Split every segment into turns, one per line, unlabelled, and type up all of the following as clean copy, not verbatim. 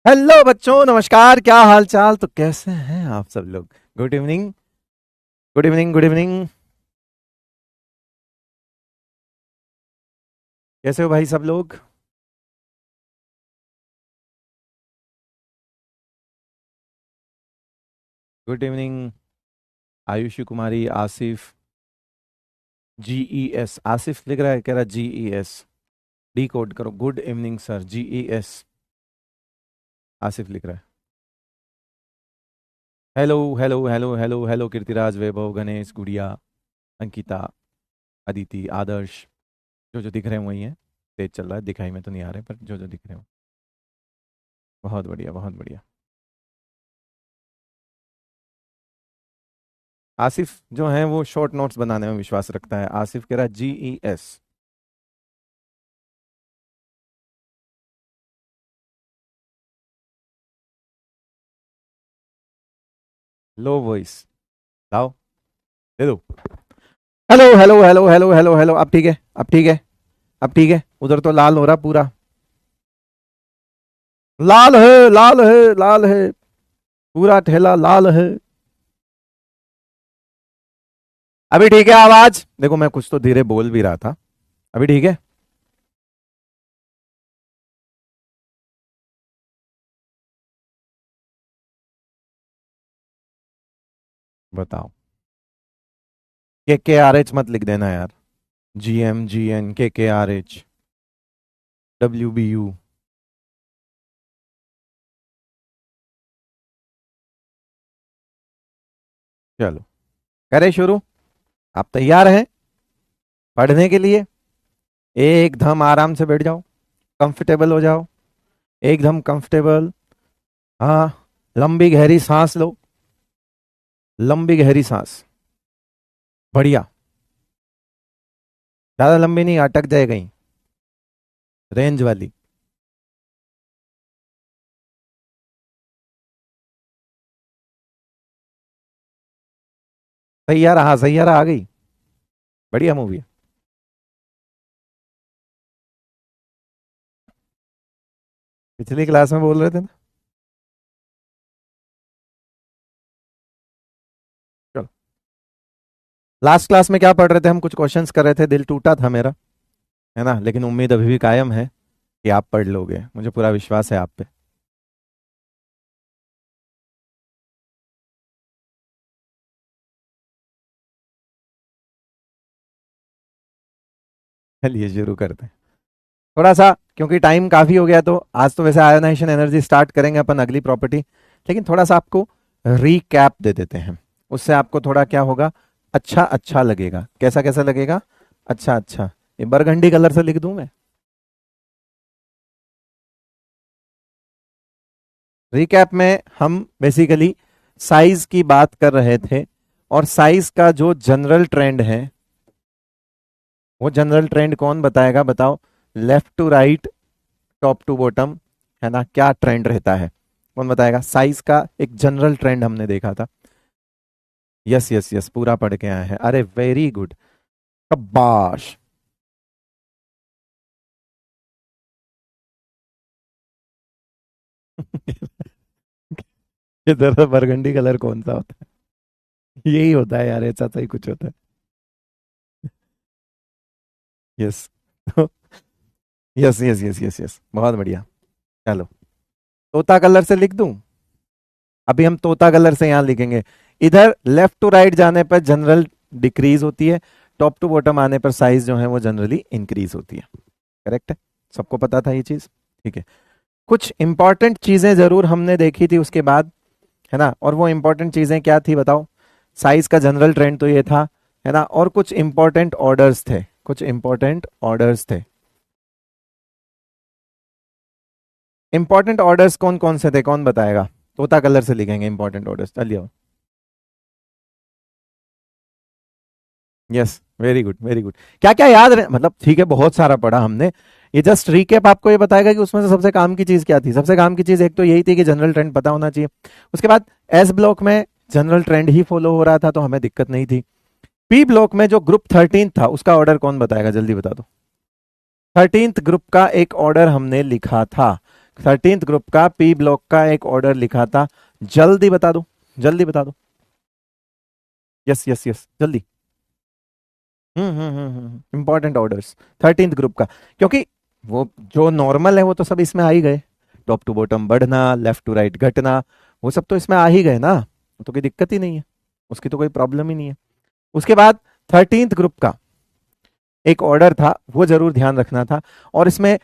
Hello बच्चों, नमस्कार। क्या हाल चाल? तो कैसे हैं आप सब लोग? Good evening, good evening, good evening. कैसे हो भाई सब लोग? Good evening. Ayushi Kumari, Asif, GES। Asif लिख रहा है, कह रहा GES। डी कोड करो। Good evening sir, GES। Asif लिख रहा है। Hello hello hello hello hello. Kirtiraj, Vaibhav, Ganesh, Gudiya, Ankita, Aditi, आदर्श। जो जो दिख रहे हैं वही है। तेज चल रहा है, दिखाई में तो नहीं आ रहे, पर जो जो दिख रहे हो। बहुत बढ़िया, बहुत बढ़िया। आसिफ जो है वो शॉर्ट नोट्स बनाने में विश्वास रखता है। आसिफ कह रहा है GES। Low voice. लाओ, दे दो। Hello hello hello hello hello hello. अब ठीक है, अब ठीक है, अब ठीक है। उधर तो लाल हो रहा पूरा। लाल है, लाल है, लाल है। पूरा ठेला लाल है। अभी ठीक है आवाज? देखो मैं कुछ तो धीरे बोल भी रहा था। अभी ठीक है? बताओ। KKRH मत लिख देना यार। GM GN KKRH WBU। चलो, करें शुरू। आप तैयार हैं पढ़ने के लिए? एकदम आराम से बैठ जाओ, कंफर्टेबल हो जाओ। एकदम कंफर्टेबल। हाँ, लंबी गहरी सांस लो। लंबी गहरी सांस। बढ़िया। ज्यादा लंबी नहीं, अटक जाए कहीं। रेंज वाली। सैयारा, हाँ सैयारा आ गई। बढ़िया मूवी है। पिछली क्लास में बोल रहे थे ना। चलो, लास्ट क्लास में क्या पढ़ रहे थे? हम कुछ क्वेश्चंस कर रहे थे, दिल टूटा था मेरा, है ना? लेकिन उम्मीद अभी भी कायम है कि आप पढ़ लोगे। मुझे पूरा विश्वास है आप पे। चलिए शुरू करते हैं। थोड़ा सा, क्योंकि टाइम काफी हो गया, तो आज तो वैसे आयोनाइजेशन एनर्जी स्टार्ट करेंगे अपन अगली प्रॉपर्टी। लेकिन थोड़ा सा आपको रीकैप दे देते हैं। उससे आपको थोड़ा क्या होगा, अच्छा अच्छा लगेगा। कैसा कैसा लगेगा? अच्छा अच्छा। ये बरगंडी कलर से लिख दूं मैं? रिकैप में हम बेसिकली साइज की बात कर रहे थे, और साइज का जो जनरल ट्रेंड है, वो जनरल ट्रेंड कौन बताएगा? बताओ। Left to right, top to bottom, है ना? क्या ट्रेंड रहता है? कौन बताएगा? साइज का एक जनरल ट्रेंड हमने देखा था। यस यस यस, पूरा पढ़ के आए हैं। अरे वेरी गुड, शाबाश। इधर बरगंडी कलर कौन सा होता है? यही होता है यार, ऐसा सही कुछ होता है। Yes. Yes yes yes yes yes, बहुत बढ़िया। चलो, तोता कलर से लिख दूं? अभी हम तोता कलर से यहां लिखेंगे। इधर लेफ्ट टू राइट जाने पर जनरल डिक्रीज होती है, टॉप टू बॉटम आने पर साइज जो है वो जनरली इंक्रीज होती है। करेक्ट है? सबको पता था ये चीज? ठीक है। कुछ इंपॉर्टेंट चीजें जरूर हमने देखी थी उसके बाद, है ना? और वो इंपॉर्टेंट चीजें क्या थी बताओ? साइज का जनरल ट्रेंड तो ये था, है ना? और कुछ इंपॉर्टेंट ऑर्डर्स थे, कुछ इंपॉर्टेंट ऑर्डर्स थे। इंपॉर्टेंट ऑर्डर्स कौन कौन से थे, कौन बताएगा? तोता कलर से लिखेंगे इंपॉर्टेंट ऑर्डर्स, चलिए। Yes, very good very good. क्या क्या याद रहे, मतलब ठीक है बहुत सारा पढ़ा हमने। ये जस्ट रिकेप आपको ये बताएगा कि उसमें से सबसे काम की चीज क्या थी। सबसे काम की चीज एक तो यही थी कि जनरल ट्रेंड पता होना चाहिए। उसके बाद एस ब्लॉक में जनरल ट्रेंड ही फॉलो हो रहा था, तो हमें दिक्कत नहीं थी। पी ब्लॉक में जो ग्रुप 13 था, उसका ऑर्डर कौन बताएगा? जल्दी बता दो। 13th ग्रुप का एक ऑर्डर हमने लिखा था। 13th ग्रुप का पी ब्लॉक का एक ऑर्डर लिखा था, जल्दी बता दो, जल्दी बता दो। यस यस यस जल्दी। इंपॉर्टेंट ऑर्डर्स 13th ग्रुप का, क्योंकि वो जो नॉर्मल है वो तो सब इसमें आ ही गए, टॉप टू बॉटम बढ़ना, लेफ्ट टू राइट घटना, वो सब तो इसमें आ ही गए ना, तो कोई दिक्कत ही नहीं है, उसकी तो कोई प्रॉब्लम ही नहीं है। उसके बाद 13th ग्रुप का एक ऑर्डर था, वो जरूर ध्यान रखना था। और इसमें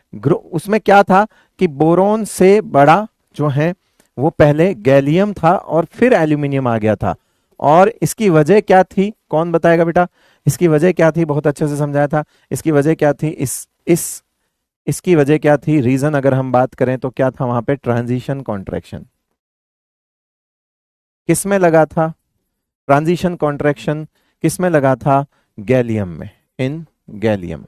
उसमें क्या था कि बोरोन से बड़ा जो है वो पहले गैलियम था और फिर एल्यूमिनियम आ गया था। और इसकी वजह क्या थी, कौन बताएगा बेटा? इसकी वजह क्या थी? बहुत अच्छे से समझाया था। इसकी वजह क्या थी? इस इसकी वजह क्या थी? रीजन अगर हम बात करें तो क्या था वहां पे? Transition contraction. किस में लगा था ट्रांजिशन कॉन्ट्रैक्शन? किस में लगा था? गैलियम में, in gallium.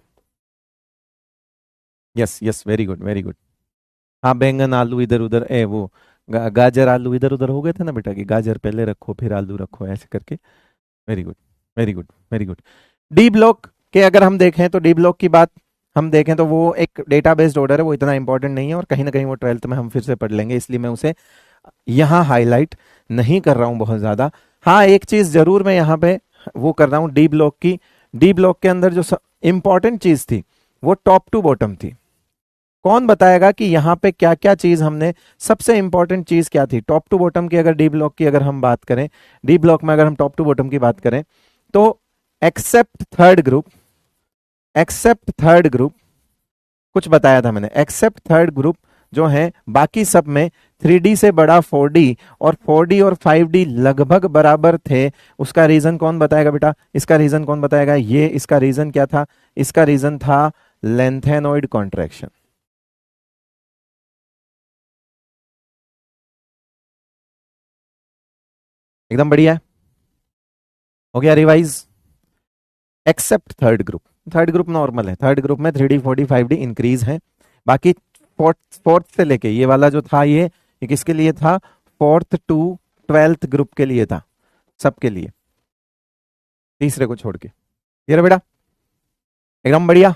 Yes yes, very good very good. हाँ, बैंगन आलू इधर उधर, वो गाजर आलू इधर उधर हो गए थे ना बेटा, कि गाजर पहले रखो फिर आलू रखो, ऐसे करके। Very good very good very good. D block के अगर हम देखें तो डी ब्लॉक की बात हम देखें तो वो एक डेटा बेस्ड ऑर्डर है, वो इतना इंपॉर्टेंट नहीं है, और कहीं ना कहीं वो 12th में हम फिर से पढ़ लेंगे, इसलिए मैं उसे यहाँ हाईलाइट नहीं कर रहा हूँ बहुत ज्यादा। हाँ, एक चीज जरूर मैं यहाँ पे वो कर रहा हूँ डी ब्लॉक की। डी ब्लॉक के अंदर जो इंपॉर्टेंट चीज थी वो टॉप टू बॉटम थी। कौन बताएगा कि यहाँ पे क्या क्या चीज हमने, सबसे इंपॉर्टेंट चीज क्या थी टॉप टू बॉटम की? अगर डी ब्लॉक की अगर हम बात करें, डी ब्लॉक में अगर हम टॉप टू बॉटम की बात करें तो except third group, except third group, कुछ बताया था मैंने, एक्सेप्ट थर्ड ग्रुप जो है बाकी सब में 3D से बड़ा 4D, और 4D और 5D लगभग बराबर थे। उसका रीजन कौन बताएगा बेटा? इसका रीजन कौन बताएगा? ये इसका रीजन क्या था? इसका रीजन था लेंथेनॉइड कॉन्ट्रैक्शन। एकदम बढ़िया है, हो गया revise. Except third group, third group normal है, थर्ड ग्रुप में 3D 4D 5D इंक्रीज है। बाकी फोर्थ फोर्थ से लेके ये वाला जो था ये किसके लिए था? 4th टू 12th ग्रुप के लिए था, सबके लिए, तीसरे को छोड़ के। ये रहा बेटा, एकदम बढ़िया।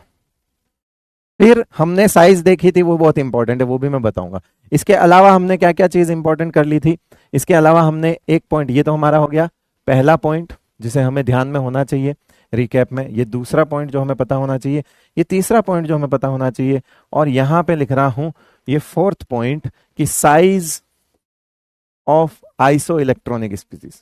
फिर हमने साइज देखी थी, वो बहुत इंपॉर्टेंट है, वो भी मैं बताऊंगा। इसके अलावा हमने क्या क्या चीज इंपॉर्टेंट कर ली थी? इसके अलावा हमने एक पॉइंट, ये तो हमारा हो गया पहला पॉइंट जिसे हमें ध्यान में होना चाहिए रिकैप में, ये दूसरा पॉइंट जो हमें पता होना चाहिए, ये तीसरा पॉइंट जो हमें पता होना चाहिए, और यहां पे लिख रहा हूं ये फोर्थ पॉइंट कि size of iso electronic species.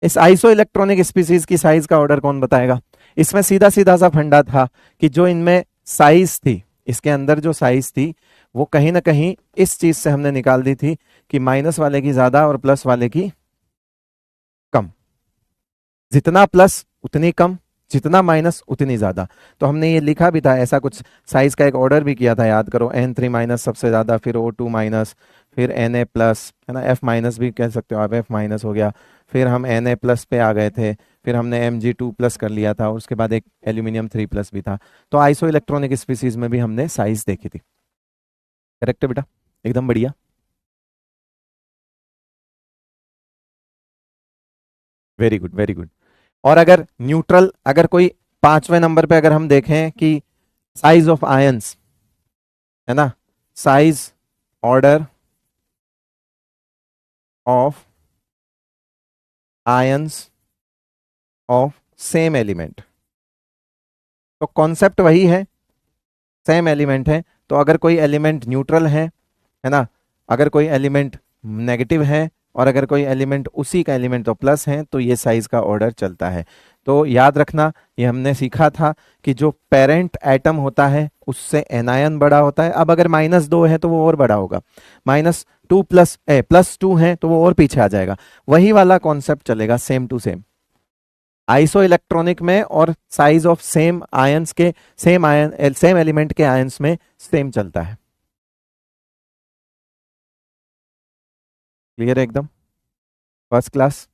इस आइसो इलेक्ट्रॉनिक स्पीसीज की साइज का ऑर्डर कौन बताएगा? इसमें सीधा सीधा सा फंडा था कि जो इनमें साइज थी, इसके अंदर जो साइज थी वो कहीं ना कहीं इस चीज से हमने निकाल दी थी कि माइनस वाले की ज्यादा और प्लस वाले की कम। जितना प्लस उतनी कम, जितना माइनस उतनी ज्यादा। तो हमने ये लिखा भी था, ऐसा कुछ साइज का एक ऑर्डर भी किया था, याद करो। N3 माइनस सबसे ज्यादा, फिर O2 माइनस, फिर Na प्लस, है ना, F माइनस भी कह सकते हो आप, F माइनस हो गया, फिर हम Na प्लस पे आ गए थे, फिर हमने Mg2 प्लस कर लिया था, और उसके बाद एक एल्यूमिनियम 3 प्लस भी था। तो आइसो इलेक्ट्रॉनिक स्पीसीज में भी हमने साइज देखी थी। करेक्ट है बेटा, एकदम बढ़िया। Very good very good. और अगर न्यूट्रल, अगर कोई पांचवें नंबर पे अगर हम देखें कि साइज ऑफ आयंस, है ना, size order of ions of same element, तो कॉन्सेप्ट वही है, सेम एलिमेंट है। तो अगर कोई एलिमेंट न्यूट्रल है ना, अगर कोई एलिमेंट नेगेटिव है, और अगर कोई एलिमेंट उसी का एलिमेंट तो प्लस है, तो ये साइज का ऑर्डर चलता है। तो याद रखना, ये हमने सीखा था कि जो पेरेंट एटम होता है उससे एनायन बड़ा होता है। अब अगर -2 है तो वो और बड़ा होगा, -2 +2 है तो वो और पीछे आ जाएगा। वही वाला कॉन्सेप्ट चलेगा, same to same isoelectronic में, और साइज ऑफ सेम आयंस के, सेम आयन सेम एलिमेंट के आयंस में सेम चलता है। क्लियर है एकदम? First class,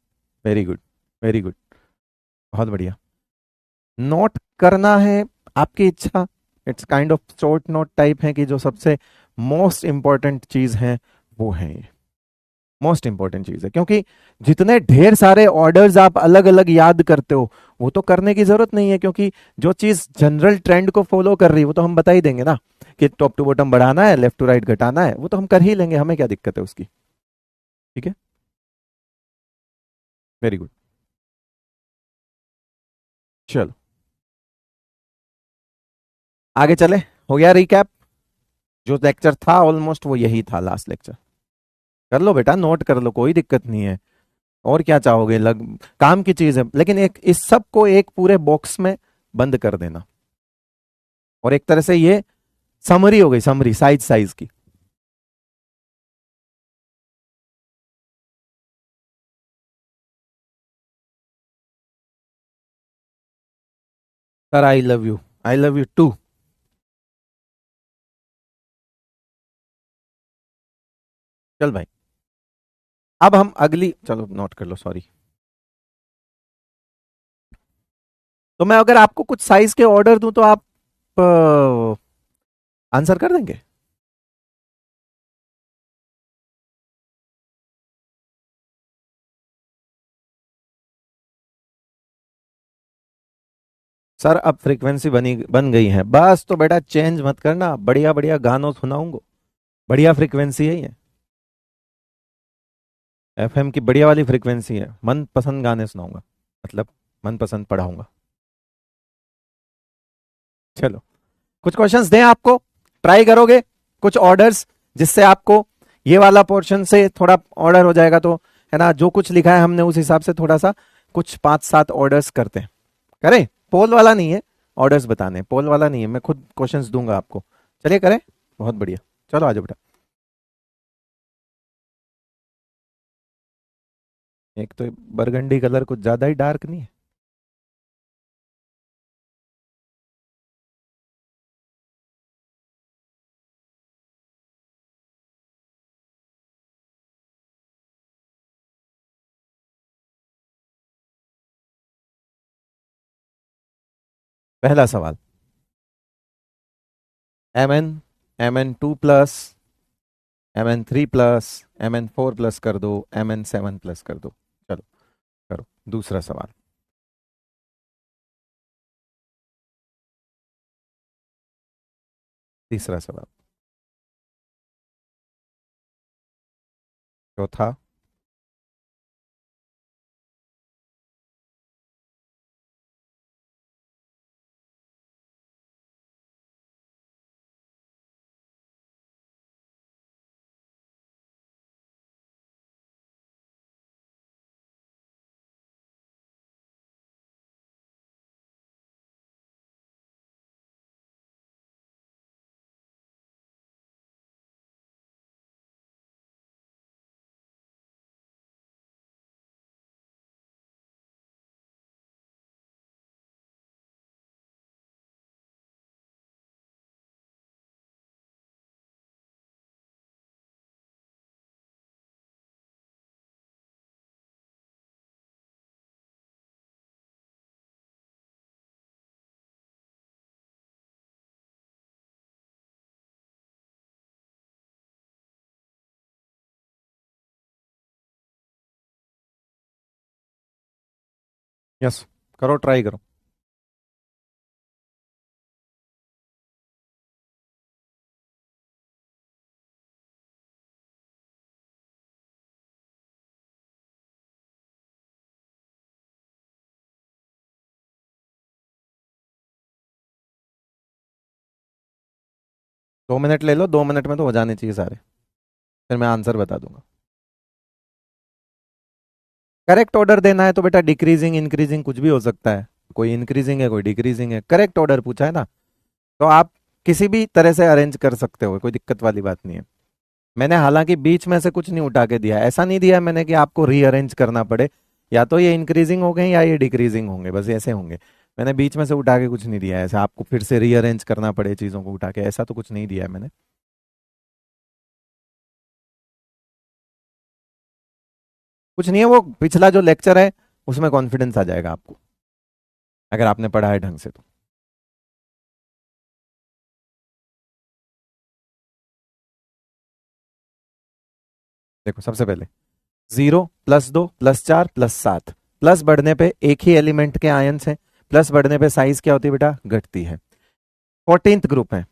very good very good, बहुत बढ़िया। नोट करना है आपकी इच्छा, it's kind of short note type है कि जो सबसे मोस्ट इंपॉर्टेंट चीज है वो है ये। मोस्ट इंपॉर्टेंट चीज है, क्योंकि जितने ढेर सारे ऑर्डर्स आप अलग अलग याद करते हो वो तो करने की जरूरत नहीं है, क्योंकि जो चीज जनरल ट्रेंड को फॉलो कर रही है वो तो हम बता ही देंगे ना, कि टॉप टू बॉटम बढ़ाना है, लेफ्ट टू राइट घटाना है, वो तो हम कर ही लेंगे, हमें क्या दिक्कत है उसकी। ठीक है, वेरी गुड। चलो आगे चले, हो गया रिकैप। जो लेक्चर था ऑलमोस्ट वो यही था, लास्ट लेक्चर। कर लो बेटा, नोट कर लो, कोई दिक्कत नहीं है। और क्या चाहोगे, लग काम की चीज है, लेकिन एक इस सब को एक पूरे बॉक्स में बंद कर देना। और एक तरह से ये समरी हो गई, समरी साइज साइज की। Sir I love you, I love you too. चल भाई, अब हम अगली, चलो नोट कर लो, सॉरी। तो मैं अगर आपको कुछ साइज के ऑर्डर दूं तो आप आंसर कर देंगे? सर अब फ्रीक्वेंसी बन गई है, बस तो बेटा चेंज मत करना, बढ़िया बढ़िया गानों सुनाऊंगा, बढ़िया फ्रीक्वेंसी है ये, एफएम की बढ़िया वाली फ्रीक्वेंसी है, मन पसंद गाने सुनाऊंगा, मतलब मन पसंद पढ़ाऊंगा। चलो कुछ क्वेश्चंस दें आपको, ट्राई करोगे कुछ ऑर्डर्स, जिससे आपको ये वाला पोर्शन से थोड़ा ऑर्डर हो जाएगा, तो है ना, जो कुछ लिखा है हमने उस हिसाब से थोड़ा सा कुछ 5-7 ऑर्डर्स करते हैं, करें? पोल वाला नहीं है, ऑर्डर्स बताने, पोल वाला नहीं है, मैं खुद क्वेश्चंस दूंगा आपको। चलिए करें, बहुत बढ़िया। चलो आ जाओ बेटा। एक तो बरगंडी कलर कुछ ज्यादा ही डार्क नहीं है? पहला सवाल, Mn 2 plus, Mn 3 plus, Mn 4 plus कर दो, Mn 7 प्लस कर दो। चलो करो दूसरा सवाल। तीसरा सवाल। चौथा। यस, करो, ट्राई करो। 2 मिनट ले लो, 2 मिनट में तो हो जाने चाहिए सारे, फिर मैं आंसर बता दूंगा। करेक्ट ऑर्डर देना है तो बेटा डिक्रीजिंग इंक्रीजिंग कुछ भी हो सकता है, कोई इंक्रीजिंग है कोई डिक्रीजिंग है, करेक्ट ऑर्डर पूछा है ना, तो आप किसी भी तरह से अरेंज कर सकते हो, कोई दिक्कत वाली बात नहीं है। मैंने हालांकि बीच में से कुछ नहीं उठा के दिया, ऐसा नहीं दिया मैंने कि आपको रीअरेंज करना पड़े, या तो ये इंक्रीजिंग हो गए या ये डिक्रीजिंग होंगे, बस ऐसे होंगे। मैंने बीच में से उठा के कुछ नहीं दिया है, ऐसा आपको फिर से रीअरेंज करना पड़े चीज़ों को उठा के, ऐसा तो कुछ नहीं दिया है मैंने। कुछ नहीं है, वो पिछला जो लेक्चर है उसमें कॉन्फिडेंस आ जाएगा आपको, अगर आपने पढ़ा है ढंग से तो। देखो सबसे पहले 0 +2 +4 +7, प्लस बढ़ने पे एक ही एलिमेंट के आयन्स हैं, प्लस बढ़ने पे साइज क्या होती है बेटा, घटती है। 14th ग्रुप है,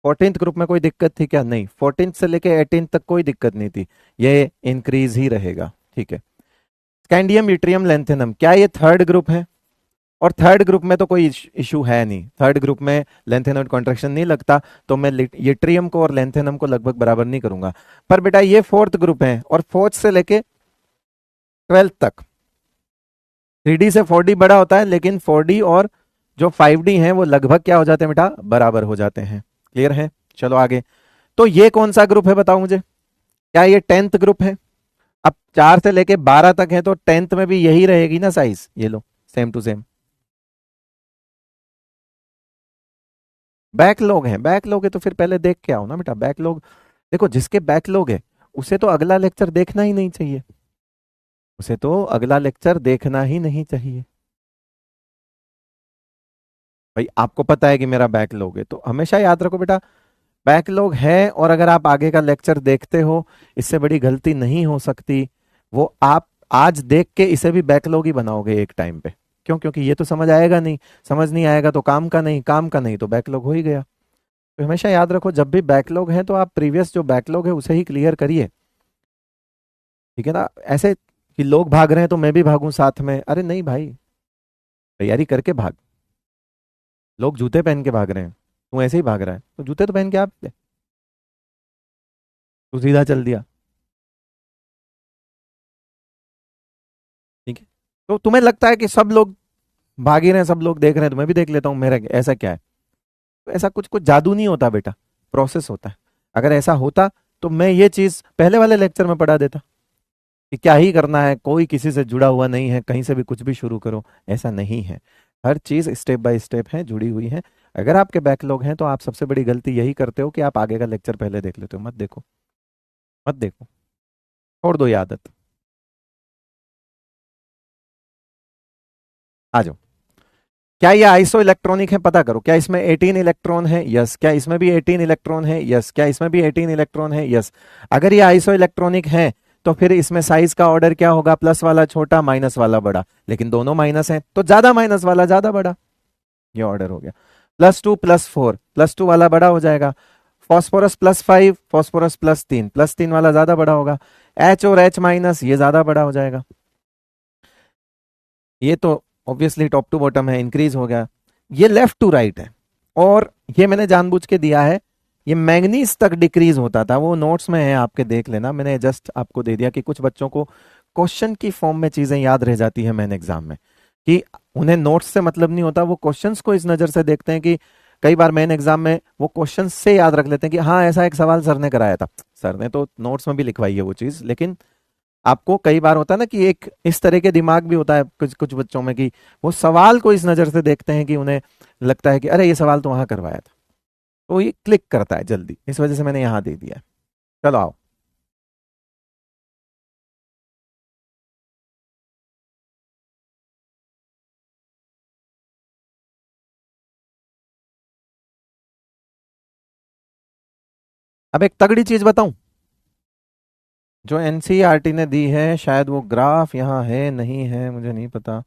14th ग्रुप में कोई दिक्कत थी क्या, नहीं, 14th से लेके 18th तक कोई दिक्कत नहीं थी, ये इंक्रीज ही रहेगा, ठीक है। स्कैंडियम यूट्रियम लेंथेनम, क्या ये थर्ड ग्रुप है, और थर्ड ग्रुप में तो कोई इशू है नहीं, थर्ड ग्रुप में लेंथेनम कॉन्ट्रैक्शन नहीं लगता, तो मैं यूट्रियम को और लेंथेनम को लगभग बराबर नहीं करूंगा। पर बेटा ये फोर्थ ग्रुप है, और फोर्थ से लेके 12th तक 3D से 4D बड़ा होता है, लेकिन 4D और जो 5D हैं वो लगभग क्या हो जाते हैं बेटा, बराबर हो जाते हैं। क्लियर है, चलो आगे। तो ये कौन सा ग्रुप है बताओ मुझे, क्या ये 10th ग्रुप है? अब 4 से लेके 12 तक है, तो 10th में भी यही रहेगी ना साइज, ये लो सेम टू सेम। बैकलॉग है, बैकलॉग है तो फिर पहले देख के आओ ना बेटा, बैकलॉग देखो, जिसके बैकलॉग है उसे तो अगला लेक्चर देखना ही नहीं चाहिए, उसे तो अगला लेक्चर देखना ही नहीं चाहिए। भाई आपको पता है कि मेरा बैकलॉग है, तो हमेशा याद रखो बेटा, बैकलॉग है, और अगर आप आगे का लेक्चर देखते हो, इससे बड़ी गलती नहीं हो सकती, वो आप आज देख के इसे भी बैकलॉग ही बनाओगे एक टाइम पे। क्यों? क्योंकि ये तो समझ आएगा नहीं, समझ नहीं आएगा तो काम का नहीं, काम का नहीं तो बैकलॉग हो ही गया। तो हमेशा याद रखो, जब भी बैकलॉग है तो आप प्रीवियस जो बैकलॉग है उसे ही क्लियर करिए, ठीक है ना। ऐसे कि लोग भाग रहे हैं तो मैं भी भागूं साथ में, अरे नहीं भाई, तैयारी करके भाग। लोग जूते पहन के भाग रहे हैं, तू ऐसे ही भाग रहा है, तो जूते तो पहन के आप ले, तू सीधा चल दिया, ठीक है। तो तुम्हें लगता है कि सब लोग भाग ही रहे हैं, सब लोग देख रहे हैं तो मैं भी देख लेता हूँ, मेरा ऐसा क्या है? तो ऐसा कुछ कुछ जादू नहीं होता बेटा, प्रोसेस होता है। अगर ऐसा होता तो मैं ये चीज पहले वाले लेक्चर में पढ़ा देता कि क्या ही करना है, कोई किसी से जुड़ा हुआ नहीं है, कहीं से भी कुछ भी शुरू करो, ऐसा नहीं है। हर चीज स्टेप बाय स्टेप है, जुड़ी हुई है। अगर आपके बैकलॉग हैं तो आप सबसे बड़ी गलती यही करते हो कि आप आगे का लेक्चर पहले देख लेते हो, मत देखो, मत देखो, छोड़ दो ये आदत। आ जाओ, क्या ये आइसो इलेक्ट्रॉनिक है, पता करो, क्या इसमें 18 इलेक्ट्रॉन है, यस, क्या इसमें भी 18 इलेक्ट्रॉन है, यस, क्या इसमें भी 18 इलेक्ट्रॉन है, यस। अगर ये आइसो इलेक्ट्रॉनिक है तो फिर इसमें साइज का ऑर्डर क्या होगा, प्लस वाला छोटा, माइनस वाला बड़ा, लेकिन दोनों माइनस है तो ज्यादा माइनस वाला ज्यादा बड़ा, ये ऑर्डर हो गया। +2 +4, +2 वाला बड़ा हो जाएगा। फॉस्फोरस +5, फॉस्फोरस +3, +3 वाला ज्यादा बड़ा होगा। H और H माइनस ये ज्यादा बड़ा हो जाएगा। ये तो ऑब्वियसली टॉप टू बॉटम है, इंक्रीज हो गया। ये लेफ्ट टू राइट है, और ये मैंने जानबूझ के दिया है, ये मैंगनीज तक डिक्रीज होता था, वो नोट्स में है, आपके देख लेना, मैंने जस्ट आपको दे दिया कि कुछ बच्चों को क्वेश्चन की फॉर्म में चीजें याद रह जाती है मैन एग्जाम में, कि उन्हें नोट्स से मतलब नहीं होता, वो क्वेश्चंस को इस नजर से देखते हैं कि कई बार मेन एग्जाम में वो क्वेश्चन से याद रख लेते हैं कि हाँ ऐसा एक सवाल सर ने कराया था, सर ने तो नोट्स में भी लिखवाई है वो चीज, लेकिन आपको कई बार होता है ना कि एक इस तरह के दिमाग भी होता है कुछ कुछ बच्चों में, कि वो सवाल को इस नजर से देखते हैं कि उन्हें लगता है कि अरे ये सवाल तो वहां करवाया था, तो ये क्लिक करता है जल्दी, इस वजह से मैंने यहां दे दिया है। चलो आओ, अब एक तगड़ी चीज बताऊं, जो एनसीईआरटी ने दी है, शायद वो ग्राफ यहाँ है नहीं है मुझे नहीं पता,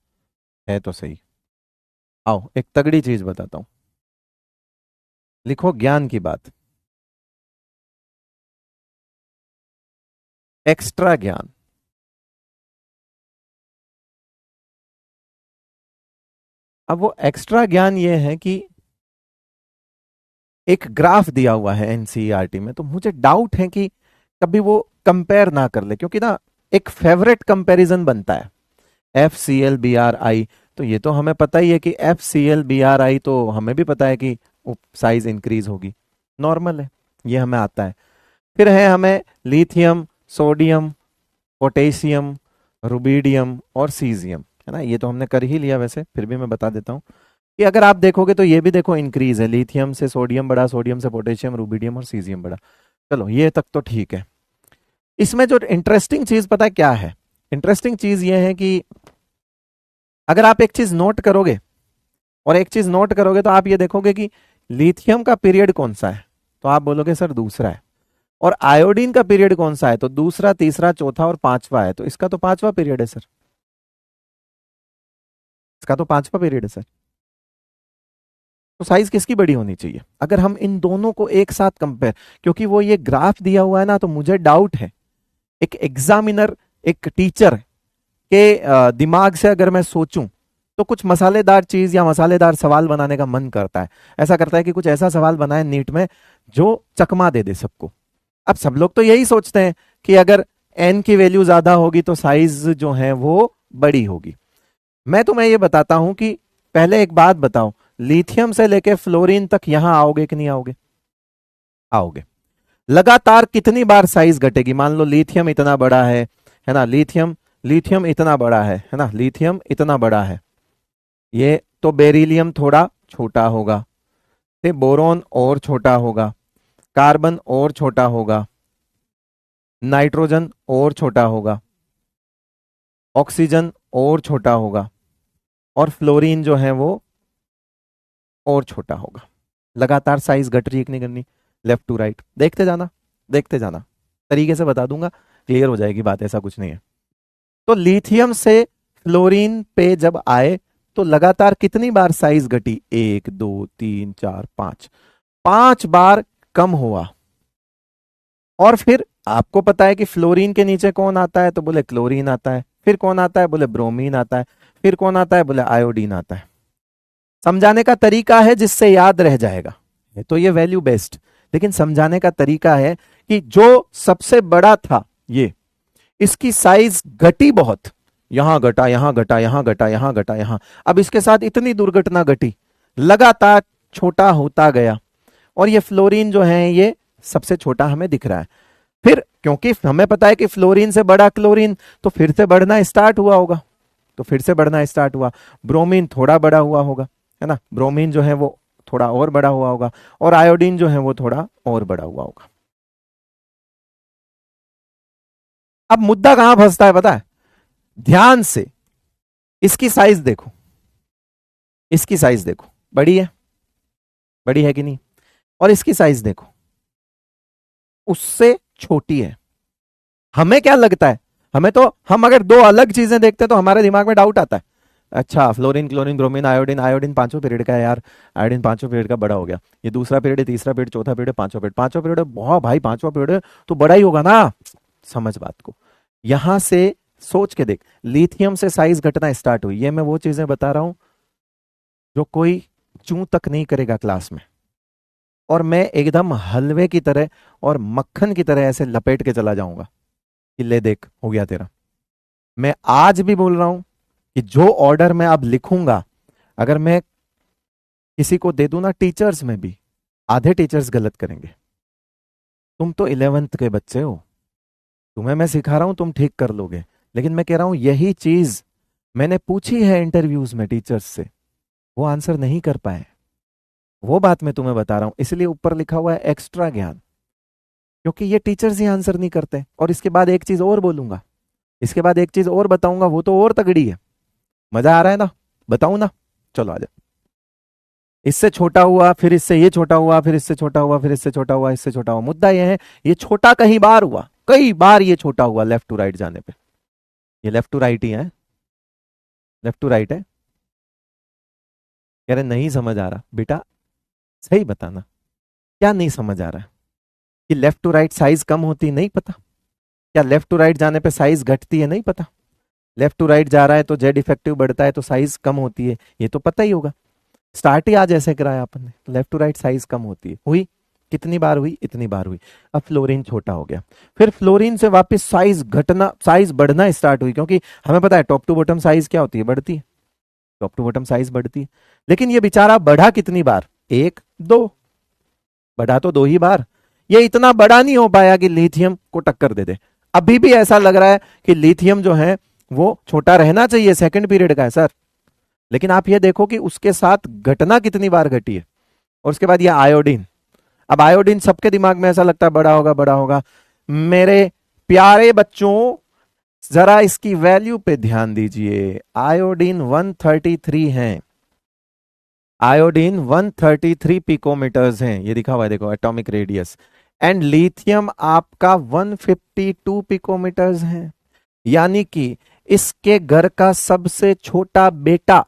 है तो सही। आओ एक तगड़ी चीज बताता हूं, लिखो ज्ञान की बात, एक्स्ट्रा ज्ञान। अब वो एक्स्ट्रा ज्ञान ये है कि एक ग्राफ दिया हुआ है एनसीईआरटी में, तो मुझे डाउट है कि कभी वो कंपेयर ना कर ले, क्योंकि ना एक फेवरेट कंपैरिजन बनता है, FCl BrI, तो ये तो हमें पता ही है कि FCl BrI, तो हमें भी पता है कि साइज इंक्रीज होगी, नॉर्मल है, ये हमें आता है। फिर है हमें लिथियम, सोडियम, पोटेशियम, रुबिडियम और सीजियम, है ना, ये तो हमने कर ही लिया, वैसे फिर भी मैं बता देता हूँ कि अगर आप देखोगे तो ये भी देखो इंक्रीज है, लिथियम से सोडियम बढ़ा, सोडियम से पोटेशियम, रुबिडियम और सीजियम बढ़ा। चलो ये तक तो ठीक है। इसमें जो इंटरेस्टिंग चीज पता है क्या है, इंटरेस्टिंग चीज ये है कि अगर आप एक चीज नोट करोगे, और एक चीज नोट करोगे तो आप ये देखोगे कि लिथियम का पीरियड कौन सा है, तो आप बोलोगे सर दूसरा है, और आयोडीन का पीरियड कौन सा है, तो दूसरा, तीसरा, चौथा और पांचवा है, तो इसका तो पांचवा पीरियड है सर, इसका तो पांचवा पीरियड है सर। तो साइज किसकी बड़ी होनी चाहिए अगर हम इन दोनों को एक साथ कंपेयर, क्योंकि वो ये ग्राफ दिया हुआ है ना, तो मुझे डाउट है एक एग्जामिनर, एक टीचर के दिमाग से अगर मैं सोचूं तो कुछ मसालेदार चीज या मसालेदार सवाल बनाने का मन करता है, ऐसा करता है कि कुछ ऐसा सवाल बनाए नीट में जो चकमा दे दे सबको। अब सब लोग तो यही सोचते हैं कि अगर एन की वैल्यू ज्यादा होगी तो साइज जो है वो बड़ी होगी। मैं तुम्हें ये बताता हूं कि पहले एक बात बताओ, लिथियम से लेके फ्लोरीन तक यहां आओगे कि नहीं आओगे, आओगे। लगातार कितनी बार साइज घटेगी, मान लो लिथियम इतना बड़ा है ना, लिथियम लिथियम इतना बड़ा है ना, लिथियम इतना बड़ा है, ये तो बेरिलियम थोड़ा छोटा होगा, फिर बोरोन और छोटा होगा, कार्बन और छोटा होगा, नाइट्रोजन और छोटा होगा, ऑक्सीजन और छोटा होगा, और फ्लोरीन जो है वो और छोटा होगा। लगातार साइज घट रही है कि नहीं करनी, लेफ्ट टू राइट, देखते जाना देखते जाना, तरीके से बता दूंगा, क्लियर हो जाएगी बात, ऐसा कुछ नहीं है। तो लिथियम से फ्लोरीन पे जब आए तो लगातार कितनी बार साइज घटी, 1 2 3 4 5, 5 बार कम हुआ। और फिर आपको पता है कि फ्लोरीन के नीचे कौन आता है, तो बोले क्लोरीन आता है, फिर कौन आता है, बोले ब्रोमीन आता है, फिर कौन आता है, बोले आयोडीन आता है। समझाने का तरीका है जिससे याद रह जाएगा, तो ये वैल्यू बेस्ड, लेकिन समझाने का तरीका है कि जो सबसे बड़ा था ये, इसकी साइज घटी बहुत, यहां घटा, यहां घटा, यहां घटा, यहां घटा, यहां, अब इसके साथ इतनी दुर्घटना घटी, लगातार छोटा होता गया, और ये फ्लोरीन जो है ये सबसे छोटा हमें दिख रहा है। फिर क्योंकि हमें पता है कि फ्लोरीन से बड़ा क्लोरीन, तो फिर से बढ़ना स्टार्ट हुआ होगा, तो फिर से बढ़ना स्टार्ट हुआ, ब्रोमीन थोड़ा बड़ा हुआ होगा, है ना, ब्रोमीन जो है वो थोड़ा और बड़ा हुआ होगा, और आयोडीन जो है वो थोड़ा और बड़ा हुआ होगा। अब मुद्दा कहां फंसता है पता है, ध्यान से इसकी साइज देखो, इसकी साइज देखो, बड़ी है, बड़ी है कि नहीं, और इसकी साइज देखो, उससे छोटी है। हमें क्या लगता है, हमें तो, हम अगर दो अलग चीजें देखते हैं तो हमारे दिमाग में डाउट आता है, अच्छा fluorine, chlorine, bromine, iodine, iodine पांचों पीरियड का है यार, आयोडीन पांचों पीरियड का बड़ा हो गया, ये दूसरा पीरियड है, तीसरा पीरियड, चौथा पीरियड, पांचवा पीरियड है, बहुत भाई पांचवा पीरियड है तो बड़ा ही होगा ना। समझ बात को, यहां से सोच के देख, लिथियम से साइज घटना स्टार्ट हुई, ये मैं वो चीजें बता रहा हूं जो कोई चूं तक नहीं करेगा क्लास में, और मैं एकदम हलवे की तरह और मक्खन की तरह ऐसे लपेट के चला जाऊंगा कि ले देख हो गया तेरा। मैं आज भी बोल रहा हूं कि जो ऑर्डर मैं अब लिखूंगा, अगर मैं किसी को दे दूं ना, टीचर्स में भी आधे टीचर्स गलत करेंगे, तुम तो 11th के बच्चे हो, तुम्हें मैं सिखा रहा हूं, तुम ठीक कर लोगे, लेकिन मैं कह रहा हूं यही चीज मैंने पूछी है इंटरव्यूज में टीचर्स से, वो आंसर नहीं कर पाए, वो बात मैं तुम्हें बता रहा हूं, इसलिए ऊपर लिखा हुआ है एक्स्ट्रा ज्ञान, क्योंकि ये टीचर्स ही आंसर नहीं करते। और इसके बाद एक चीज और बोलूंगा, इसके बाद एक चीज और बताऊंगा, वो तो और तगड़ी है, मजा आ रहा है ना, बताऊं ना, चलो आ जाओ। इससे छोटा हुआ, फिर इससे ये छोटा हुआ, फिर इससे छोटा हुआ, फिर इससे छोटा हुआ, इससे छोटा हुआ, मुद्दा यह है ये छोटा कई बार हुआ, कई बार ये छोटा हुआ लेफ्ट टू राइट जाने पे, ये लेफ्ट टू राइट ही है, लेफ्ट टू राइट है। कह रहे नहीं समझ आ रहा बेटा, सही बताना क्या नहीं समझ आ रहा है, कि लेफ्ट टू राइट साइज कम होती नहीं पता, क्या लेफ्ट टू राइट जाने पे साइज घटती है नहीं पता, लेफ्ट टू राइट जा रहा है तो जेड इफेक्टिव बढ़ता है तो साइज कम होती है, ये तो पता ही होगा, स्टार्ट ही आज ऐसे कराया अपन ने, लेफ्ट टू राइट साइज कम होती है, हुई कितनी बार हुई, इतनी बार हुई। अब फ्लोरीन छोटा हो गया, फिर फ्लोरीन से वापस साइज घटना, साइज बढ़ना स्टार्ट हुई, क्योंकि हमें पता है टॉप टू बॉटम साइज क्या होती है, बढ़ती है, टॉप टू बॉटम साइज बढ़ती है, लेकिन ये बेचारा बढ़ा कितनी बार, 1 2, बढ़ा तो 2 ही बार, ये इतना बड़ा नहीं हो पाया कि लिथियम को टक्कर दे दे। अभी भी ऐसा लग रहा है कि लिथियम जो है वो छोटा रहना चाहिए, सेकंड पीरियड का है सर, लेकिन आप ये देखो कि उसके साथ घटना कितनी बार घटी है। और उसके बाद ये आयोडीन, अब आयोडीन सबके दिमाग में ऐसा लगता है बड़ा होगा, बड़ा होगा, मेरे प्यारे बच्चों जरा इसकी वैल्यू पे ध्यान दीजिए, आयोडीन 133 है, आयोडीन 133 पिकोमीटर्स हैं, ये दिखा हुआ है देखो एटॉमिक रेडियस, एंड लिथियम आपका 152 पिकोमीटर्स है, यानी कि इसके घर का सबसे छोटा बेटा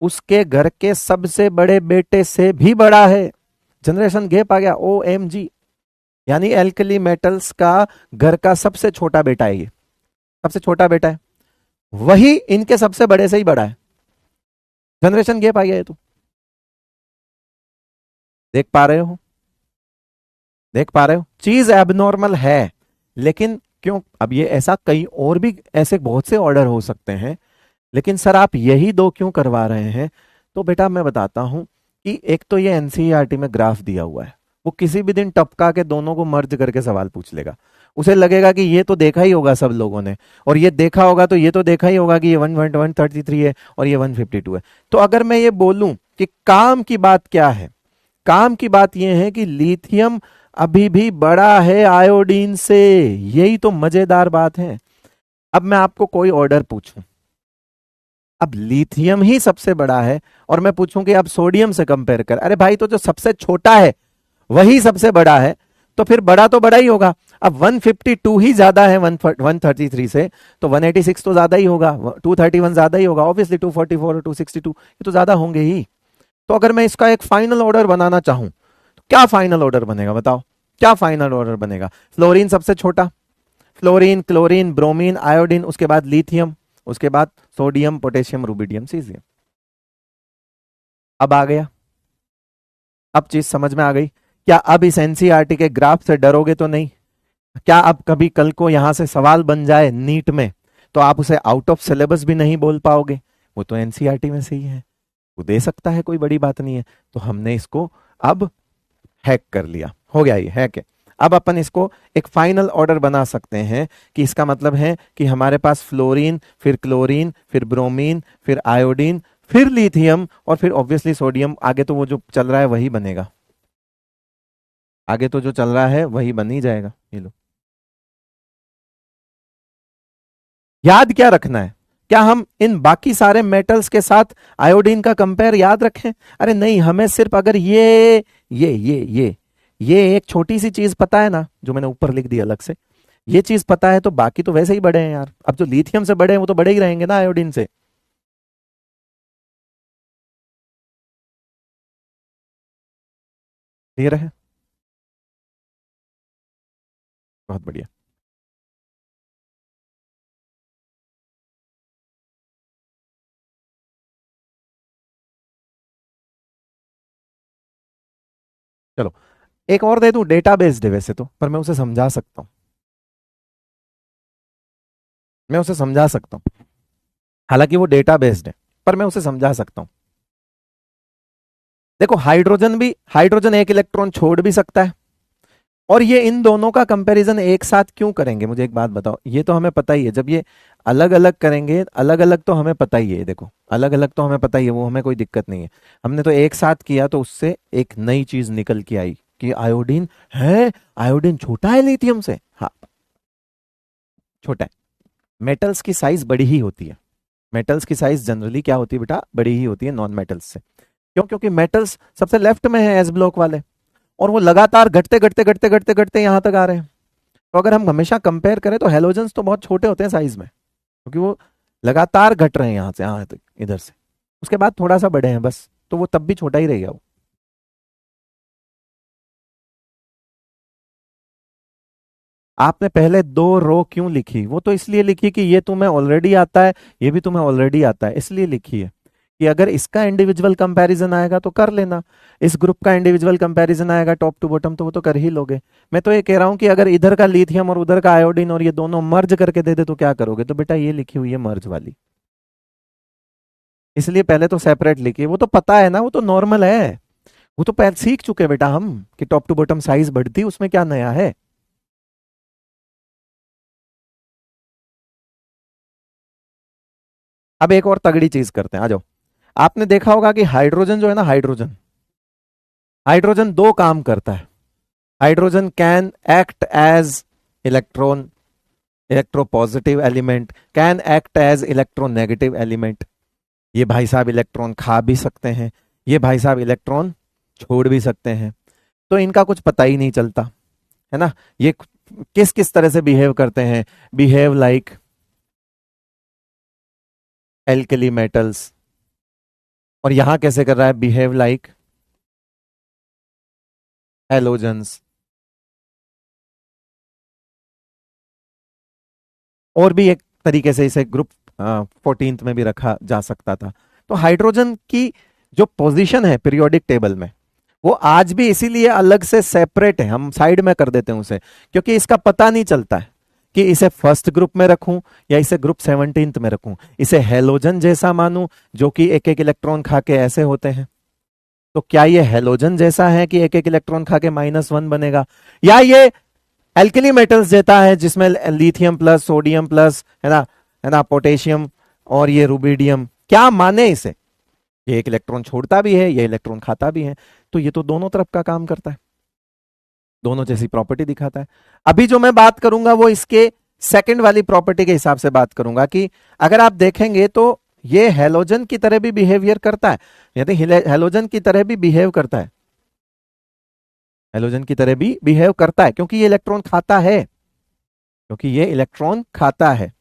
उसके घर के सबसे बड़े बेटे से भी बड़ा है। जनरेशन गैप आ गया, OMG। यानी एल्कली मेटल्स का घर का सबसे छोटा बेटा है, ये सबसे छोटा बेटा है, वही इनके सबसे बड़े से ही बड़ा है। जनरेशन गैप आ गया है, तो देख पा रहे हो, देख पा रहे हो, चीज एबनॉर्मल है। लेकिन क्यों? अब ये ऐसा कई और भी ऐसे बहुत से ऑर्डर हो सकते हैं, लेकिन सर आप यही दो क्यों करवा रहे हैं? तो बेटा मैं बताता हूं कि एक तो ये एनसीईआरटी में ग्राफ दिया हुआ है, वो किसी भी दिन टपका के दोनों को मर्ज करके सवाल पूछ लेगा। उसे लगेगा कि ये तो देखा ही होगा सब लोगों ने, और ये देखा होगा तो ये तो देखा ही होगा कि ये 133 है और ये 152 है। तो अगर मैं ये बोलूं कि काम की बात क्या है, काम की बात यह है कि लिथियम अभी भी बड़ा है आयोडीन से। यही तो मजेदार बात है। अब मैं आपको कोई ऑर्डर पूछूं, अब लिथियम ही सबसे बड़ा है और मैं पूछूं कि अब सोडियम से कंपेयर कर, अरे भाई तो जो सबसे छोटा है वही सबसे बड़ा है, तो फिर बड़ा तो बड़ा ही होगा। अब 152 ही ज्यादा है 133 से, तो 186 तो ज्यादा ही होगा, 231 ज्यादा ही होगा, ऑब्वियसली 244 और 262 ये तो ज्यादा होंगे ही। तो अगर मैं इसका एक फाइनल ऑर्डर बनाना चाहूं तो क्या फाइनल ऑर्डर बनेगा? बताओ क्या फाइनल ऑर्डर बनेगा? फ्लोरीन सबसे छोटा, फ्लोरीन, क्लोरीन, ब्रोमीन, आयोडीन, उसके बाद लिथियम, उसके बाद सोडियम, पोटेशियम, रुबिडियम, सीजियम। अब आ गया, अब चीज समझ में आ गई। क्या अब इस एनसीईआरटी के ग्राफ से डरोगे तो नहीं? क्या अब कभी कल को यहां से सवाल बन जाए नीट में तो आप उसे आउट ऑफ सिलेबस भी नहीं बोल पाओगे? वो तो एनसीईआरटी में से ही है, वो दे सकता है, कोई बड़ी बात नहीं है। तो हमने इसको अब हैक कर लिया, हो गया ये हैक है। अब अपन इसको एक फाइनल ऑर्डर बना सकते हैं कि इसका मतलब है कि हमारे पास फ्लोरीन, फिर क्लोरीन, फिर ब्रोमीन, फिर आयोडीन, फिर लिथियम और फिर ऑब्वियसली सोडियम। आगे तो वो जो चल रहा है वही बनेगा, आगे तो जो चल रहा है वही बन ही जाएगा। ये लो, याद क्या रखना है? क्या हम इन बाकी सारे मेटल्स के साथ आयोडीन का कंपेयर याद रखें? अरे नहीं, हमें सिर्फ अगर ये एक छोटी सी चीज पता है ना, जो मैंने ऊपर लिख दी अलग से, ये चीज पता है तो बाकी तो वैसे ही बड़े हैं यार। अब जो लिथियम से बड़े हैं वो तो बड़े ही रहेंगे ना आयोडीन से। क्लियर है? बहुत बढ़िया। चलो एक और दे दूं, डेटा बेस्ड है वैसे तो, पर मैं उसे समझा सकता हूं, मैं उसे समझा सकता हूं। हालांकि वो डेटा बेस्ड है पर मैं उसे समझा सकता हूं। देखो हाइड्रोजन भी, हाइड्रोजन एक इलेक्ट्रॉन छोड़ भी सकता है, और ये इन दोनों का कंपैरिजन एक साथ क्यों करेंगे? मुझे एक बात बताओ, ये तो हमें पता ही है, जब ये अलग अलग करेंगे, अलग अलग तो हमें पता ही है, देखो अलग अलग तो हमें पता ही है, वो हमें कोई दिक्कत नहीं है। हमने तो एक साथ किया तो उससे एक नई चीज निकल के आई कि आयोडीन है, आयोडीन छोटा है लिथियम से। हाँ छोटा है। मेटल्स की साइज बड़ी ही होती है, मेटल्स की साइज जनरली क्या होती है बेटा? बड़ी ही होती है नॉन मेटल्स से। क्यों? क्योंकि मेटल्स सबसे लेफ्ट में है एस ब्लॉक वाले, और वो लगातार घटते घटते घटते घटते घटते यहां तक आ रहे हैं। तो अगर हम हमेशा कंपेयर करें तो हेलोजन्स तो बहुत छोटे होते हैं साइज में, क्योंकि वो लगातार घट रहे हैं यहां से यहां तक, इधर से उसके बाद थोड़ा सा बड़े हैं बस, तो वो तब भी छोटा ही रहेगा वो। आपने पहले दो रो क्यों लिखी? वो तो इसलिए लिखी कि ये तुम्हें ऑलरेडी आता है, ये भी तुम्हें ऑलरेडी आता है, इसलिए लिखी है कि अगर इसका इंडिविजुअल कंपैरिजन आएगा तो कर लेना, इस ग्रुप का इंडिविजुअल कंपैरिजन आएगा टॉप टू बॉटम तो वो तो कर ही लोगे। मैं तो ये कह रहा हूं कि अगर इधर का लिथियम और उधर का आयोडीन और ये दोनों मर्ज करके दे दे तो क्या करोगे? तो बेटा ये लिखी हुई है मर्ज वाली, इसलिए पहले तो सेपरेट लिखी। वो तो पता है ना, वो तो नॉर्मल है, वो तो पहले सीख चुके बेटा हम कि टॉप टू बॉटम साइज बढ़ती, उसमें क्या नया है? अब एक और तगड़ी चीज करते हैं, आ जाओ। आपने देखा होगा कि हाइड्रोजन जो है ना, हाइड्रोजन, हाइड्रोजन दो काम करता है। Hydrogen can act as electron, electropositive element, can act as electronegative element. ये भाई साहब इलेक्ट्रॉन खा भी सकते हैं, ये भाई साहब इलेक्ट्रॉन छोड़ भी सकते हैं। तो इनका कुछ पता ही नहीं चलता, है ना। ये किस किस तरह से बिहेव करते हैं, बिहेव लाइक एल्कली मेटल्स, और यहां कैसे कर रहा है, बिहेव लाइक हेलोजेंस। और भी एक तरीके से इसे ग्रुप 14th में भी रखा जा सकता था। तो हाइड्रोजन की जो पोजीशन है पीरियोडिक टेबल में, वो आज भी इसीलिए अलग से सेपरेट है, हम साइड में कर देते हैं उसे, क्योंकि इसका पता नहीं चलता है कि इसे फर्स्ट ग्रुप में रखूं या इसे ग्रुप 17th में रखूं। इसे हेलोजन जैसा मानूं जो कि एक एक इलेक्ट्रॉन खा के ऐसे होते हैं, तो क्या ये हेलोजन जैसा है कि एक एक इलेक्ट्रॉन खा के -1 बनेगा, या ये एल्कली मेटल्स देता है जिसमें लिथियम प्लस, सोडियम प्लस, है ना, पोटेशियम और ये रुबिडियम, क्या माने इसे, ये एक इलेक्ट्रॉन छोड़ता भी है, ये इलेक्ट्रॉन खाता भी है, तो ये तो दोनों तरफ का काम करता है, दोनों जैसी प्रॉपर्टी दिखाता है। अभी जो मैं बात करूंगा वो इसके सेकंड वाली प्रॉपर्टी के हिसाब से बात करूंगा कि अगर आप देखेंगे तो ये हेलोजन की तरह भी बिहेवियर करता है, यानी हेलोजन की तरह भी बिहेव करता है, हेलोजन की तरह भी बिहेव करता है, क्योंकि ये इलेक्ट्रॉन खाता है, क्योंकि ये इलेक्ट्रॉन खाता है।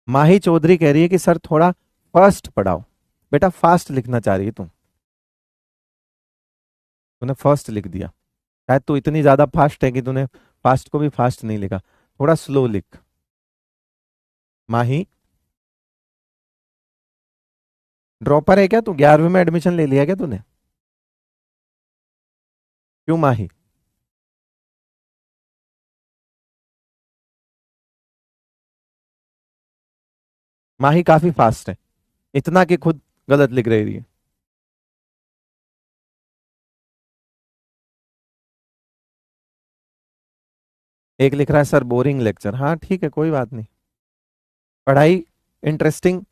माही चौधरी कह रही है कि सर थोड़ा फास्ट पढ़ाओ। बेटा फास्ट लिखना चाह रही है तूने फर्स्ट लिख दिया, शायद तू इतनी ज्यादा फास्ट है कि तूने फास्ट को भी फास्ट नहीं लिखा, थोड़ा स्लो लिख। माही ड्रॉपर है क्या तू, 11वीं में एडमिशन ले लिया क्या तूने, क्यों माही? माही काफी फास्ट है, इतना कि खुद गलत लिख रही है। एक लिख रहा है सर बोरिंग लेक्चर, हाँ ठीक है कोई बात नहीं। पढ़ाई इंटरेस्टिंग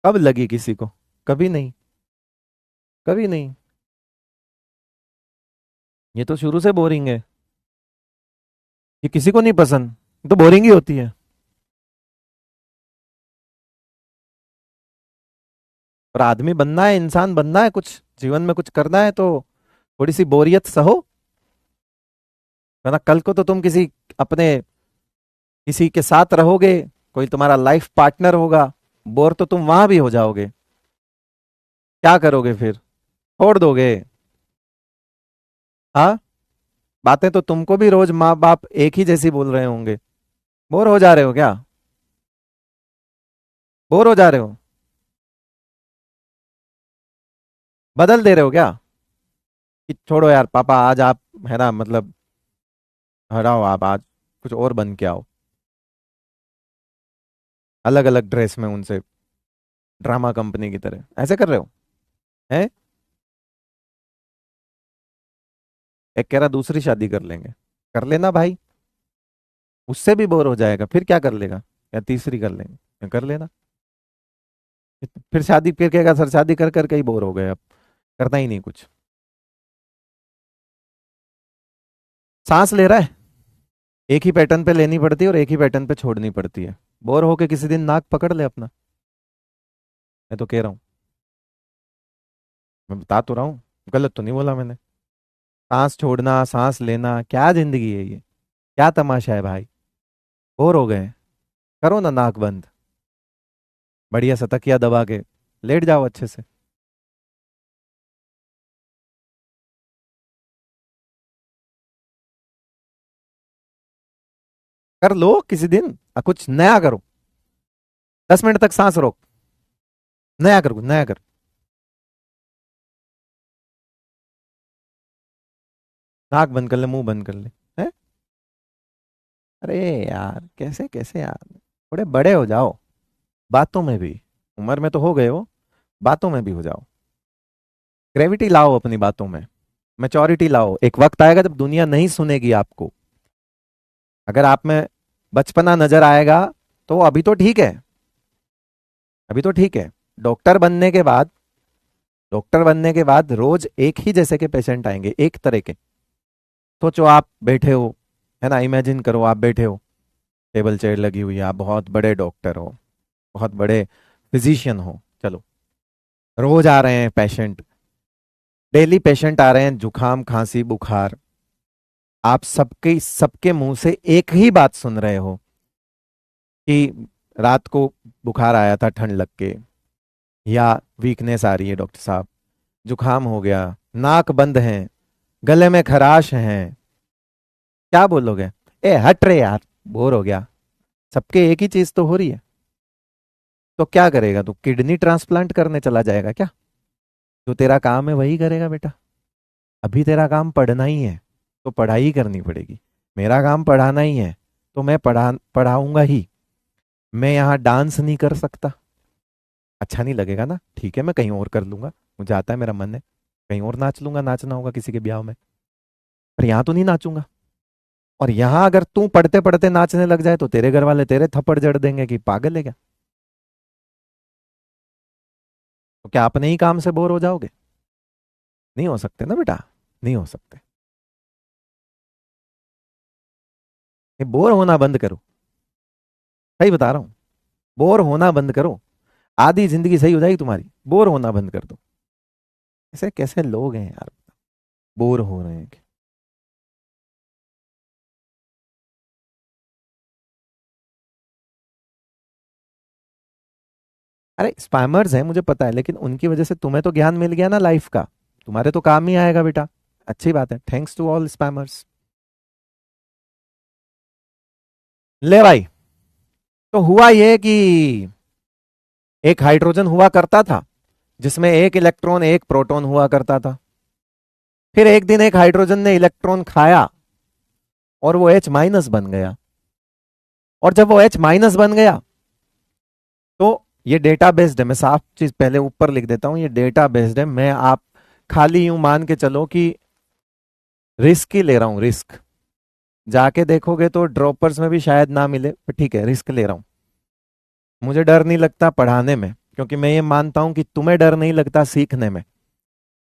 कब लगी किसी को, कभी नहीं, कभी नहीं, ये तो शुरू से बोरिंग है, ये किसी को नहीं पसंद, ये तो बोरिंग ही होती है। और आदमी बनना है, इंसान बनना है, कुछ जीवन में कुछ करना है, तो थोड़ी सी बोरियत सहो, है ना। कल को तो तुम किसी अपने किसी के साथ रहोगे, कोई तुम्हारा लाइफ पार्टनर होगा, बोर तो तुम वहां भी हो जाओगे, क्या करोगे फिर, छोड़ दोगे? हाँ, बातें तो तुमको भी रोज माँ बाप एक ही जैसी बोल रहे होंगे, बोर हो जा रहे हो क्या, बोर हो जा रहे हो, बदल दे रहे हो क्या, कि छोड़ो यार पापा आज आप, है ना, मतलब हटाओ आप आज कुछ और बन के आओ, अलग अलग ड्रेस में उनसे, ड्रामा कंपनी की तरह ऐसे कर रहे हो, हैं? एक कह रहा दूसरी शादी कर लेंगे, कर लेना भाई, उससे भी बोर हो जाएगा, फिर क्या कर लेगा, या तीसरी कर लेंगे, या कर लेना, फिर शादी, फिर कहेगा सर शादी कर करके ही बोर हो गए, अब करना ही नहीं कुछ। सांस ले रहा है, एक ही पैटर्न पे लेनी पड़ती है और एक ही पैटर्न पे छोड़नी पड़ती है, बोर होके किसी दिन नाक पकड़ ले अपना, मैं तो कह रहा हूँ, मैं बता तो रहा हूँ, गलत तो नहीं बोला मैंने। सांस छोड़ना, सांस लेना, क्या जिंदगी है ये, क्या तमाशा है भाई, बोर हो गए, करो ना नाक बंद, बढ़िया सा तकिया दबा के लेट जाओ अच्छे से। कर लो किसी दिन, कुछ नया करो, 10 मिनट तक सांस रोक, नया कर, कुछ नया कर। नाक बंद कर ले, मुंह बंद कर ले, है? अरे यार कैसे कैसे यार, थोड़े बड़े हो जाओ, बातों में भी, उम्र में तो हो गए हो, बातों में भी हो जाओ, ग्रेविटी लाओ अपनी बातों में, मैच्योरिटी लाओ, एक वक्त आएगा जब दुनिया नहीं सुनेगी आपको, अगर आप में बचपना नजर आएगा तो अभी तो ठीक है, अभी तो ठीक है, डॉक्टर बनने के बाद, डॉक्टर बनने के बाद रोज एक ही जैसे के पेशेंट आएंगे, एक तरह के, सोचो आप बैठे हो, है ना, इमेजिन करो आप बैठे हो, टेबल चेयर लगी हुई है, आप बहुत बड़े डॉक्टर हो, बहुत बड़े फिजिशियन हो, चलो, रोज आ रहे हैं पेशेंट, डेली पेशेंट आ रहे हैं, जुकाम, खांसी, बुखार, आप सबके सबके मुंह से एक ही बात सुन रहे हो कि रात को बुखार आया था ठंड लग के, या वीकनेस आ रही है डॉक्टर साहब, जुकाम हो गया, नाक बंद है, गले में खराश है। क्या बोलोगे? ए हट रे यार, बोर हो गया। सबके एक ही चीज तो हो रही है। तो क्या करेगा तू? किडनी ट्रांसप्लांट करने चला जाएगा क्या? जो तेरा काम है वही करेगा बेटा। अभी तेरा काम पढ़ना ही है, तो पढ़ाई करनी पड़ेगी। मेरा काम पढ़ाना ही है, तो मैं पढ़ाऊंगा ही। मैं यहाँ डांस नहीं कर सकता, अच्छा नहीं लगेगा ना, ठीक है मैं कहीं और कर लूंगा, मुझे आता है, मेरा मन है, कहीं और नाच लूंगा, नाचना होगा किसी के ब्याह में, पर यहाँ तो नहीं नाचूंगा। और यहाँ अगर तू पढ़ते पढ़ते नाचने लग जाए तो तेरे घर वाले तेरे थप्पड़ जड़ देंगे कि पागल है क्या। तो क्या अपने ही काम से बोर हो जाओगे? नहीं हो सकते ना बेटा, नहीं हो सकते। ये बोर होना बंद करो, सही बता रहा हूं, बोर होना बंद करो। आधी जिंदगी सही हो जाएगी तुम्हारी, बोर होना बंद कर दो। ऐसे कैसे लोग हैं यार, बोर हो रहे हैं। अरे स्पैमर्स हैं मुझे पता है, लेकिन उनकी वजह से तुम्हें तो ज्ञान मिल गया ना लाइफ का, तुम्हारे तो काम ही आएगा बेटा। अच्छी बात है, थैंक्स टू ऑल स्पैमर्स। ले भाई, तो हुआ ये कि एक हाइड्रोजन हुआ करता था जिसमें एक इलेक्ट्रॉन एक प्रोटॉन हुआ करता था। फिर एक दिन एक हाइड्रोजन ने इलेक्ट्रॉन खाया और वो H माइनस बन गया। और जब वो H माइनस बन गया तो ये डेटा बेस्ड है, मैं साफ चीज पहले ऊपर लिख देता हूं, ये डेटा बेस्ड है। मैं आप खाली यूं मान के चलो कि रिस्क ही ले रहा हूं, रिस्क। जाके देखोगे तो ड्रॉपर्स में भी शायद ना मिले, पर ठीक है रिस्क ले रहा हूं। मुझे डर नहीं लगता पढ़ाने में, क्योंकि मैं ये मानता हूं कि तुम्हें डर नहीं लगता सीखने में।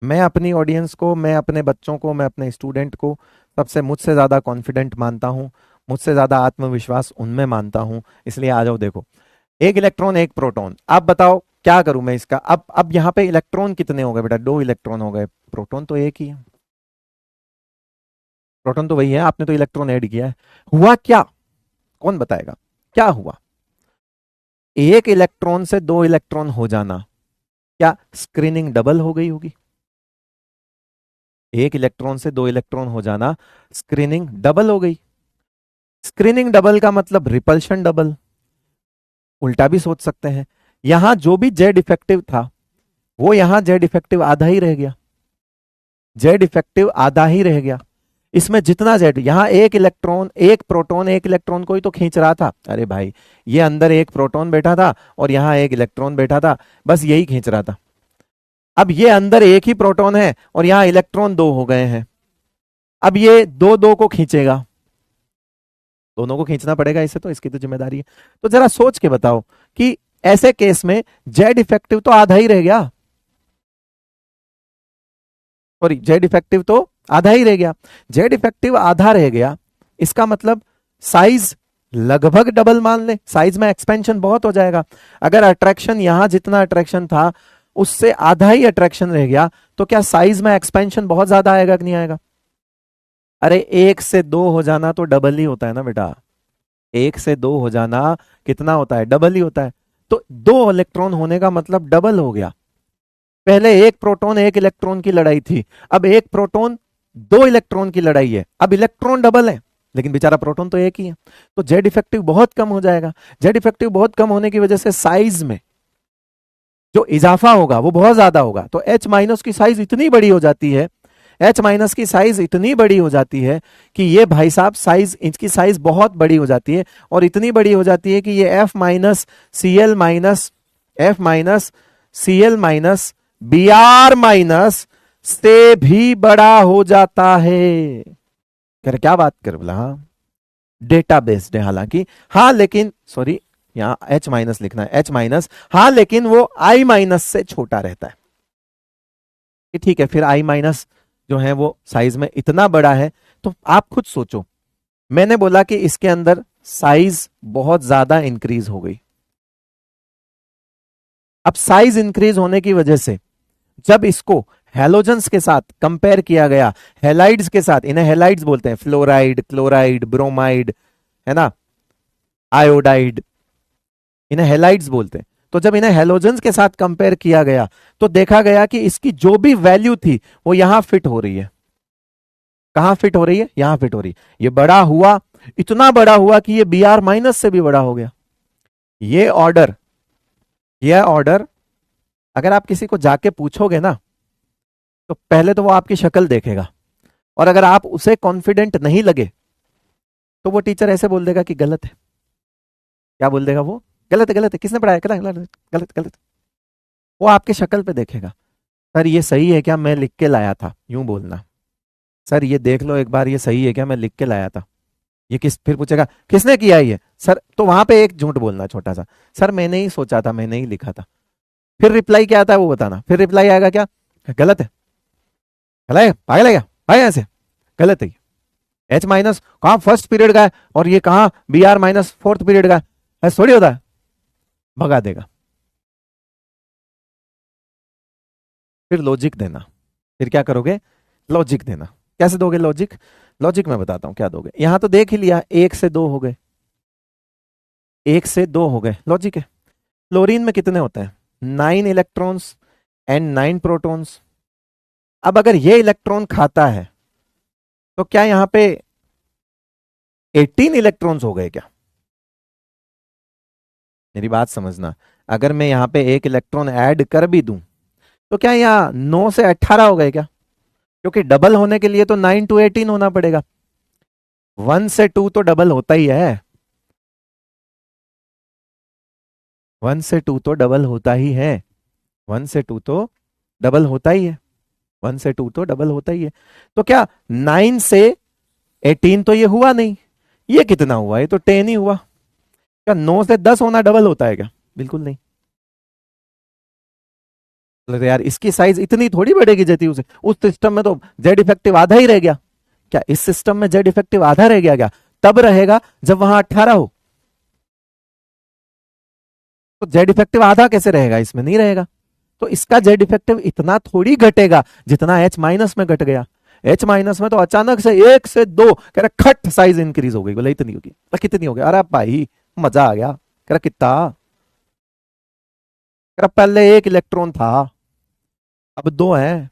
मैं अपनी ऑडियंस को, मैं अपने बच्चों को, मैं अपने स्टूडेंट को सबसे मुझसे ज्यादा कॉन्फिडेंट मानता हूं, मुझसे ज्यादा आत्मविश्वास उनमें मानता हूं। इसलिए आ जाओ देखो, एक इलेक्ट्रॉन एक प्रोटॉन, आप बताओ क्या करूं मैं इसका। अब यहाँ पे इलेक्ट्रॉन कितने हो गए बेटा? 2 इलेक्ट्रॉन हो गए, प्रोटॉन तो एक ही है। प्रोटॉन तो वही है, आपने तो इलेक्ट्रॉन ऐड किया है। हुआ क्या, कौन बताएगा क्या हुआ? एक इलेक्ट्रॉन से 2 इलेक्ट्रॉन हो जाना, क्या स्क्रीनिंग डबल हो गई होगी? एक इलेक्ट्रॉन से 2 इलेक्ट्रॉन हो जाना, स्क्रीनिंग डबल हो गई। स्क्रीनिंग डबल का मतलब रिपल्शन डबल। उल्टा भी सोच सकते हैं, यहां जो भी जेड इफेक्टिव था वो यहां जेड इफेक्टिव आधा ही रह गया, जेड इफेक्टिव आधा ही रह गया। इसमें जितना जेड, यहां एक इलेक्ट्रॉन एक प्रोटॉन एक इलेक्ट्रॉन को ही तो खींच रहा था। अरे भाई, ये अंदर एक प्रोटॉन बैठा था और यहां एक इलेक्ट्रॉन बैठा था, बस यही खींच रहा था। अब ये अंदर एक ही प्रोटॉन है और यहां इलेक्ट्रॉन 2 हो गए हैं। अब ये दो दो को खींचेगा, दोनों को खींचना पड़ेगा इसे, तो इसकी तो जिम्मेदारी है। तो जरा सोच के बताओ कि ऐसे केस में जेड इफेक्टिव तो आधा ही रह गया, सॉरी जेड इफेक्टिव तो आधा ही रह गया। जेड इफेक्टिव आधा रह गया, इसका मतलब साइज लगभग डबल मान ले, साइज में एक्सपेंशन बहुत हो जाएगा। अगर अट्रैक्शन यहां जितना अट्रैक्शन था उससे आधा ही अट्रैक्शन रह गया, तो क्या साइज में एक्सपेंशन बहुत ज्यादा आएगा कि नहीं आएगा? अरे 1 से 2 हो जाना तो डबल ही होता है ना बेटा, 1 से 2 हो जाना कितना होता है? डबल ही होता है। तो 2 इलेक्ट्रॉन होने का मतलब डबल हो गया। पहले एक प्रोटॉन एक इलेक्ट्रॉन की लड़ाई थी, अब एक प्रोटॉन 2 इलेक्ट्रॉन की लड़ाई है। अब इलेक्ट्रॉन डबल है लेकिन बेचारा प्रोटॉन तो एक ही है, तो जेड इफेक्टिव बहुत कम हो जाएगा। जेड इफेक्टिव बहुत कम होने की वजह से साइज में जो इजाफा होगा वो बहुत ज्यादा होगा। तो H माइनस की साइज इतनी बड़ी हो जाती है, H माइनस की साइज इतनी बड़ी हो जाती है कि ये भाई साहब साइज, इसकी साइज बहुत बड़ी हो जाती है, और इतनी बड़ी हो जाती है कि ये F minus C L minus F minus C L minus Br minus से भी बड़ा हो जाता है। कर क्या बात कर बोला, हाँ डेटा बेस्ड है हालांकि, हाँ लेकिन सॉरी यहां H माइनस लिखना है, H माइनस, हाँ लेकिन वो I माइनस से छोटा रहता है। ठीक है, फिर I माइनस जो है वो साइज में इतना बड़ा है। तो आप खुद सोचो, मैंने बोला कि इसके अंदर साइज बहुत ज्यादा इंक्रीज हो गई। अब साइज इंक्रीज होने की वजह से जब इसको हैलोजन्स के साथ कंपेयर किया गया, हेलाइड्स के साथ, इन्हें हेलाइड्स बोलते हैं, फ्लोराइड, क्लोराइड, ब्रोमाइड, है ना, आयोडाइड, इन्हें हेलाइड्स बोलते हैं। तो जब इन्हें हेलोजन्स के साथ कंपेयर किया गया तो देखा गया कि इसकी जो भी वैल्यू थी वो यहां फिट हो रही है। कहां फिट हो रही है? यहां फिट हो रही है। ये बड़ा हुआ, इतना बड़ा हुआ कि ये Br माइनस से भी बड़ा हो गया। ये ऑर्डर अगर आप किसी को जाके पूछोगे ना तो पहले तो वो आपकी शक्ल देखेगा, और अगर आप उसे कॉन्फिडेंट नहीं लगे तो वो टीचर ऐसे बोल देगा कि गलत है। क्या बोल देगा वो? गलत है, गलत है, किसने पढ़ाया, गलत गलत गलत गलत। वो आपके शक्ल पे देखेगा। सर ये सही है क्या, मैं लिख के लाया था, यूं बोलना। सर ये देख लो एक बार, ये सही है क्या, मैं लिख के लाया था। ये किस, फिर पूछेगा किसने किया ये सर, तो वहां पे एक झूठ बोलना छोटा सा, सर मैंने ही सोचा था, मैंने ही लिखा था। फिर रिप्लाई क्या आता है वो बताना। फिर रिप्लाई आएगा क्या? गलत है, गलत है, पागल है क्या भाई, ऐसे गलत है। एच माइनस कहाँ फर्स्ट पीरियड का है और ये कहाँ Br माइनस फोर्थ पीरियड का है, ऐसा थोड़ी होता है। भगा देगा। फिर लॉजिक देना। फिर क्या करोगे? लॉजिक देना। कैसे दोगे लॉजिक? लॉजिक मैं बताता हूं क्या दोगे। यहां तो देख ही लिया, 1 से 2 हो गए, 1 से 2 हो गए, लॉजिक है। क्लोरीन में कितने होते हैं? 9 इलेक्ट्रॉन्स एंड 9 प्रोटॉन्स। अब अगर ये इलेक्ट्रॉन खाता है तो क्या यहां पे 18 इलेक्ट्रॉन्स हो गए क्या? मेरी बात समझना। अगर मैं यहां पे एक इलेक्ट्रॉन ऐड कर भी दूं तो क्या यहां 9 से 18 हो गए क्या? क्योंकि डबल होने के लिए तो 9 to 18 होना पड़ेगा। 1 से 2 तो डबल होता ही है, 1 से 2 तो डबल होता ही है, 1 से 2 तो डबल होता ही है, 1 से 2 तो डबल होता ही है। तो क्या 9 से 18 तो ये हुआ नहीं, ये कितना हुआ? ये तो 10 ही हुआ। क्या 9 से 10 होना डबल होता है क्या? बिल्कुल नहीं। तो यार इसकी साइज इतनी थोड़ी बढ़ेगी जैती उसे, उस सिस्टम में तो जेड इफेक्टिव आधा ही रह गया। क्या इस सिस्टम में जेड इफेक्टिव आधा रह गया क्या? तब रहेगा जब वहां 18 हो। तो जेड इफेक्टिव आधा कैसे रहेगा? इसमें नहीं रहेगा। तो इसका जेड इफेक्टिव इतना थोड़ी घटेगा जितना एच माइनस में घट गया। एच माइनस में तो अचानक से 1 से 2 कह रहा खट साइज इंक्रीज हो गई। बोले इतनी होगी, कितनी हो गई? अरे भाई मजा आ गया। कह रहा कितना? कह रहा पहले 1 इलेक्ट्रॉन था अब 2 है।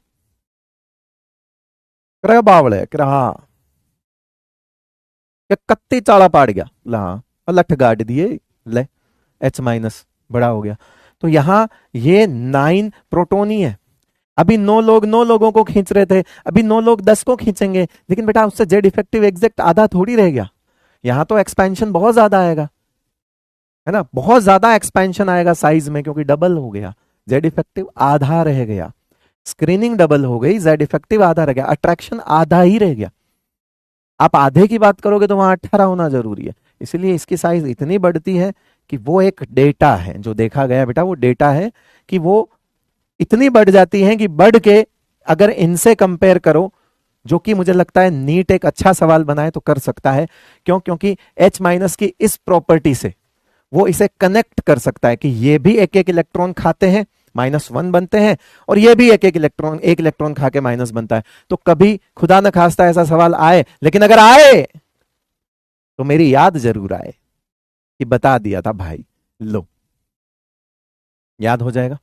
कह रहा बावड़े, कह रहा हाँ। कत्ती चाला पाड़ गया ला, और लठ गाड़ दिए ले, एच माइनस बड़ा हो गया। तो यहां ये 9 प्रोटोन ही है। अभी 9 लोग 9 लोगों को खींच रहे थे, अभी 9 लोग 10 को खींचेंगे, लेकिन बेटा उससे जेड इफेक्टिव एग्जैक्ट आधा थोड़ी रह गया। यहां तो एक्सपेंशन बहुत ज्यादा आएगा, है ना, बहुत ज्यादा एक्सपेंशन आएगा साइज में, क्योंकि डबल हो गया। जेड इफेक्टिव आधा रह गया, स्क्रीनिंग डबल हो गई, जेड इफेक्टिव आधा रह गया, अट्रैक्शन आधा ही रह गया। आप आधे की बात करोगे तो वहां 18 होना जरूरी है। इसलिए इसकी साइज इतनी बढ़ती है कि वो एक डेटा है जो देखा गया बेटा, वो डेटा है कि वो इतनी बढ़ जाती है कि बढ़ के अगर इनसे कंपेयर करो, जो कि मुझे लगता है नीट एक अच्छा सवाल बनाए तो कर सकता है। क्यों? क्योंकि H माइनस की इस प्रॉपर्टी से वो इसे कनेक्ट कर सकता है कि ये भी एक एक इलेक्ट्रॉन खाते हैं, -1 बनते हैं, और ये भी एक इलेक्ट्रॉन खा के माइनस बनता है। तो कभी खुदा न खास्ता ऐसा सवाल आए, लेकिन अगर आए तो मेरी याद जरूर आए कि बता दिया था भाई। लो, याद हो जाएगा।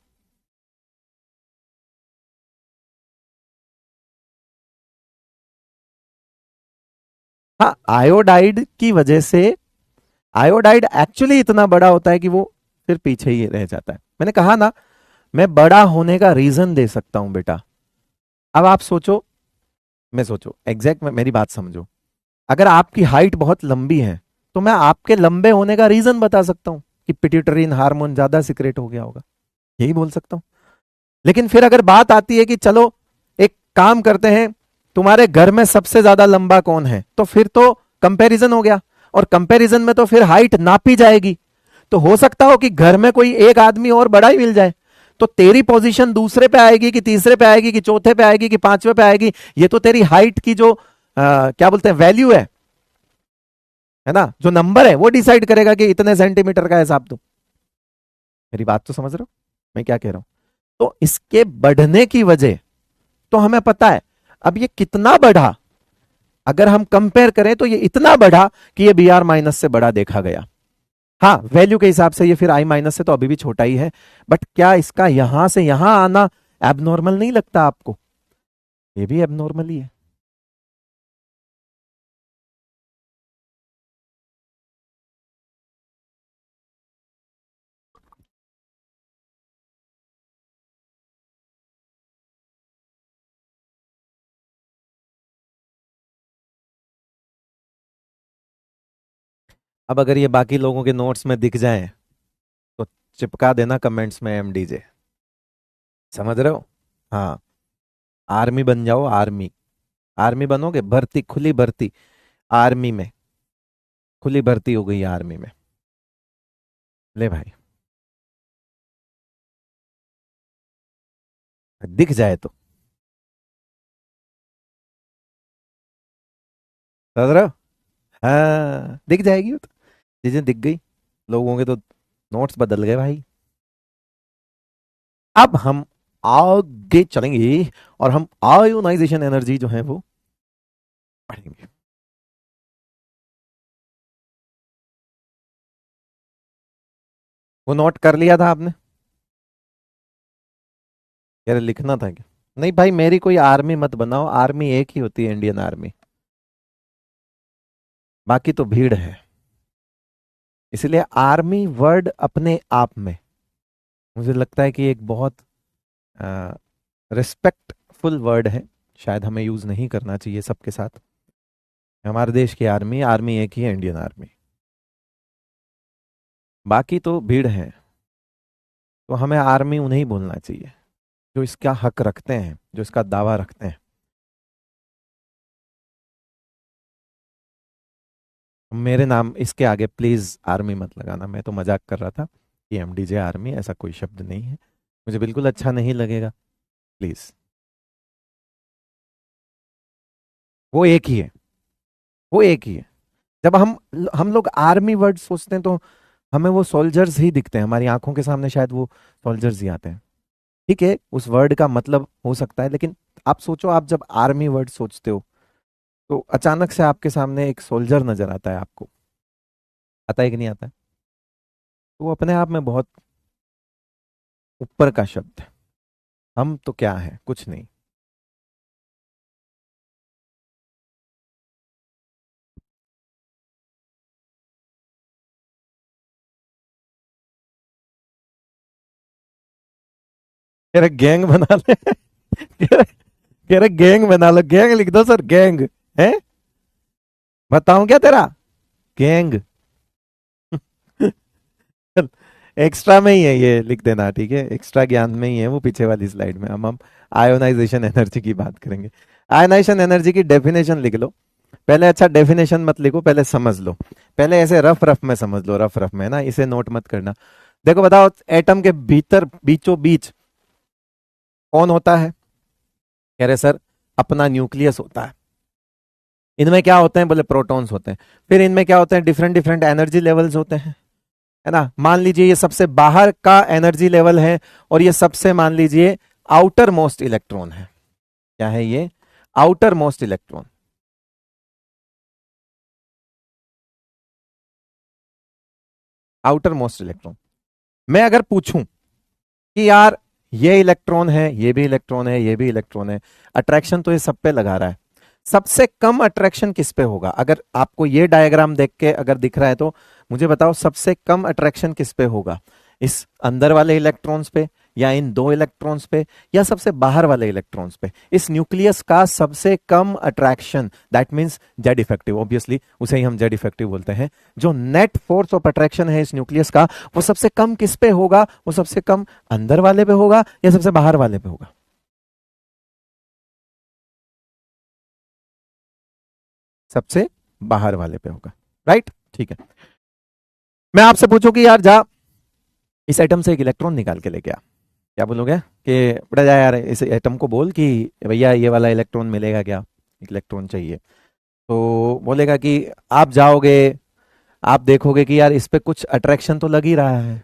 हाँ, आयोडाइड की वजह से, आयोडाइड एक्चुअली इतना बड़ा होता है कि वो फिर पीछे ही रह जाता है। मैंने कहा ना, मैं बड़ा होने का रीजन दे सकता हूं बेटा। अब आप सोचो, मैं सोचो एग्जैक्ट में मेरी बात समझो। अगर आपकी हाइट बहुत लंबी है तो मैं आपके लंबे होने का रीजन बता सकता हूं कि पिट्यूटरीन हार्मोन ज्यादा सिक्रेट हो गया होगा, यही बोल सकता हूं। लेकिन फिर अगर बात आती है कि चलो एक काम करते हैं, तुम्हारे घर में सबसे ज्यादा लंबा कौन है, तो फिर तो कंपैरिजन हो गया, और कंपैरिजन में तो फिर हाइट नापी जाएगी। तो हो सकता हो कि घर में कोई एक आदमी और बड़ा ही मिल जाए, तो तेरी पोजीशन दूसरे पे आएगी कि तीसरे पे आएगी कि चौथे पे आएगी कि पांचवे पे आएगी, ये तो तेरी हाइट की जो क्या बोलते हैं वैल्यू है ना, जो नंबर है वो डिसाइड करेगा कि इतने सेंटीमीटर का हिसाब। तो मेरी बात तो समझ रहे हो मैं क्या कह रहा हूं? तो इसके बढ़ने की वजह तो हमें पता है। अब ये कितना बढ़ा, अगर हम कंपेयर करें तो ये इतना बढ़ा कि ये बी आर माइनस से बड़ा देखा गया। हाँ, वैल्यू के हिसाब से ये फिर आई माइनस से तो अभी भी छोटा ही है, बट क्या इसका यहां से यहां आना एबनॉर्मल नहीं लगता आपको? ये भी एबनॉर्मल ही है। अब अगर ये बाकी लोगों के नोट्स में दिख जाए तो चिपका देना कमेंट्स में एमडीजे। समझ रहे हो? हाँ, आर्मी बन जाओ, आर्मी। आर्मी बनोगे, भर्ती, खुली भर्ती आर्मी में, खुली भर्ती हो गई आर्मी में। ले भाई, दिख जाए तो। समझ रहे हो? हाँ, दिख जाएगी वो तो। चीजें दिख गई, लोगों के तो नोट्स बदल गए भाई। अब हम आगे चलेंगे और हम आयोनाइजेशन एनर्जी जो है वो पढ़ेंगे। वो नोट कर लिया था आपने? यार लिखना था क्या? नहीं भाई, मेरी कोई आर्मी मत बनाओ, आर्मी एक ही होती है, इंडियन आर्मी। बाकी तो भीड़ है। इसलिए आर्मी वर्ड अपने आप में मुझे लगता है कि एक बहुत रिस्पेक्टफुल वर्ड है, शायद हमें यूज नहीं करना चाहिए सबके साथ। हमारे देश की आर्मी, आर्मी एक ही है, इंडियन आर्मी। बाकी तो भीड़ है, तो हमें आर्मी उन्हें बोलना चाहिए जो इसका हक रखते हैं, जो इसका दावा रखते हैं। मेरे नाम इसके आगे प्लीज आर्मी मत लगाना, मैं तो मजाक कर रहा था कि एमडीजे आर्मी ऐसा कोई शब्द नहीं है, मुझे बिल्कुल अच्छा नहीं लगेगा, प्लीज। वो एक ही है, वो एक ही है। जब हम लोग आर्मी वर्ड सोचते हैं तो हमें वो सोल्जर्स ही दिखते हैं हमारी आंखों के सामने, शायद वो सोल्जर्स ही आते हैं। ठीक है, उस वर्ड का मतलब हो सकता है, लेकिन आप सोचो, आप जब आर्मी वर्ड सोचते हो तो अचानक से आपके सामने एक सोल्जर नजर आता है आपको। आता है कि नहीं आता है? तो वो अपने आप में बहुत ऊपर का शब्द है। हम तो क्या है, कुछ नहीं। कह रहे गैंग बना ले। कह रहे गैंग बना लो, गैंग लिख दो सर, गैंग है। बताऊं क्या तेरा? गैंग। एक्स्ट्रा में ही है ये, लिख देना, ठीक है? एक्स्ट्रा ज्ञान में ही है वो, पीछे वाली स्लाइड में हम आयोनाइजेशन एनर्जी की बात करेंगे। आयोनाइजेशन एनर्जी की डेफिनेशन लिख लो पहले। अच्छा, डेफिनेशन मत लिखो, पहले समझ लो। पहले ऐसे रफ रफ में समझ लो, रफ रफ में ना, इसे नोट मत करना। देखो बताओ, एटम के भीतर बीचों बीच कौन होता है? कह रहे सर अपना न्यूक्लियस होता है। इनमें क्या होते हैं? बोले प्रोटॉन्स होते हैं। फिर इनमें क्या होते हैं? डिफरेंट डिफरेंट एनर्जी लेवल्स होते हैं, है ना? मान लीजिए ये सबसे बाहर का एनर्जी लेवल है, और ये सबसे, मान लीजिए, आउटर मोस्ट इलेक्ट्रॉन है। क्या है ये? Outer most electron. Outer most electron. मैं अगर पूछूं कि यार ये इलेक्ट्रॉन है, ये भी इलेक्ट्रॉन है, ये भी इलेक्ट्रॉन है, अट्रैक्शन तो ये सब पे लगा रहा है, सबसे कम अट्रैक्शन किस पे होगा? अगर आपको ये डायग्राम देख के अगर दिख रहा है तो मुझे बताओ, सबसे कम अट्रैक्शन किस पे होगा? इस अंदर वाले इलेक्ट्रॉन्स पे, या इन दो इलेक्ट्रॉन्स पे, या सबसे बाहर वाले इलेक्ट्रॉन्स पे? इस न्यूक्लियस का सबसे कम attraction, that means Z effective, obviously उसे ही हम जेड इफेक्टिव बोलते हैं। जो नेट फोर्स ऑफ अट्रैक्शन है इस न्यूक्लियस का, वो सबसे कम किस पे होगा? वो सबसे कम अंदर वाले पे होगा या सबसे बाहर वाले पे होगा? सबसे बाहर वाले पे होगा, राइट? ठीक है। मैं आपसे पूछूं कि यार जा इस एटम से एक इलेक्ट्रॉन निकाल के लेके आ, क्या बोलोगे? कि बेटा जा यार इस एटम को बोल कि भैया ये वाला इलेक्ट्रॉन मिलेगा क्या, एक इलेक्ट्रॉन चाहिए। तो बोलेगा कि आप जाओगे, आप देखोगे कि यार इस पे कुछ अट्रैक्शन तो लग ही रहा है,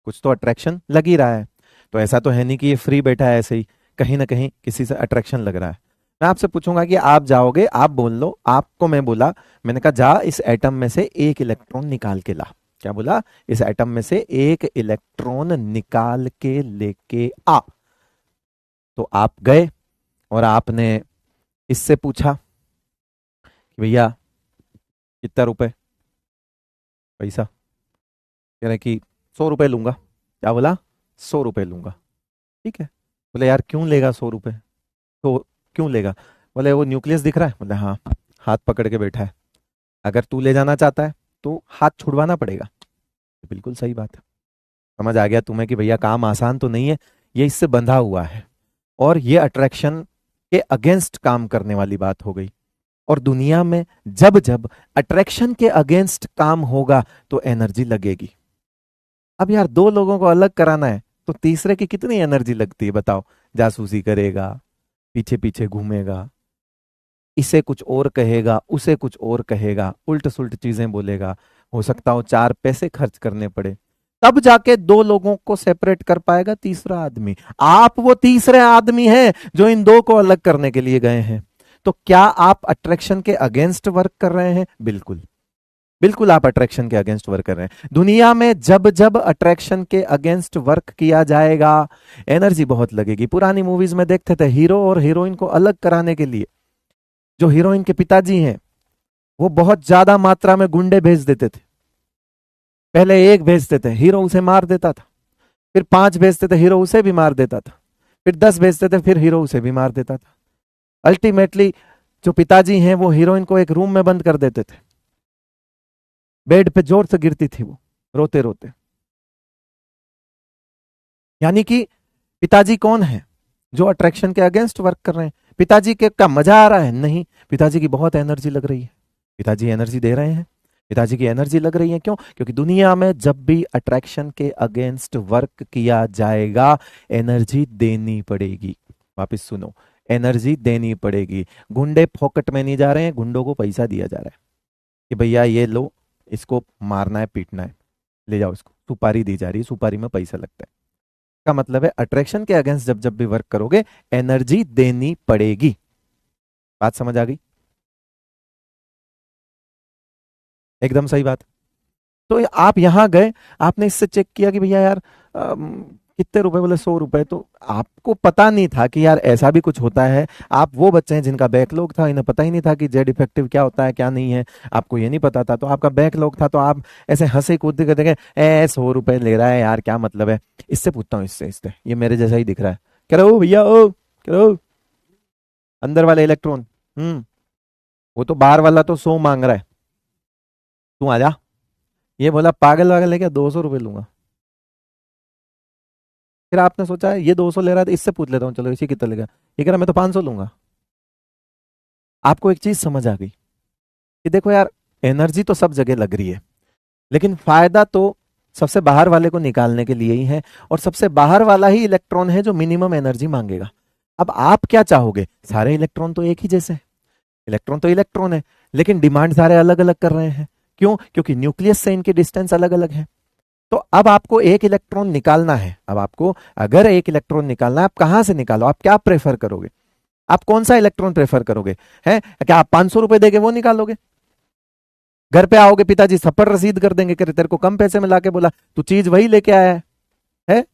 कुछ तो अट्रैक्शन लग ही रहा है। तो ऐसा तो है नहीं कि ये फ्री बैठा है ऐसे ही, कहीं ना कहीं किसी से अट्रैक्शन लग रहा है। मैं आपसे पूछूंगा कि आप जाओगे, आप बोल लो, आपको मैं बोला, मैंने कहा जा इस एटम में से एक इलेक्ट्रॉन निकाल के ला। क्या बोला? इस एटम में से एक इलेक्ट्रॉन निकाल के लेके आ। तो आप गए और आपने इससे पूछा कि भैया कितना रुपए पैसा? कह रहे कि 100 रुपए लूंगा। क्या बोला? 100 रुपए लूंगा। ठीक है। बोले यार क्यों लेगा 100 रुपए? तो क्यों लेगा? बोले वो न्यूक्लियस दिख रहा है। बोले हाँ, हाथ पकड़ के बैठा है, अगर तू ले जाना चाहता है तो हाथ छुड़वाना पड़ेगा। बिल्कुल सही बात है। समझ आ गया तुम्हें कि भैया काम आसान तो नहीं है, ये इससे बंधा हुआ है, और ये अट्रैक्शन के अगेंस्ट काम करने वाली बात हो गई। और दुनिया में जब जब अट्रैक्शन के अगेंस्ट काम होगा तो एनर्जी लगेगी। अब यार दो लोगों को अलग कराना है तो तीसरे की कितनी एनर्जी लगती है बताओ? जासूसी करेगा, पीछे पीछे घूमेगा, इसे कुछ और कहेगा, उसे कुछ और कहेगा, उल्ट सुल्ट चीजें बोलेगा, हो सकता हो 4 पैसे खर्च करने पड़े, तब जाके दो लोगों को सेपरेट कर पाएगा तीसरा आदमी। आप वो तीसरे आदमी हैं जो इन दो को अलग करने के लिए गए हैं। तो क्या आप अट्रैक्शन के अगेंस्ट वर्क कर रहे हैं? बिल्कुल, बिल्कुल आप अट्रैक्शन के अगेंस्ट वर्क कर रहे हैं। दुनिया में जब जब अट्रैक्शन के अगेंस्ट वर्क किया जाएगा एनर्जी बहुत लगेगी। पुरानी मूवीज में देखते थे हीरो और हीरोइन को अलग कराने के लिए जो हीरोइन के पिताजी हैं वो बहुत ज्यादा मात्रा में गुंडे भेज देते थे। पहले एक भेजते थे, हीरो उसे मार देता था, फिर 5 भेजते थे, हीरो उसे भी मार देता था, फिर 10 भेजते थे, फिर हीरो उसे भी मार देता था। अल्टीमेटली जो पिताजी हैं वो हीरोइन को एक रूम में बंद कर देते थे, बेड पे जोर से गिरती थी वो रोते रोते। यानी कि पिताजी कौन है? जो अट्रैक्शन के अगेंस्ट वर्क कर रहे हैं। पिताजी के का मजा आ रहा है? नहीं, पिताजी की बहुत एनर्जी लग रही है, पिताजी एनर्जी दे रहे हैं, पिताजी की एनर्जी लग रही है। क्यों? क्योंकि दुनिया में जब भी अट्रैक्शन के अगेंस्ट वर्क किया जाएगा एनर्जी देनी पड़ेगी। वापस सुनो, एनर्जी देनी पड़ेगी। गुंडे फोकट में नहीं जा रहे हैं, गुंडों को पैसा दिया जा रहा है कि भैया ये लो, इसको मारना है, पीटना है, ले जाओ इसको, सुपारी दी जा रही है, सुपारी में पैसा लगता है। का मतलब है अट्रैक्शन के अगेंस्ट जब जब भी वर्क करोगे एनर्जी देनी पड़ेगी। बात समझ आ गई? एकदम सही बात। तो आप यहां गए, आपने इससे चेक किया कि भैया यार कितने रुपए? बोले 100 रुपए। तो आपको पता नहीं था कि यार ऐसा भी कुछ होता है। आप वो बच्चे हैं जिनका बैकलॉग था, इन्हें पता ही नहीं था कि जेड इफेक्टिव क्या होता है क्या नहीं है, आपको ये नहीं पता था। तो आपका बैकलॉग था तो आप ऐसे हंसे कूदते करते गए, 100 रुपए ले रहा है यार, क्या मतलब है? इससे पूछता हूँ, इससे ये मेरे जैसा ही दिख रहा है, कह रहे हो भैया, ओ कह रहे हो अंदर वाले इलेक्ट्रॉन, वो तो बाहर वाला तो 100 मांग रहा है, तू आ जा। ये बोला पागल वागल है क्या, 200 रुपये लूंगा। फिर आपने सोचा ये 200 ले रहा है तो इससे पूछ लेता हूँ, चलो इसी कितना लेगा? ये कह रहा मैं तो 500 लूंगा। आपको एक चीज समझ आ गई कि देखो यार एनर्जी तो सब जगह लग रही है, लेकिन फायदा तो सबसे बाहर वाले को निकालने के लिए ही है, और सबसे बाहर वाला ही इलेक्ट्रॉन है जो मिनिमम एनर्जी मांगेगा। अब आप क्या चाहोगे? सारे इलेक्ट्रॉन तो एक ही जैसे हैं, इलेक्ट्रॉन तो इलेक्ट्रॉन है, लेकिन डिमांड सारे अलग अलग कर रहे हैं। क्यों? क्योंकि न्यूक्लियस से इनकी डिस्टेंस अलग अलग है। तो अब आपको एक इलेक्ट्रॉन निकालना है। अब आपको अगर एक इलेक्ट्रॉन निकालना है, आप कहां से निकालो? आप क्या प्रेफर करोगे? आप कौन सा इलेक्ट्रॉन प्रेफर करोगे? है क्या आप 500 रुपए देके वो निकालोगे? घर पे आओगे, पिताजी थप्पड़ रसीद कर देंगे कि तेरे को कम पैसे में लाके बोला, तू चीज वही लेके आया है?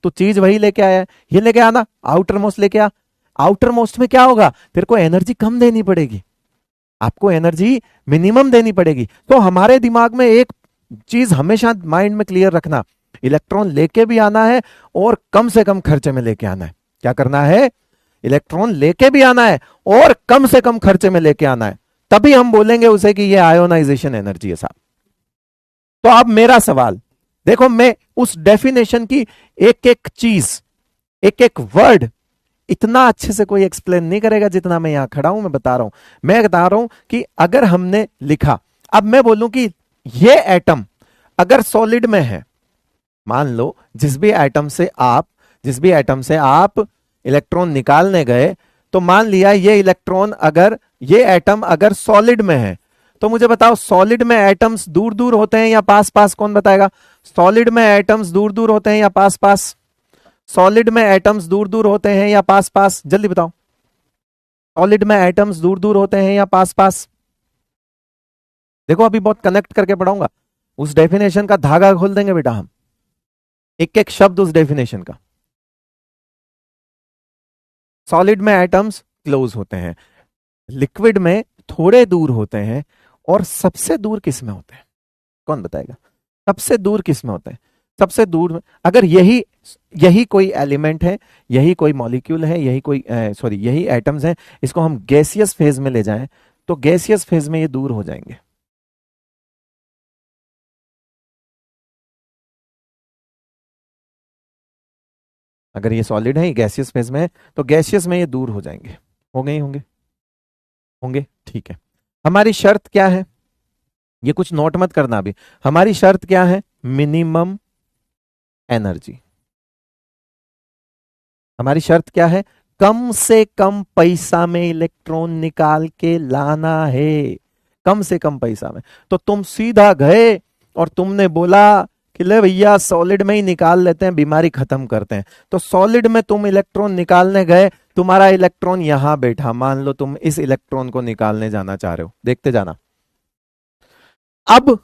तू चीज वही लेके आया है, ये लेके आना, आउटर मोस्ट लेके आ। आउटर मोस्ट में क्या होगा? तेरे को एनर्जी कम देनी पड़ेगी, आपको एनर्जी मिनिमम देनी पड़ेगी। तो हमारे दिमाग में एक चीज हमेशा माइंड में क्लियर रखना, इलेक्ट्रॉन लेके भी आना है और कम से कम खर्चे में लेके आना है। क्या करना है? इलेक्ट्रॉन लेके भी आना है और कम से कम खर्चे में लेके आना है, तभी हम बोलेंगे उसे कि ये आयोनाइजेशन एनर्जी है साहब। तो अब मेरा सवाल देखो, मैं उस डेफिनेशन की एक एक चीज, एक एक वर्ड इतना अच्छे से कोई एक्सप्लेन नहीं करेगा जितना मैं यहां खड़ा हूं। मैं बता रहा हूं, मैं बता रहा हूं कि अगर हमने लिखा, अब मैं बोलूं कि ये एटम अगर सॉलिड में है, मान लो जिस भी एटम से आप इलेक्ट्रॉन निकालने गए, तो मान लिया ये इलेक्ट्रॉन अगर ये एटम अगर सॉलिड में है, तो मुझे बताओ सॉलिड में एटम्स दूर दूर होते हैं या पास पास? कौन बताएगा? सॉलिड में एटम्स दूर दूर होते हैं या पास पास? सॉलिड में एटम्स दूर दूर होते हैं या पास पास, जल्दी बताओ। सॉलिड में एटम्स दूर दूर होते हैं या पास पास? देखो अभी बहुत कनेक्ट करके पढ़ाऊंगा, उस डेफिनेशन का धागा खोल देंगे बेटा हम, एक एक शब्द उस डेफिनेशन का। सॉलिड में एटम्स क्लोज होते हैं, लिक्विड में थोड़े दूर होते हैं, और सबसे दूर किस में होते हैं? कौन बताएगा सबसे दूर किस में होते हैं? सबसे दूर में, अगर यही यही कोई एलिमेंट है, यही कोई मॉलिक्यूल है, यही कोई सॉरी यही एटम्स हैं, इसको हम गैसियस फेज में ले जाएं तो गैसियस फेज में ये दूर हो जाएंगे। अगर ये सॉलिड है, ये गैसियस फेज में है, तो गैसियस में ये दूर हो जाएंगे। हो गए? होंगे? होंगे, ठीक है। हमारी शर्त क्या है? ये कुछ नोट मत करना अभी। हमारी शर्त क्या है? Minimum energy. हमारी शर्त क्या है? कम से कम पैसा में इलेक्ट्रॉन निकाल के लाना है, कम से कम पैसा में। तो तुम सीधा गए और तुमने बोला कि ले भैया सॉलिड में ही निकाल लेते हैं, बीमारी खत्म करते हैं। तो सॉलिड में तुम इलेक्ट्रॉन निकालने गए, तुम्हारा इलेक्ट्रॉन यहां बैठा, मान लो तुम इस इलेक्ट्रॉन को निकालने जाना चाह रहे हो, देखते जाना। अब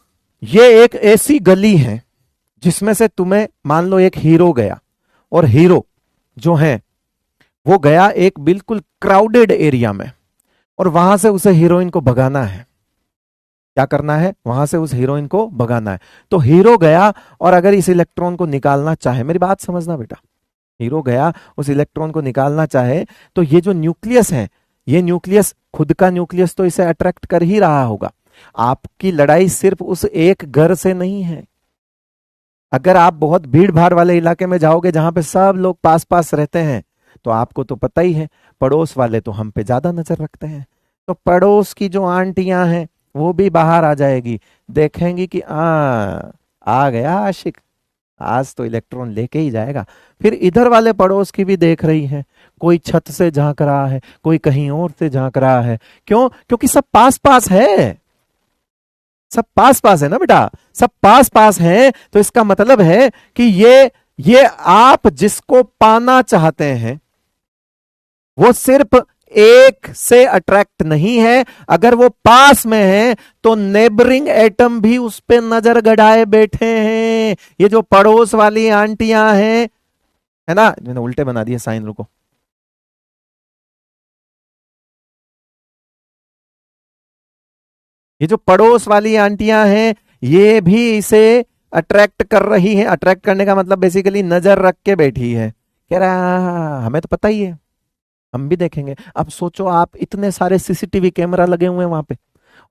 ये एक ऐसी गली है जिसमें से तुम्हें मान लो एक हीरो गया, और हीरो जो है वो गया एक बिल्कुल क्राउडेड एरिया में, और वहां से उसे हीरोइन को भगाना है। क्या करना है? वहां से उस हीरोइन को भगाना है। तो हीरो गया और अगर इस इलेक्ट्रॉन को निकालना चाहे, मेरी बात समझना बेटा, हीरो गया उस इलेक्ट्रॉन को निकालना चाहे, तो ये जो न्यूक्लियस है, ये न्यूक्लियस, खुद का न्यूक्लियस तो इसे अट्रैक्ट कर ही रहा होगा। आपकी लड़ाई सिर्फ उस एक घर से नहीं है। अगर आप बहुत भीड़ भाड़ वाले इलाके में जाओगे जहां पे सब लोग पास पास रहते हैं, तो आपको तो पता ही है, पड़ोस वाले तो हम पे ज्यादा नजर रखते हैं। तो पड़ोस की जो आंटियां हैं वो भी बाहर आ जाएगी, देखेंगी कि आ गया आशिक, आज तो इलेक्ट्रॉन लेके ही जाएगा। फिर इधर वाले पड़ोस की भी देख रही है, कोई छत से झांक रहा है, कोई कहीं और से झांक रहा है। क्यों? क्योंकि सब पास पास है, सब पास पास है ना बेटा, सब पास पास है। तो इसका मतलब है कि ये आप जिसको पाना चाहते हैं वो सिर्फ एक से अट्रैक्ट नहीं है, अगर वो पास में है तो नेबरिंग एटम भी उस पे नजर गड़ाए बैठे हैं। ये जो पड़ोस वाली आंटियां हैं, है ना, मैंने उल्टे बना दिए साइन, रुको। ये जो पड़ोस वाली आंटियां हैं ये भी इसे अट्रैक्ट कर रही हैं। अट्रैक्ट करने का मतलब बेसिकली नजर रख के बैठी है, कह रहा हमें तो पता ही है, हम भी देखेंगे। अब सोचो आप, इतने सारे सीसीटीवी कैमरा लगे हुए हैं वहां पे,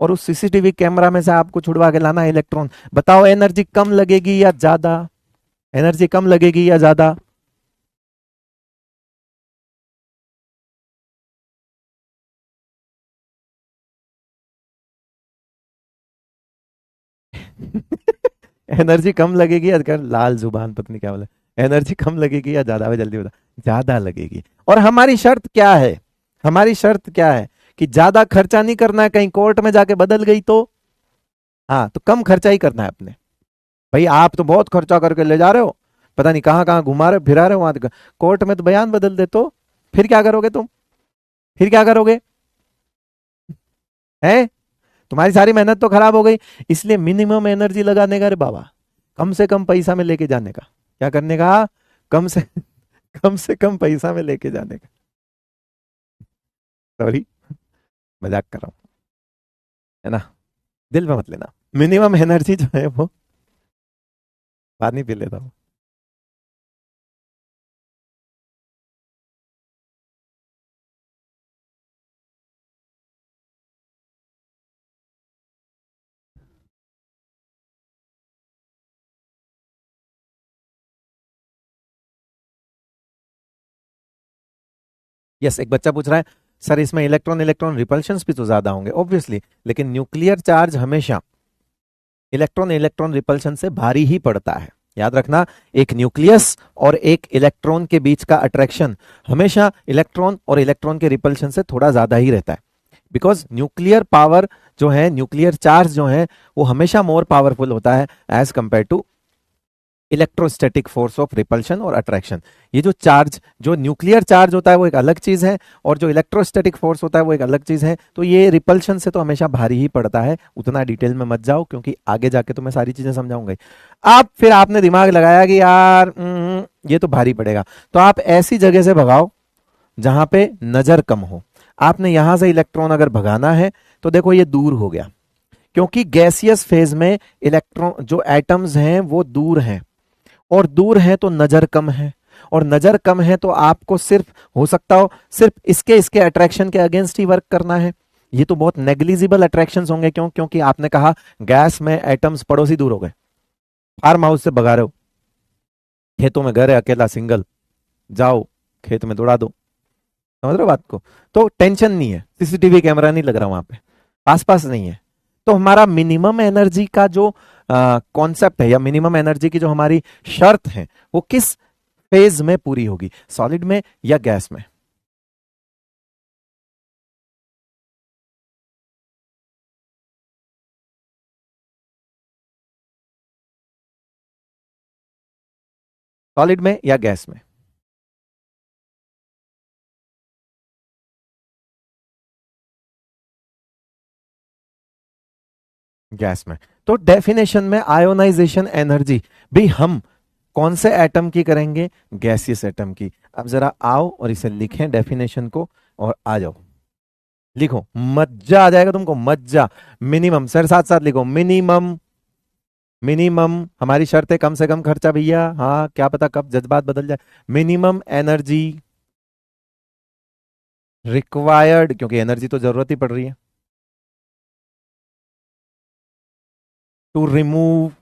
और उस सीसीटीवी कैमरा में से आपको छुड़वा के लाना है इलेक्ट्रॉन। बताओ एनर्जी कम लगेगी या ज्यादा? एनर्जी कम लगेगी या ज्यादा? एनर्जी कम लगेगी या, कर लाल जुबान पत्नी क्या बोला, एनर्जी कम लगेगी या ज्यादा? जल्दी बता। ज्यादा लगेगी। और हमारी शर्त क्या है? हमारी शर्त क्या है? कि ज्यादा खर्चा नहीं करना है, कहीं कोर्ट में जाके बदल गई तो, हाँ तो कम खर्चा ही करना है अपने। भाई आप तो बहुत खर्चा करके ले जा रहे हो, पता नहीं कहाँ कहाँ घुमा रहे फिरा रहे हो, वहां कोर्ट में तो बयान बदल दे तो फिर क्या करोगे तुम? फिर क्या करोगे? हैं? तुम्हारी सारी मेहनत तो खराब हो गई। इसलिए मिनिमम एनर्जी लगाने का रे बाबा, कम से कम पैसा में लेके जाने का। क्या करने का? कम से कम से कम पैसा में लेके जाने का। सॉरी, मजाक कर रहा हूं, है ना, दिल में मत लेना। मिनिमम एनर्जी जो है वो, पानी पी लेता हूँ। यस, एक बच्चा पूछ रहा है सर इसमें इलेक्ट्रॉन इलेक्ट्रॉन रिपल्शंस भी तो ज्यादा होंगे, ऑब्वियसली, लेकिन न्यूक्लियर चार्ज हमेशा इलेक्ट्रॉन इलेक्ट्रॉन रिपल्शन से भारी ही पड़ता है। याद रखना, एक न्यूक्लियस और एक इलेक्ट्रॉन के बीच का अट्रैक्शन हमेशा इलेक्ट्रॉन और इलेक्ट्रॉन के रिपल्शन से थोड़ा ज्यादा ही रहता है, बिकॉज न्यूक्लियर पावर जो है, न्यूक्लियर चार्ज जो है, वो हमेशा मोर पावरफुल होता है as compared to electrostatic force of repulsion और अट्रैक्शन। ये जो चार्ज, जो न्यूक्लियर चार्ज होता है वो एक अलग चीज है, और जो इलेक्ट्रोस्टैटिक फोर्स होता है वो एक अलग चीज है। तो ये रिपल्शन से तो हमेशा भारी ही पड़ता है, उतना डिटेल में मत जाओ क्योंकि आगे जाके तो मैं सारी चीजें समझाऊंगा ही। अब फिर आपने दिमाग लगाया कि यार ये तो भारी पड़ेगा, तो आप ऐसी जगह से भगाओ जहां पे नजर कम हो। आपने यहां से इलेक्ट्रॉन अगर भगाना है तो देखो ये दूर हो गया, क्योंकि गैसियस फेज में इलेक्ट्रॉन जो एटम्स हैं वो दूर हैं, और दूर है तो नजर कम है, और नजर कम है तो आपको सिर्फ हो सकता हो सिर्फ इसके इसके अट्रैक्शन के अगेंस्ट ही वर्क करना है। ये तो बहुत नेग्लिजिबल अट्रैक्शंस होंगे, क्यों? क्योंकि आपने कहा गैस में एटम्स पड़ोसी दूर हो गए, फार्म हाउस से भगा रहे हो, खेतों में घर है अकेला सिंगल, जाओ खेत में दौड़ा दो, समझ रहे हो बात को? तो टेंशन नहीं है, सीसीटीवी कैमरा नहीं लग रहा वहां पे, आसपास नहीं है। तो हमारा मिनिमम एनर्जी का जो कॉन्सेप्ट है, या मिनिमम एनर्जी की जो हमारी शर्त है, वो किस फेज में पूरी होगी, सॉलिड में या गैस में? सॉलिड में या गैस में? गैस में। तो डेफिनेशन में आयोनाइजेशन एनर्जी भी हम कौन से एटम की करेंगे? गैसियस एटम की। अब जरा आओ और इसे लिखें डेफिनेशन को, और आ जाओ लिखो, मज्जा आ जाएगा तुमको, मज्जा। मिनिमम, सर साथ साथ लिखो, मिनिमम। मिनिमम हमारी शर्त है कम से कम खर्चा भैया, हाँ क्या पता कब जज्बात बदल जाए। मिनिमम एनर्जी रिक्वायर्ड, क्योंकि एनर्जी तो जरूरत ही पड़ रही है, to remove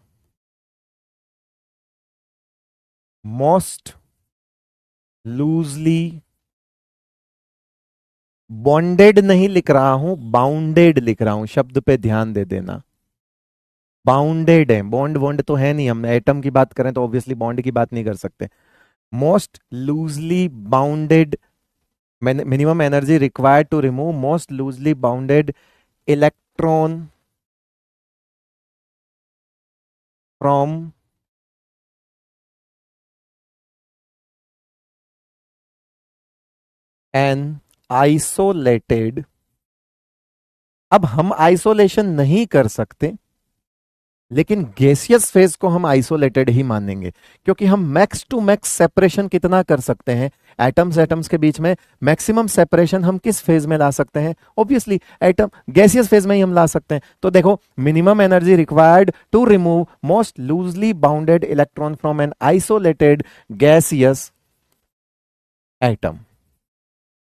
most loosely bonded, नहीं लिख रहा हूं बाउंडेड लिख रहा हूं, शब्द पे ध्यान दे देना। बाउंडेड है, बॉन्ड बॉन्ड तो है नहीं, हम एटम की बात करें तो ऑब्वियसली बॉन्ड की बात नहीं कर सकते। Most loosely bounded, minimum energy required to remove most loosely bounded electron from an isolated. अब हम आइसोलेशन नहीं कर सकते, लेकिन गैसियस फेज को हम आइसोलेटेड ही मानेंगे, क्योंकि हम मैक्स टू मैक्स सेपरेशन कितना कर सकते हैं एटम्स एटम्स के बीच में? मैक्सिमम सेपरेशन हम किस फेज में ला सकते हैं? ऑब्वियसली एटम गैसियस फेज में ही हम ला सकते हैं। तो देखो, minimum energy required to remove most loosely bounded electron from an isolated gaseous atom.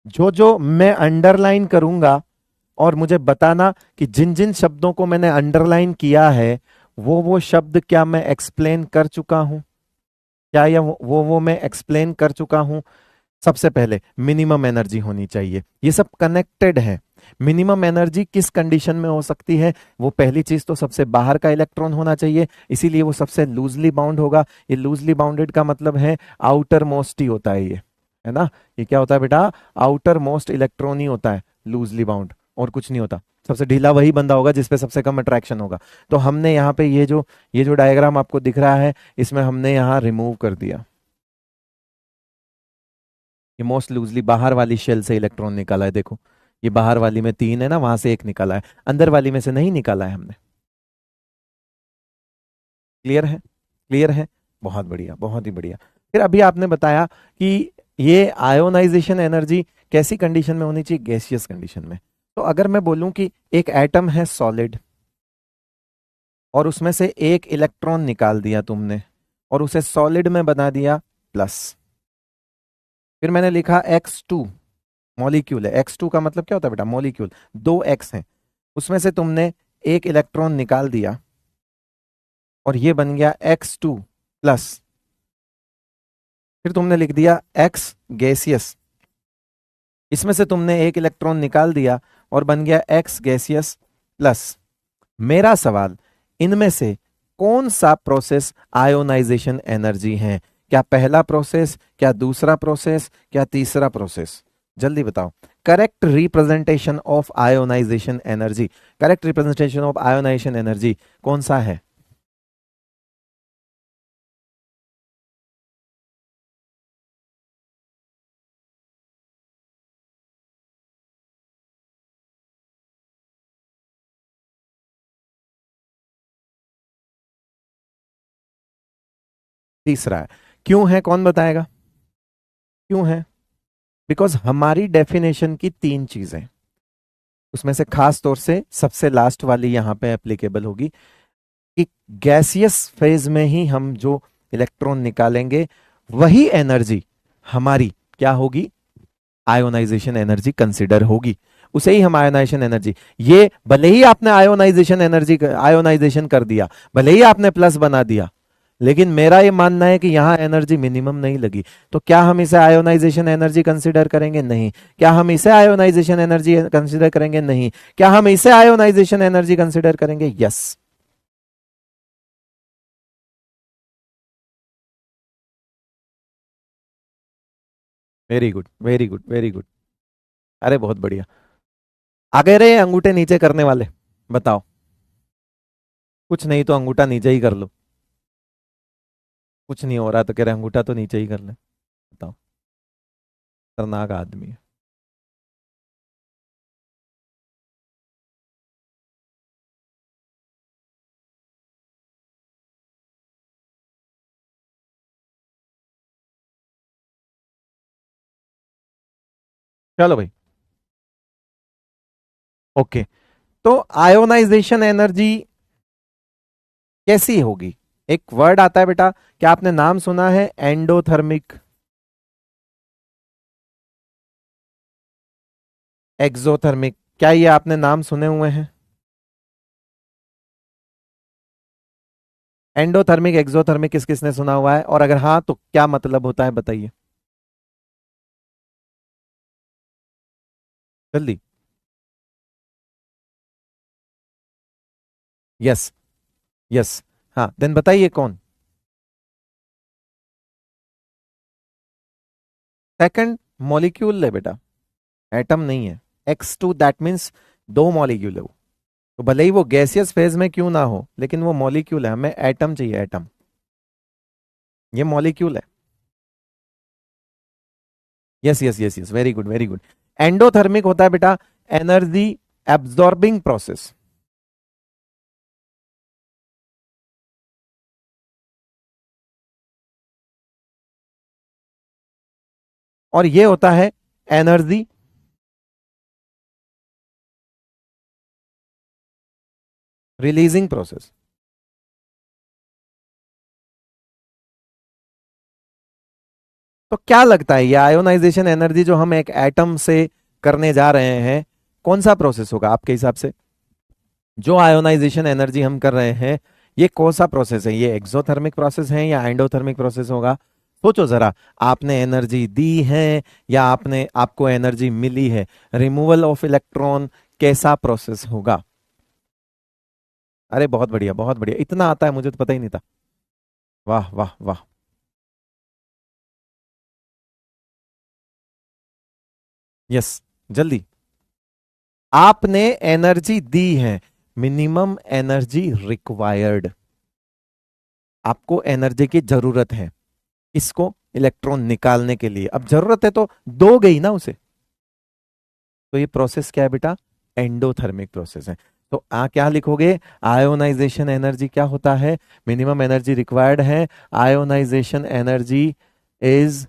जो जो मैं अंडरलाइन करूंगा, और मुझे बताना कि जिन जिन शब्दों को मैंने अंडरलाइन किया है वो शब्द क्या मैं एक्सप्लेन कर चुका हूं, क्या या वो मैं एक्सप्लेन कर चुका हूं। सबसे पहले मिनिमम एनर्जी होनी चाहिए, ये सब कनेक्टेड है। मिनिमम एनर्जी किस कंडीशन में हो सकती है? वो पहली चीज तो सबसे बाहर का इलेक्ट्रॉन होना चाहिए, इसीलिए वो सबसे लूजली बाउंड होगा। ये लूजली बाउंडेड का मतलब है आउटर मोस्ट ही होता है ये, है ना? ये क्या होता है बेटा? आउटर मोस्ट इलेक्ट्रॉन ही होता है लूजली बाउंड, और कुछ नहीं होता। सबसे ढीला वही बंदा होगा जिसपे सबसे कम अट्रैक्शन होगा। तो हमने यहाँ पे ये जो डायग्राम आपको दिख रहा है, इसमें हमने यहाँ रिमूव कर दिया, ये मोस्ट लूजली बाहर वाली शेल से इलेक्ट्रॉन निकाला है। देखो, ये बाहर वाली में 3 है ना, वहां से एक निकाला है, अंदर वाली में से नहीं निकाला है हमने। क्लियर है? क्लियर है? बहुत बढ़िया, बहुत ही बढ़िया। फिर अभी आपने बताया कि ये आयोनाइजेशन एनर्जी कैसी कंडीशन में होनी चाहिए? गैसियस कंडीशन में। तो अगर मैं बोलूं कि एक एटम है सॉलिड, और उसमें से एक इलेक्ट्रॉन निकाल दिया तुमने, और उसे सॉलिड में बना दिया प्लस, फिर मैंने लिखा X2, मॉलिक्यूल है। X2 का मतलब क्या होता है बेटा? मॉलिक्यूल। 2 X हैं, उसमें से तुमने एक इलेक्ट्रॉन निकाल दिया, और ये बन गया X2 प्लस, फिर तुमने लिख दिया X गैसियस, इसमें से तुमने एक इलेक्ट्रॉन निकाल दिया और बन गया X गैसियस प्लस। मेरा सवाल, इनमें से कौन सा प्रोसेस आयोनाइजेशन एनर्जी है? क्या पहला प्रोसेस, क्या दूसरा प्रोसेस, क्या तीसरा प्रोसेस? जल्दी बताओ। Correct representation of ionisation energy, correct representation of ionisation energy कौन सा है? तीसरा है। क्यों है, कौन बताएगा क्यों है? बिकॉज हमारी डेफिनेशन की तीन चीजें, उसमें से खास तौर से सबसे लास्ट वाली यहां पे एप्लीकेबल होगी कि गैसियस फेज में ही हम जो इलेक्ट्रॉन निकालेंगे वही एनर्जी हमारी क्या होगी, आयोनाइजेशन एनर्जी कंसिडर होगी। उसे ही हम आयोनाइजेशन एनर्जी, ये भले ही आपने आयोनाइजेशन एनर्जी आयोनाइजेशन कर दिया, भले ही आपने प्लस बना दिया, लेकिन मेरा ये मानना है कि यहां एनर्जी मिनिमम नहीं लगी, तो क्या हम इसे आयोनाइजेशन एनर्जी कंसिडर करेंगे? नहीं। क्या हम इसे आयोनाइजेशन एनर्जी कंसिडर करेंगे? नहीं। क्या हम इसे आयोनाइजेशन एनर्जी कंसिडर करेंगे? Yes. Very good, very good, very good. अरे बहुत बढ़िया। आगे रहे अंगूठे नीचे करने वाले, बताओ। कुछ नहीं तो अंगूठा नीचे ही कर लो। कुछ नहीं हो रहा तो कह रहे अंगूठा तो नीचे ही कर ले। बताओ, खतरनाक आदमी है। चलो भाई, ओके। तो आयोनाइजेशन एनर्जी कैसी होगी? एक वर्ड आता है बेटा, क्या आपने नाम सुना है एंडोथर्मिक, एक्सोथर्मिक? क्या ये आपने नाम सुने हुए हैं? एंडोथर्मिक, एक्सोथर्मिक किस किसने सुना हुआ है? और अगर हाँ तो क्या मतलब होता है, बताइए जल्दी। Yes, yes. हाँ, देन बताइए कौन? सेकंड मॉलिक्यूल है बेटा, एटम नहीं है। X2 दैट मीन्स दो मॉलिक्यूल है वो। तो भले ही वो गैसियस फेज में क्यों ना हो, लेकिन वो मॉलिक्यूल है, हमें एटम चाहिए, एटम। ये मॉलिक्यूल है। Yes, yes, yes, yes, very good, very good. Endothermic होता है बेटा एनर्जी एब्जॉर्बिंग प्रोसेस। और ये होता है एनर्जी रिलीजिंग प्रोसेस। तो क्या लगता है ये आयोनाइजेशन एनर्जी जो हम एक एटम से करने जा रहे हैं, कौन सा प्रोसेस होगा आपके हिसाब से? जो आयोनाइजेशन एनर्जी हम कर रहे हैं, ये कौन सा प्रोसेस है? ये एक्सोथर्मिक प्रोसेस है या एंडोथर्मिक प्रोसेस होगा? सोचो जरा, आपने एनर्जी दी है या आपने आपको एनर्जी मिली है, रिमूवल ऑफ इलेक्ट्रॉन कैसा प्रोसेस होगा? अरे बहुत बढ़िया, बहुत बढ़िया, इतना आता है, मुझे तो पता ही नहीं था। वाह वाह वाह। यस, जल्दी। आपने एनर्जी दी है, मिनिमम एनर्जी रिक्वायर्ड। आपको एनर्जी की जरूरत है, इसको इलेक्ट्रॉन निकालने के लिए। अब जरूरत है तो दो गई ना उसे। तो ये प्रोसेस क्या है बेटा? एंडोथर्मिक प्रोसेस है। तो क्या लिखोगे? आयोनाइजेशन एनर्जी क्या होता है? मिनिमम एनर्जी रिक्वायर्ड है। Ionisation energy is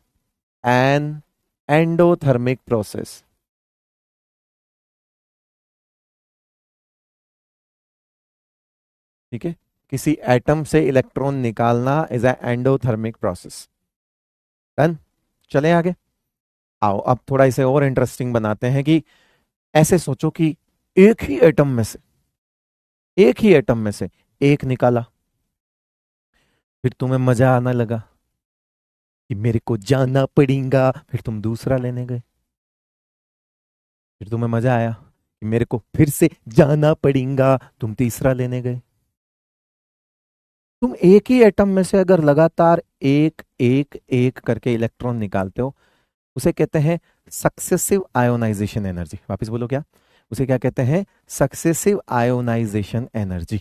an endothermic process. ठीक है, किसी एटम से इलेक्ट्रॉन निकालना is a endothermic process. Done. चलें आगे। आओ अब थोड़ा इसे और इंटरेस्टिंग बनाते हैं कि ऐसे सोचो कि एक ही एटम में से, एक ही एटम में से एक निकाला, फिर तुम्हें मजा आने लगा कि मेरे को जाना पड़ेगा, फिर तुम दूसरा लेने गए, फिर तुम्हें मजा आया कि मेरे को फिर से जाना पड़ेगा, तुम तीसरा लेने गए। तुम एक ही एटम में से अगर लगातार एक एक एक करके इलेक्ट्रॉन निकालते हो, उसे कहते हैं सक्सेसिव आयोनाइजेशन एनर्जी। वापस बोलो क्या? उसे क्या कहते हैं? Successive ionisation energy.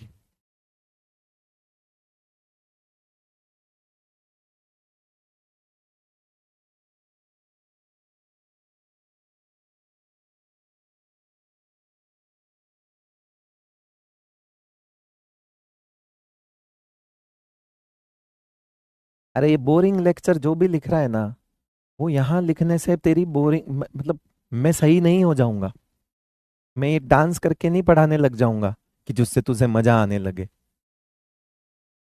अरे ये बोरिंग लेक्चर जो भी लिख रहा है ना, वो यहां लिखने से तेरी बोरिंग मतलब मैं सही नहीं हो जाऊंगा। मैं ये डांस करके नहीं पढ़ाने लग जाऊंगा कि जिससे तुझे मजा आने लगे।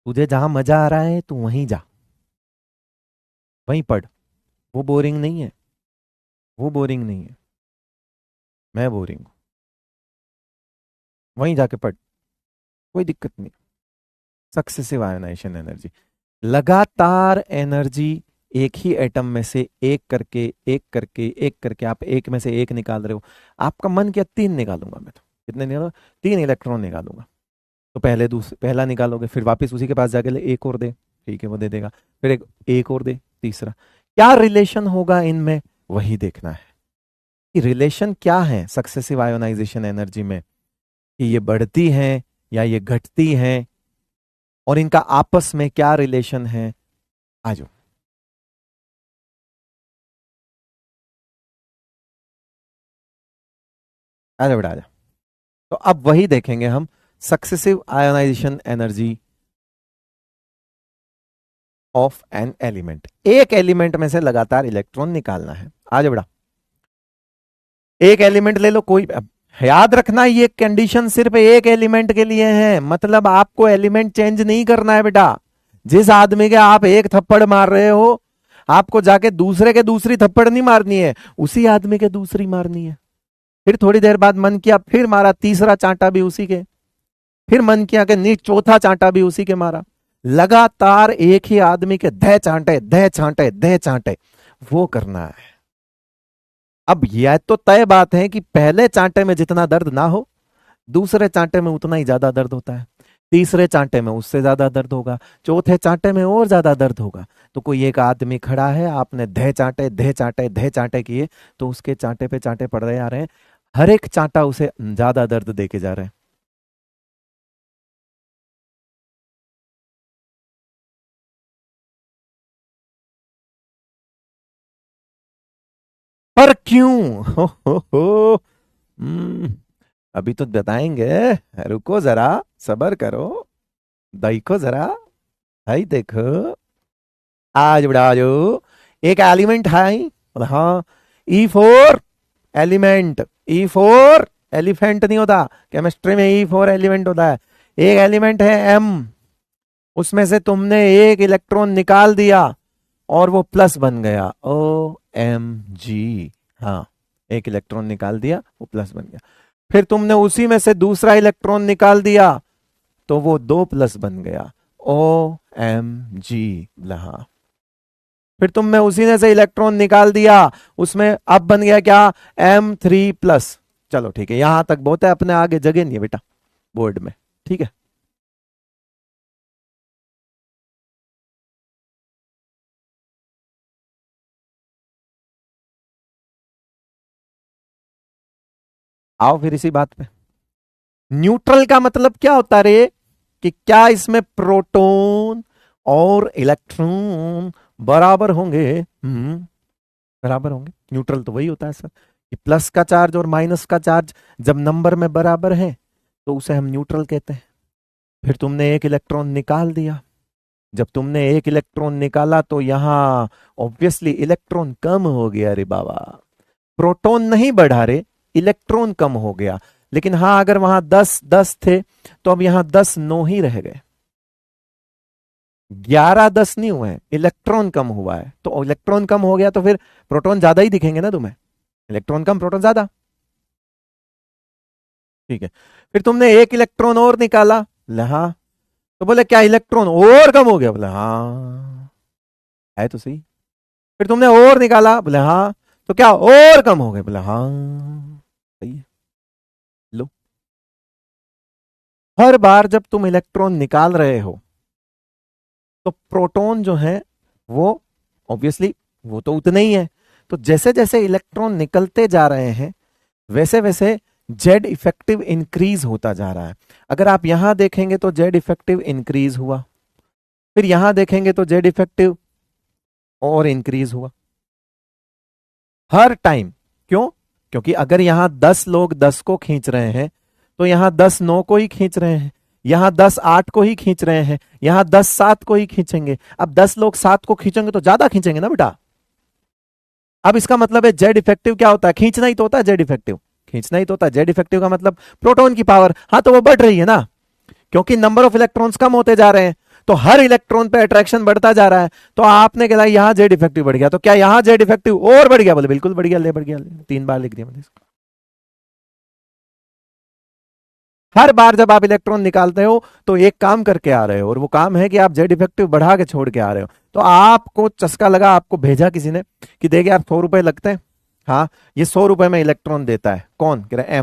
तुझे जहां मजा आ रहा है तू वहीं जा, वहीं पढ़। वो बोरिंग नहीं है, वो बोरिंग नहीं है, मैं बोरिंग हूं। वहीं जाके पढ़, कोई दिक्कत नहीं। सक्सेसिव आयोनाइजेशन एनर्जी, लगातार एनर्जी एक ही एटम में से एक करके एक करके एक करके, आप एक में से एक निकाल रहे हो। आपका मन किया तीन निकालूंगा मैं, तो कितने निकालो, तीन इलेक्ट्रॉन निकालूंगा। तो पहले दूसरे पहला निकालोगे, फिर वापस उसी के पास जाके ले एक और दे, ठीक है वो दे देगा। फिर एक और दे, तीसरा। क्या रिलेशन होगा इनमें, वही देखना है कि रिलेशन क्या है सक्सेसिव आयोनाइजेशन एनर्जी में, कि ये बढ़ती हैं या ये घटती हैं, और इनका आपस में क्या रिलेशन है। आ जाओ, आ जाओ बेटा आ जाओ। तो अब वही देखेंगे हम, successive ionisation energy of an element. एक एलिमेंट में से लगातार इलेक्ट्रॉन निकालना है। आ जाओ बेटा, एक एलिमेंट ले लो कोई। अब याद रखना ये कंडीशन सिर्फ एक एलिमेंट के लिए है, मतलब आपको एलिमेंट चेंज नहीं करना है बेटा। जिस आदमी के आप एक थप्पड़ मार रहे हो, आपको जाके दूसरे के दूसरी थप्पड़ नहीं मारनी है, उसी आदमी के दूसरी मारनी है। फिर थोड़ी देर बाद मन किया फिर मारा, तीसरा चांटा भी उसी के, फिर मन किया कि नहीं चौथा चांटा भी उसी के मारा। लगातार एक ही आदमी के दह चांटे दह चांटे दह चांटे, वो करना है। अब यह तो तय बात है कि पहले चांटे में जितना दर्द ना हो, दूसरे चांटे में उतना ही ज्यादा दर्द होता है, तीसरे चांटे में उससे ज्यादा दर्द होगा, चौथे चांटे में और ज्यादा दर्द होगा। तो कोई एक आदमी खड़ा है, आपने दह चांटे दह चांटे दह चांटे किए, तो उसके चांटे पे चांटे पड़ रहे आ रहे हैं, हर एक चांटा उसे ज्यादा दर्द देके जा रहे हैं। पर क्यों? हो। हम्म, अभी तो बताएंगे, रुको जरा, सबर करो, देखो जरा, भाई देखो। आज बड़ा जो एक एलिमेंट है, बोला हाँ, E4 एलिमेंट, E4 एलिफेंट नहीं होता, केमिस्ट्री में E4 एलिमेंट होता है। एक एलिमेंट है M, उसमें से तुमने एक इलेक्ट्रॉन निकाल दिया और वो प्लस बन गया, OMG। हाँ, एक इलेक्ट्रॉन निकाल दिया वो प्लस बन गया। फिर तुमने उसी में से दूसरा इलेक्ट्रॉन निकाल दिया तो वो दो प्लस बन गया, OMG। हाँ, फिर तुमने उसी में से इलेक्ट्रॉन निकाल दिया, उसमें अब बन गया क्या, M3+। चलो ठीक है, यहां तक बहुत है, अपने आगे जगह नहीं है बेटा बोर्ड में, ठीक है। आओ फिर इसी बात पे, न्यूट्रल का मतलब क्या होता है रे, कि क्या इसमें प्रोटॉन और इलेक्ट्रॉन बराबर होंगे। बराबर होंगे, न्यूट्रल तो वही होता है सर, कि प्लस का चार्ज और माइनस का चार्ज जब नंबर में बराबर है तो उसे हम न्यूट्रल कहते हैं। फिर तुमने एक इलेक्ट्रॉन निकाल दिया, जब तुमने एक इलेक्ट्रॉन निकाला तो यहां ऑब्वियसली इलेक्ट्रॉन कम हो गया रे बाबा, प्रोटॉन नहीं बढ़ा रे, इलेक्ट्रॉन कम हो गया। लेकिन हाँ, अगर वहां 10-10 थे तो अब यहां 10-9 ही रह गए, 11-10 नहीं हुए हैं, इलेक्ट्रॉन कम हुआ है। तो इलेक्ट्रॉन कम हो गया तो फिर प्रोटॉन ज्यादा ही दिखेंगे ना तुम्हें, इलेक्ट्रॉन कम प्रोटॉन ज्यादा, ठीक है। फिर तुमने एक इलेक्ट्रॉन और निकाला, बोले हाँ, तो बोले क्या इलेक्ट्रॉन और कम हो गया, बोले हाँ, है तो सही। फिर तुमने और निकाला, बोले हाँ, तो क्या और कम हो गए, बोले हाँ, सही है। लो, हर बार जब तुम इलेक्ट्रॉन निकाल रहे हो तो प्रोटॉन जो है वो ऑब्वियसली वो तो उतने ही है, तो जैसे जैसे इलेक्ट्रॉन निकलते जा रहे हैं वैसे वैसे जेड इफेक्टिव इंक्रीज होता जा रहा है। अगर आप यहां देखेंगे तो जेड इफेक्टिव इंक्रीज हुआ, फिर यहां देखेंगे तो जेड इफेक्टिव और इंक्रीज हुआ हर टाइम। क्यों? क्योंकि अगर यहां 10 लोग 10 को खींच रहे हैं तो यहां 10 9 को ही खींच रहे हैं, यहां 10 8 को ही खींच रहे हैं, यहां 10 7 को ही खींचेंगे। अब 10 लोग 7 को खींचेंगे तो ज्यादा खींचेंगे ना बेटा। अब इसका मतलब है जेड इफेक्टिव क्या होता है, खींचना ही तो होता है जेड इफेक्टिव, खींचना ही तो होता है। जेड इफेक्टिव का मतलब प्रोटॉन की पावर, हाँ तो वो बढ़ रही है ना, क्योंकि नंबर ऑफ इलेक्ट्रॉन्स कम होते जा रहे हैं, तो हर इलेक्ट्रॉन पे अट्रैक्शन बढ़ता जा रहा है। तो आपने कहा यहां जेड इफेक्टिव बढ़ गया, तो क्या यहां जेड इफेक्टिव और बढ़ गया, बोले बिल्कुल बढ़ गया, ले बढ़ गया, 3 बार लिख दिया मैंने इसको। हर बार जब आप इलेक्ट्रॉन निकालते हो तो एक काम करके आ रहे हो, और वो काम है कि आप जेड इफेक्टिव बढ़ा के छोड़ के आ रहे हो। तो आपको चस्का लगा, आपको भेजा किसी ने कि देखिए आप 100 रुपए लगते हैं, हाँ ये 100 रुपए में इलेक्ट्रॉन देता है, कौन कह रहा है,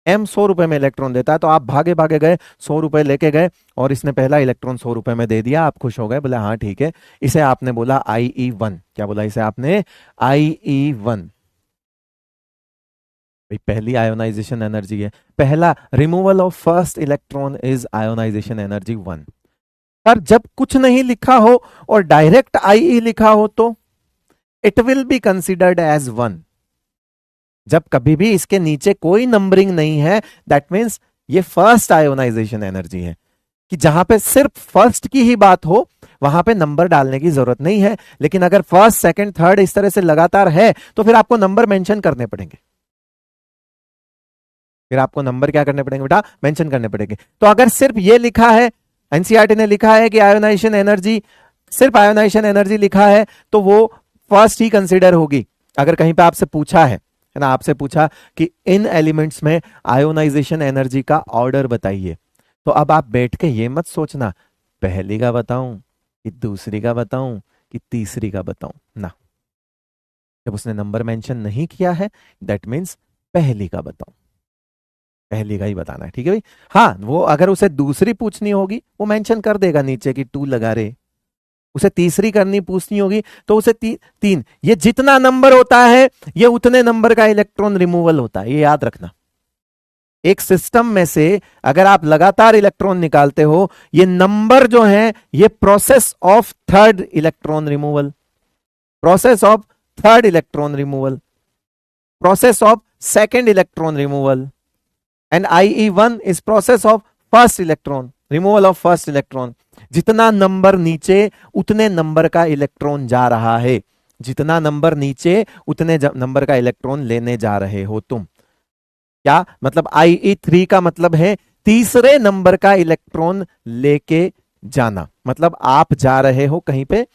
एम 100 रुपए में इलेक्ट्रॉन देता है। तो आप भागे भागे गए, 100 रुपए लेके गए, और इसने पहला इलेक्ट्रॉन 100 रुपए में दे दिया, आप खुश हो गए, बोले हाँ ठीक है। इसे आपने बोला IE1, क्या बोला इसे आपने, IE1। भाई पहली आयोनाइजेशन एनर्जी है, पहला removal of first electron is ionisation energy 1। पर जब कुछ नहीं लिखा हो और डायरेक्ट IE लिखा हो तो it will be considered as 1। जब कभी भी इसके नीचे कोई नंबरिंग नहीं है, दैट मीन्स ये फर्स्ट आयोनाइजेशन एनर्जी है, कि जहां पे सिर्फ फर्स्ट की ही बात हो वहां पे नंबर डालने की जरूरत नहीं है। लेकिन अगर फर्स्ट सेकंड थर्ड इस तरह से लगातार है तो फिर आपको नंबर मेंशन करने पड़ेंगे, फिर आपको नंबर क्या करने पड़ेंगे बेटा, मेंशन करने पड़ेंगे। तो अगर सिर्फ ये लिखा है, एनसीईआरटी ने लिखा है कि आयोनाइजेशन एनर्जी, सिर्फ आयोनाइजेशन एनर्जी लिखा है तो वो फर्स्ट ही कंसीडर होगी। अगर कहीं पे आपसे पूछा है ना, आपसे पूछा कि इन एलिमेंट्स में आयोनाइजेशन एनर्जी का ऑर्डर बताइए, तो अब आप बैठ के ये मत सोचना पहली का बताऊं कि दूसरी का बताऊं कि तीसरी का बताऊं ना। जब उसने नंबर मेंशन नहीं किया है दैट मीन्स पहली का बताऊं, पहली का ही बताना है, ठीक है भाई। हाँ वो अगर उसे दूसरी पूछनी होगी वो मेंशन कर देगा नीचे कि 2 लगा रहे, उसे तीसरी करनी पूछनी होगी तो उसे 3। ये जितना नंबर होता है ये उतने नंबर का इलेक्ट्रॉन रिमूवल होता है, ये याद रखना। एक सिस्टम में से अगर आप लगातार इलेक्ट्रॉन निकालते हो, ये नंबर जो है ये process of third electron removal, process of third electron removal, process of second electron removal, and IE1 is process of first electron removal of first electron. जितना नंबर नीचे उतने नंबर का इलेक्ट्रॉन जा रहा है, जितना नंबर नीचे उतने नंबर का इलेक्ट्रॉन लेने जा रहे हो तुम। क्या मतलब, IE3 का मतलब है तीसरे नंबर का इलेक्ट्रॉन लेके जाना, मतलब आप जा रहे हो कहीं पे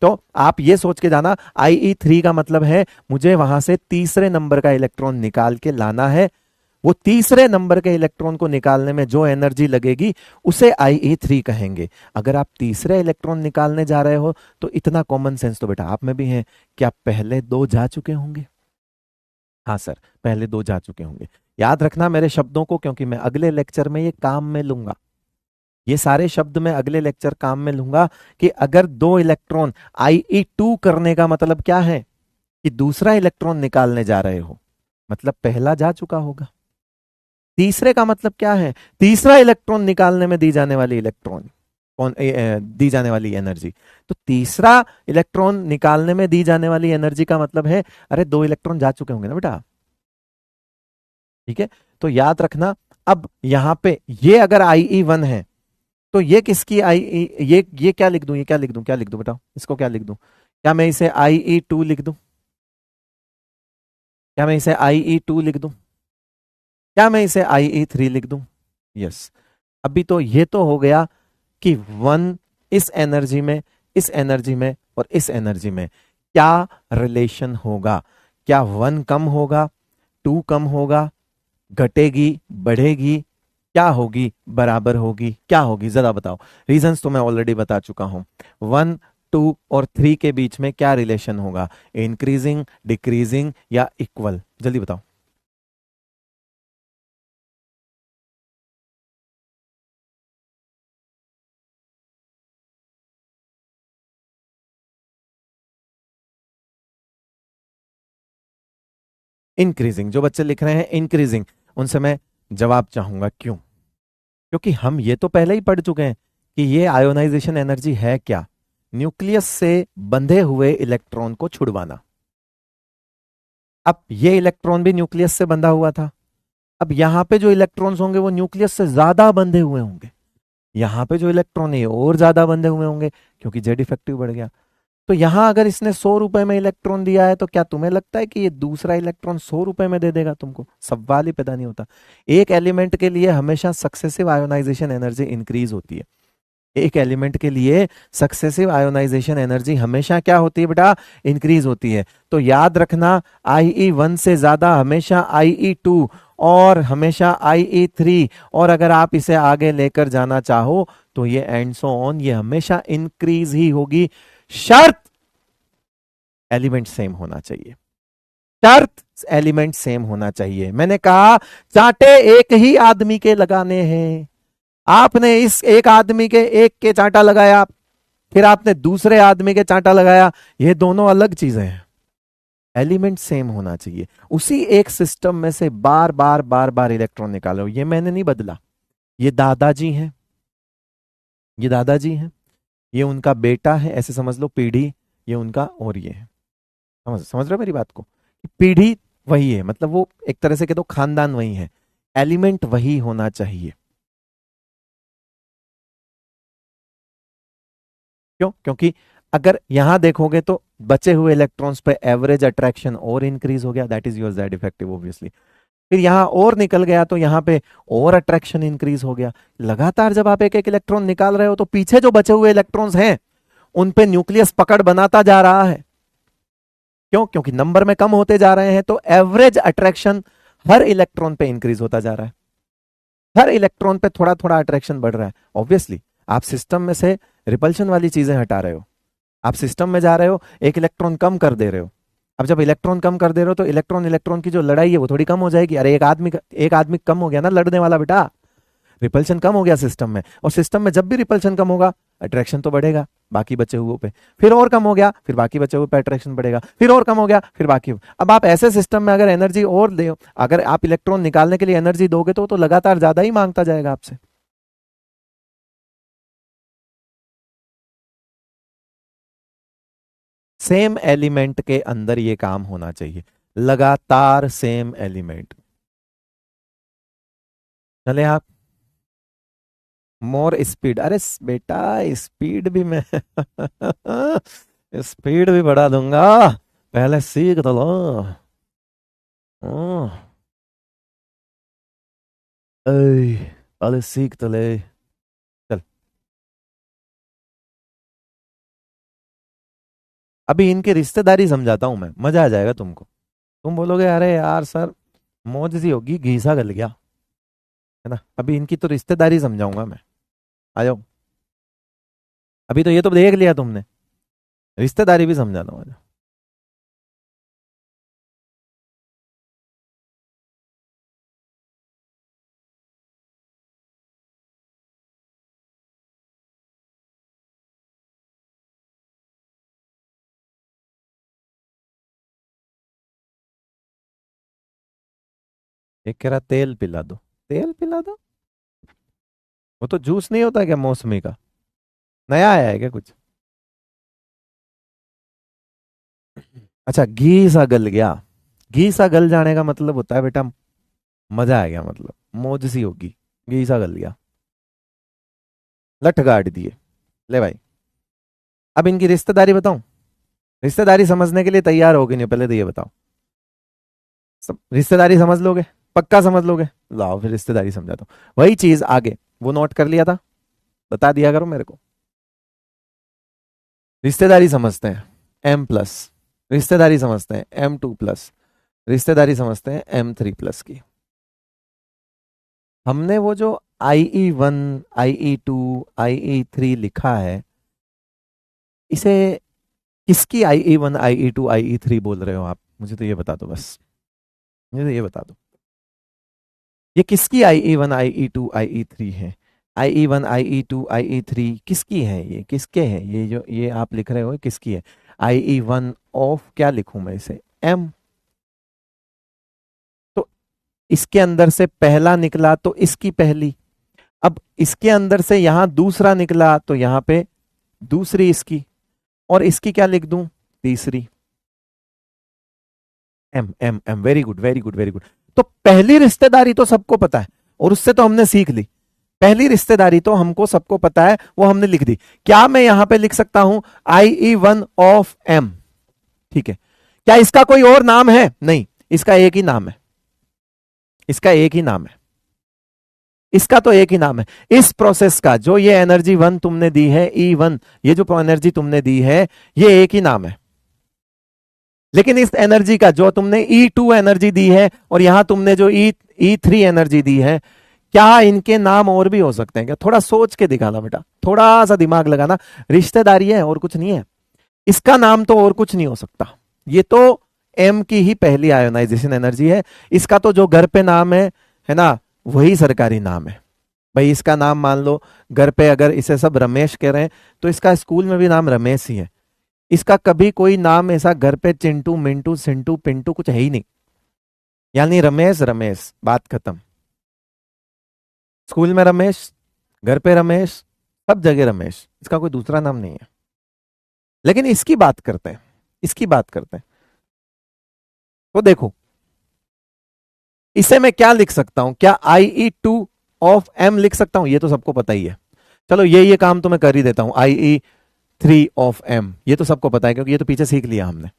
तो आप ये सोच के जाना IE3 का मतलब है मुझे वहां से तीसरे नंबर का इलेक्ट्रॉन निकाल के लाना है। वो तीसरे नंबर के इलेक्ट्रॉन को निकालने में जो एनर्जी लगेगी उसे IE3 कहेंगे। अगर आप तीसरे इलेक्ट्रॉन निकालने जा रहे हो तो इतना कॉमन सेंस तो बेटा आप में भी है, क्या पहले 2 जा चुके होंगे? हाँ सर पहले 2 जा चुके होंगे। याद रखना मेरे शब्दों को, क्योंकि मैं अगले लेक्चर में ये काम में लूंगा, ये सारे शब्द मैं अगले लेक्चर काम में लूंगा कि अगर 2 इलेक्ट्रॉन IE2 करने का मतलब क्या है कि दूसरा इलेक्ट्रॉन निकालने जा रहे हो, मतलब पहला जा चुका होगा। तीसरे का मतलब क्या है, तीसरा इलेक्ट्रॉन निकालने में दी जाने वाली इलेक्ट्रॉन कौन दी जाने वाली एनर्जी। तो तीसरा इलेक्ट्रॉन निकालने में दी जाने वाली एनर्जी का मतलब है अरे 2 इलेक्ट्रॉन जा चुके होंगे ना बेटा, ठीक है। तो याद रखना, अब यहां पे ये अगर IE1 है तो ये किसकी ये क्या लिख दूं, ये क्या लिख दूं, क्या लिख दूं बताओ, इसको क्या लिख दूं? क्या मैं इसे IE2 लिख दूं? क्या मैं इसे IE2 लिख दूं? क्या मैं इसे IE3 लिख दूं? यस। अभी तो ये तो हो गया कि 1 इस एनर्जी में, इस एनर्जी में और इस एनर्जी में क्या रिलेशन होगा। क्या 1 कम होगा, 2 कम होगा, घटेगी, बढ़ेगी, क्या होगी, बराबर होगी, क्या होगी, जरा बताओ। रीजंस तो मैं ऑलरेडी बता चुका हूं। 1 2 और 3 के बीच में क्या रिलेशन होगा, इंक्रीजिंग, डिक्रीजिंग या इक्वल, जल्दी बताओ। इंक्रीजिंग, जो बच्चे लिख रहे हैं इंक्रीजिंग, उनसे मैं जवाब चाहूंगा क्यों? क्योंकि हम ये तो पहले ही पढ़ चुके हैं कि ये आयोनाइजेशन एनर्जी है क्या, न्यूक्लियस से बंधे हुए इलेक्ट्रॉन को छुड़वाना। अब ये इलेक्ट्रॉन भी न्यूक्लियस से बंधा हुआ था, अब यहां पे जो इलेक्ट्रॉन्स होंगे वो न्यूक्लियस से ज्यादा बंधे हुए होंगे, यहां पे जो इलेक्ट्रॉन है और ज्यादा बंधे हुए होंगे क्योंकि जेड इफेक्टिव बढ़ गया। तो यहां अगर इसने 100 रुपए में इलेक्ट्रॉन दिया है तो क्या तुम्हें लगता है कि ये दूसरा इलेक्ट्रॉन 100 रुपए में दे देगा तुमको? सवाल ही पैदा नहीं होता। एक एलिमेंट के लिए हमेशा सक्सेसिव आयोनाइजेशन एनर्जी इंक्रीज होती है। एक एलिमेंट के लिए सक्सेसिव आयोनाइजेशन एनर्जी हमेशा क्या होती है बेटा? इंक्रीज होती है। तो याद रखना IE1 से ज्यादा हमेशा IE2 और हमेशा IE3, और अगर आप इसे आगे लेकर जाना चाहो तो ये एंड सो ऑन, ये हमेशा इंक्रीज ही होगी, शर्त एलिमेंट सेम होना चाहिए। शर्त एलिमेंट सेम होना चाहिए। मैंने कहा चांटे एक ही आदमी के लगाने हैं। आपने इस एक आदमी के एक के चांटा लगाया, फिर आपने दूसरे आदमी के चांटा लगाया, ये दोनों अलग चीजें हैं। एलिमेंट सेम होना चाहिए। उसी एक सिस्टम में से बार बार बार बार इलेक्ट्रॉन निकालो। ये मैंने नहीं बदला, ये दादाजी हैं, ये दादाजी हैं, ये उनका बेटा है, ऐसे समझ लो पीढ़ी ये उनका, और ये है। समझ रहे हो मेरी बात को? पीढ़ी वही है, मतलब वो एक तरह से कह दो खानदान वही है, एलिमेंट वही होना चाहिए। क्यों? क्योंकि अगर यहां देखोगे तो बचे हुए इलेक्ट्रॉन्स पे एवरेज अट्रैक्शन और इंक्रीज हो गया, that is your Z effective obviously. फिर यहां और निकल गया तो यहां पे और अट्रैक्शन इंक्रीज हो गया। लगातार जब आप एक एक इलेक्ट्रॉन निकाल रहे हो तो पीछे जो बचे हुए इलेक्ट्रॉन्स हैं उन पे न्यूक्लियस पकड़ बनाता जा रहा है। क्यों? क्योंकि नंबर में कम होते जा रहे हैं, तो एवरेज अट्रैक्शन हर इलेक्ट्रॉन पे इंक्रीज होता जा रहा है। हर इलेक्ट्रॉन पे थोड़ा थोड़ा अट्रैक्शन बढ़ रहा है। ऑब्वियसली आप सिस्टम में से रिपल्शन वाली चीजें हटा रहे हो, आप सिस्टम में जा रहे हो, एक इलेक्ट्रॉन कम कर दे रहे हो। अब जब इलेक्ट्रॉन कम कर दे रहे हो तो इलेक्ट्रॉन इलेक्ट्रॉन की जो लड़ाई है वो थोड़ी कम हो जाएगी। अरे एक आदमी कम हो गया ना लड़ने वाला बेटा, रिपल्शन कम हो गया सिस्टम में, और सिस्टम में जब भी रिपल्शन कम होगा अट्रैक्शन तो बढ़ेगा बाकी बचे हुए पे, फिर और कम हो गया फिर बाकी बचे हुए पे अट्रैक्शन बढ़ेगा, फिर और कम हो गया फिर बाकी। अब आप ऐसे सिस्टम में अगर एनर्जी और दे, अगर आप इलेक्ट्रॉन निकालने के लिए एनर्जी दोगे तो लगातार ज्यादा ही मांगता जाएगा आपसे। सेम एलिमेंट के अंदर ये काम होना चाहिए, लगातार सेम एलिमेंट। चले आप मोर स्पीड, अरे बेटा स्पीड भी मैं स्पीड भी बढ़ा दूंगा, पहले सीख तो लो। हम्म, ऐ, पहले सीख तो ले। चल अभी इनकी रिश्तेदारी समझाता हूं मैं, मजा आ जाएगा तुमको। तुम बोलोगे अरे यार सर मौज सी होगी, घीसा गल गया, है ना? अभी इनकी तो रिश्तेदारी समझाऊंगा मैं, आ जाओ। अभी तो ये तो देख लिया तुमने, रिश्तेदारी भी समझा दो, आ जाओ। एक कह रहा तेल पिला दो, तेल पिला दो, वो तो जूस नहीं होता क्या मौसमी का? नया आया है क्या कुछ? अच्छा घी सा गल गया, घी सा गल जाने का मतलब होता है बेटा मजा आ गया, मतलब मौज सी होगी, घी सा गल गया, लठ गाड़ दिए। ले भाई अब इनकी रिश्तेदारी बताऊं? रिश्तेदारी समझने के लिए तैयार होगे नहीं, पहले तो ये बताओ, रिश्तेदारी समझ लोगे? पक्का समझ लोगे? लाओ फिर रिश्तेदारी समझाता हूं। वही चीज आगे, वो नोट कर लिया था, बता दिया करो मेरे को। रिश्तेदारी समझते हैं M+, रिश्तेदारी समझते हैं M2+, रिश्तेदारी समझते हैं M3+ की। हमने वो जो IE1 IE2 IE3 लिखा है, इसे किसकी IE1 IE2 IE3 बोल रहे हो आप? मुझे तो ये बता दो बस, मुझे तो ये बता दो, ये किसकी IE1 IE2 IE3 है? IE1 IE2 IE3 किसकी है? ये किसके हैं? ये जो ये आप लिख रहे हो किसकी है? IE1 ऑफ क्या लिखूं मैं इसे? M। तो इसके अंदर से पहला निकला तो इसकी पहली, अब इसके अंदर से यहां दूसरा निकला तो यहां पे दूसरी इसकी, और इसकी क्या लिख दूं? तीसरी। M M M, very good very good very good. तो पहली रिश्तेदारी तो सबको पता है और उससे तो हमने सीख ली। पहली रिश्तेदारी तो हमको सबको पता है, वो हमने लिख दी। क्या मैं यहां पे लिख सकता हूं IE1 ऑफ M? ठीक है, क्या इसका कोई और नाम है? नहीं, इसका एक ही नाम है, इसका एक ही नाम है, इसका तो एक ही नाम है। इस प्रोसेस का जो ये एनर्जी 1 तुमने दी है E1, ये जो एनर्जी तुमने दी है ये एक ही नाम है। लेकिन इस एनर्जी का जो तुमने E2 एनर्जी दी है और यहां तुमने जो E3 एनर्जी दी है, क्या इनके नाम और भी हो सकते हैं क्या? थोड़ा सोच के दिखाना बेटा, थोड़ा सा दिमाग लगाना। रिश्तेदारी है और कुछ नहीं है। इसका नाम तो और कुछ नहीं हो सकता। ये तो M की ही पहली आयोनाइजेशन एनर्जी है। इसका तो जो घर पे नाम है ना, वही सरकारी नाम है। भाई इसका नाम मान लो घर पे अगर इसे सब रमेश कह रहे हैं तो इसका स्कूल में भी नाम रमेश ही है। इसका कभी कोई नाम ऐसा घर पे चिंटू मिंटू सिंटू पिंटू कुछ है ही नहीं, यानी रमेश रमेश, बात खत्म। स्कूल में रमेश, घर पे रमेश, सब जगह रमेश, इसका कोई दूसरा नाम नहीं है। लेकिन इसकी बात करते हैं, इसकी बात करते हैं। तो देखो इसे मैं क्या लिख सकता हूं? क्या IE2 ऑफ M लिख सकता हूं? ये तो सबको पता ही है। चलो ये काम तो मैं कर ही देता हूं, IE3 ऑफ M, ये तो सबको पता है क्योंकि ये तो पीछे सीख लिया हमने।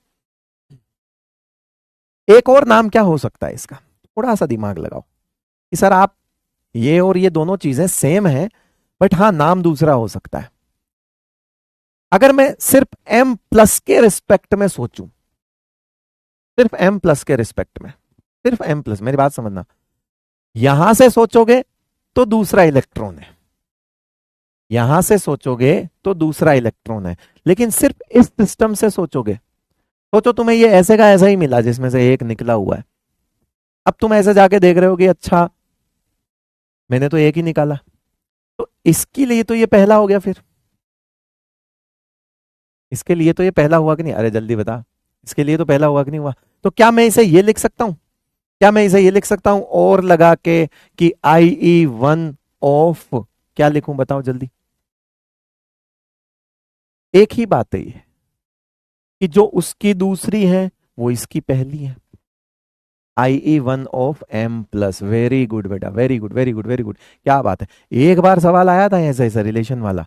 एक और नाम क्या हो सकता है इसका? थोड़ा सा दिमाग लगाओ कि सर आप ये और ये दोनों चीजें सेम है, बट हाँ नाम दूसरा हो सकता है। अगर मैं सिर्फ M प्लस के रिस्पेक्ट में सोचूं, सिर्फ M प्लस के रिस्पेक्ट में, सिर्फ M प्लस, मेरी बात समझना, यहां से सोचोगे तो दूसरा इलेक्ट्रॉन है, यहां से सोचोगे तो दूसरा इलेक्ट्रॉन है। लेकिन सिर्फ इस सिस्टम से सोचोगे, सोचो तुम्हें ये ऐसे का ऐसा ही मिला जिसमें से एक निकला हुआ है। अब तुम ऐसे जाके देख रहे हो कि अच्छा मैंने तो एक ही निकाला, तो इसके लिए तो ये पहला हो गया। फिर इसके लिए तो ये पहला हुआ कि नहीं? अरे जल्दी बता, इसके लिए तो पहला हुआ कि नहीं हुआ? तो क्या मैं इसे ये लिख सकता हूं? क्या मैं इसे ये लिख सकता हूं और लगा के कि IE1 ऑफ, क्या लिखूं बताओ जल्दी? एक ही बात है ये कि जो उसकी दूसरी है वो इसकी पहली है। IE1 of M plus, very good बेटा, very good very good very good, क्या बात है। एक बार सवाल आया था ऐसा ऐसा रिलेशन वाला,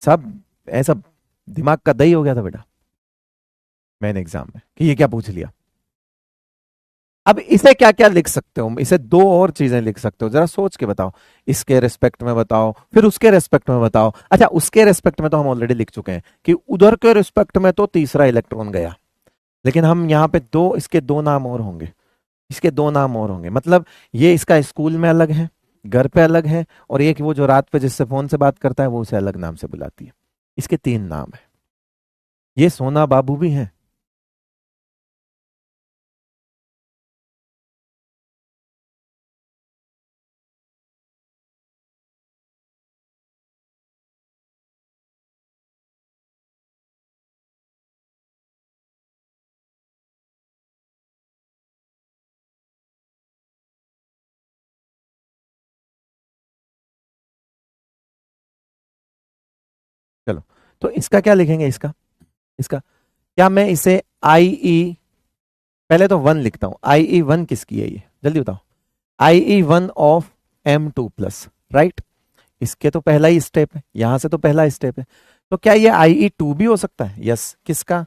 सब ऐसा दिमाग का दही हो गया था बेटा मैन एग्जाम में कि ये क्या पूछ लिया। अब इसे क्या क्या लिख सकते हो? इसे दो और चीजें लिख सकते हो, जरा सोच के बताओ। इसके रेस्पेक्ट में बताओ, फिर उसके रेस्पेक्ट में बताओ। अच्छा उसके रेस्पेक्ट में तो हम ऑलरेडी लिख चुके हैं कि उधर के रेस्पेक्ट में तो तीसरा इलेक्ट्रॉन गया, लेकिन हम यहाँ पे दो, इसके दो नाम और होंगे, इसके दो नाम और होंगे। मतलब ये इसका स्कूल में अलग है, घर पे अलग है, और एक वो जो रात पे जिससे फोन से बात करता है वो उसे अलग नाम से बुलाती है। इसके तीन नाम है। ये सोना बाबू भी है। चलो तो इसका क्या लिखेंगे? इसका इसका क्या मैं इसे IE, पहले तो 1 लिखता हूं। IE1 किसकी है? ये जल्दी बताओ। IE1 of M2 plus, right? इसके तो पहला ही स्टेप है, यहां से तो पहला स्टेप है। तो क्या ये IE2 भी हो सकता है? यस, किसका?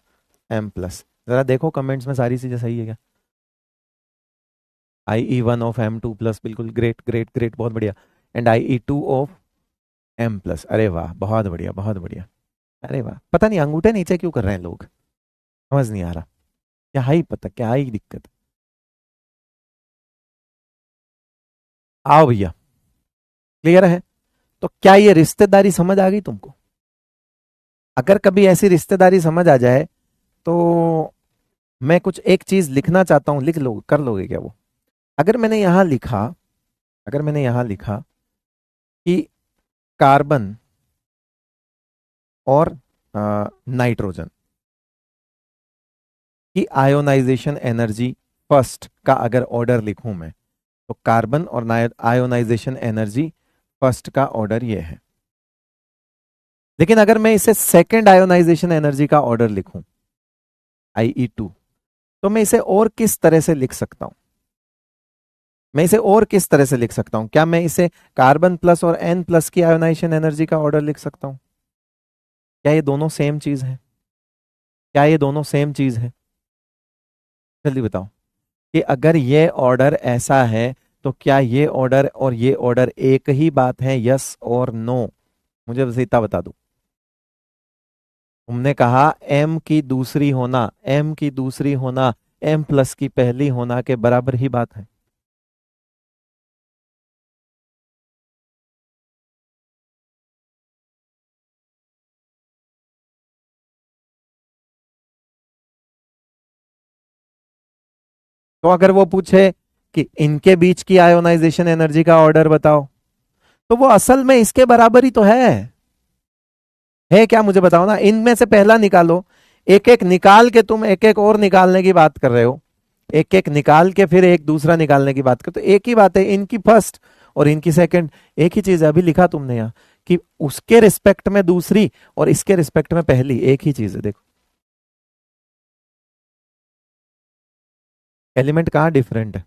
M plus. जरा देखो कमेंट्स में सारी चीजें सही है क्या? IE1 ऑफ M2 प्लस, बिल्कुल, ग्रेट ग्रेट ग्रेट, बहुत बढ़िया। And IE2 of M plus, अरे वाह, बहुत बढ़िया बहुत बढ़िया। अरे वाह, पता नहीं अंगूठे नीचे क्यों कर रहे हैं लोग, समझ नहीं आ रहा, क्या ही पता, क्या ही दिक्कत। आओ भैया, क्लियर है? तो क्या ये रिश्तेदारी समझ आ गई तुमको? अगर कभी ऐसी रिश्तेदारी समझ आ जाए तो मैं कुछ एक चीज लिखना चाहता हूं, लिख लो, कर लोगे क्या वो? अगर मैंने यहां लिखा, अगर मैंने यहां लिखा कि कार्बन और नाइट्रोजन की आयोनाइजेशन एनर्जी फर्स्ट का अगर ऑर्डर लिखूं मैं, तो कार्बन और आयोनाइजेशन एनर्जी फर्स्ट का ऑर्डर ये है। लेकिन अगर मैं इसे सेकेंड आयोनाइजेशन एनर्जी का ऑर्डर लिखूं, IE2, तो मैं इसे और किस तरह से लिख सकता हूं? मैं इसे और किस तरह से लिख सकता हूं? क्या मैं इसे कार्बन प्लस और एन प्लस की आयोनाइजेशन एनर्जी का ऑर्डर लिख सकता हूं? क्या ये दोनों सेम चीज है? क्या ये दोनों सेम चीज है? जल्दी बताओ कि अगर ये ऑर्डर ऐसा है तो क्या ये ऑर्डर और ये ऑर्डर एक ही बात है? यस और नो? मुझे बस इतना बता दो। तुमने कहा m की दूसरी होना, m की दूसरी होना m प्लस की पहली होना के बराबर ही बात है। तो अगर वो पूछे कि इनके बीच की आयोनाइजेशन एनर्जी का ऑर्डर बताओ, तो वो असल में इसके बराबर ही तो है क्या? मुझे बताओ ना, इनमें से पहला निकालो। एक एक निकाल के तुम एक एक और निकालने की बात कर रहे हो। एक एक निकाल के फिर एक दूसरा निकालने की बात कर, तो एक ही बात है, इनकी फर्स्ट और इनकी सेकंड एक ही चीज है। अभी लिखा तुमने यहाँ कि उसके रिस्पेक्ट में दूसरी और इसके रिस्पेक्ट में पहली, एक ही चीज है। देखो एलिमेंट कहाँ डिफरेंट है?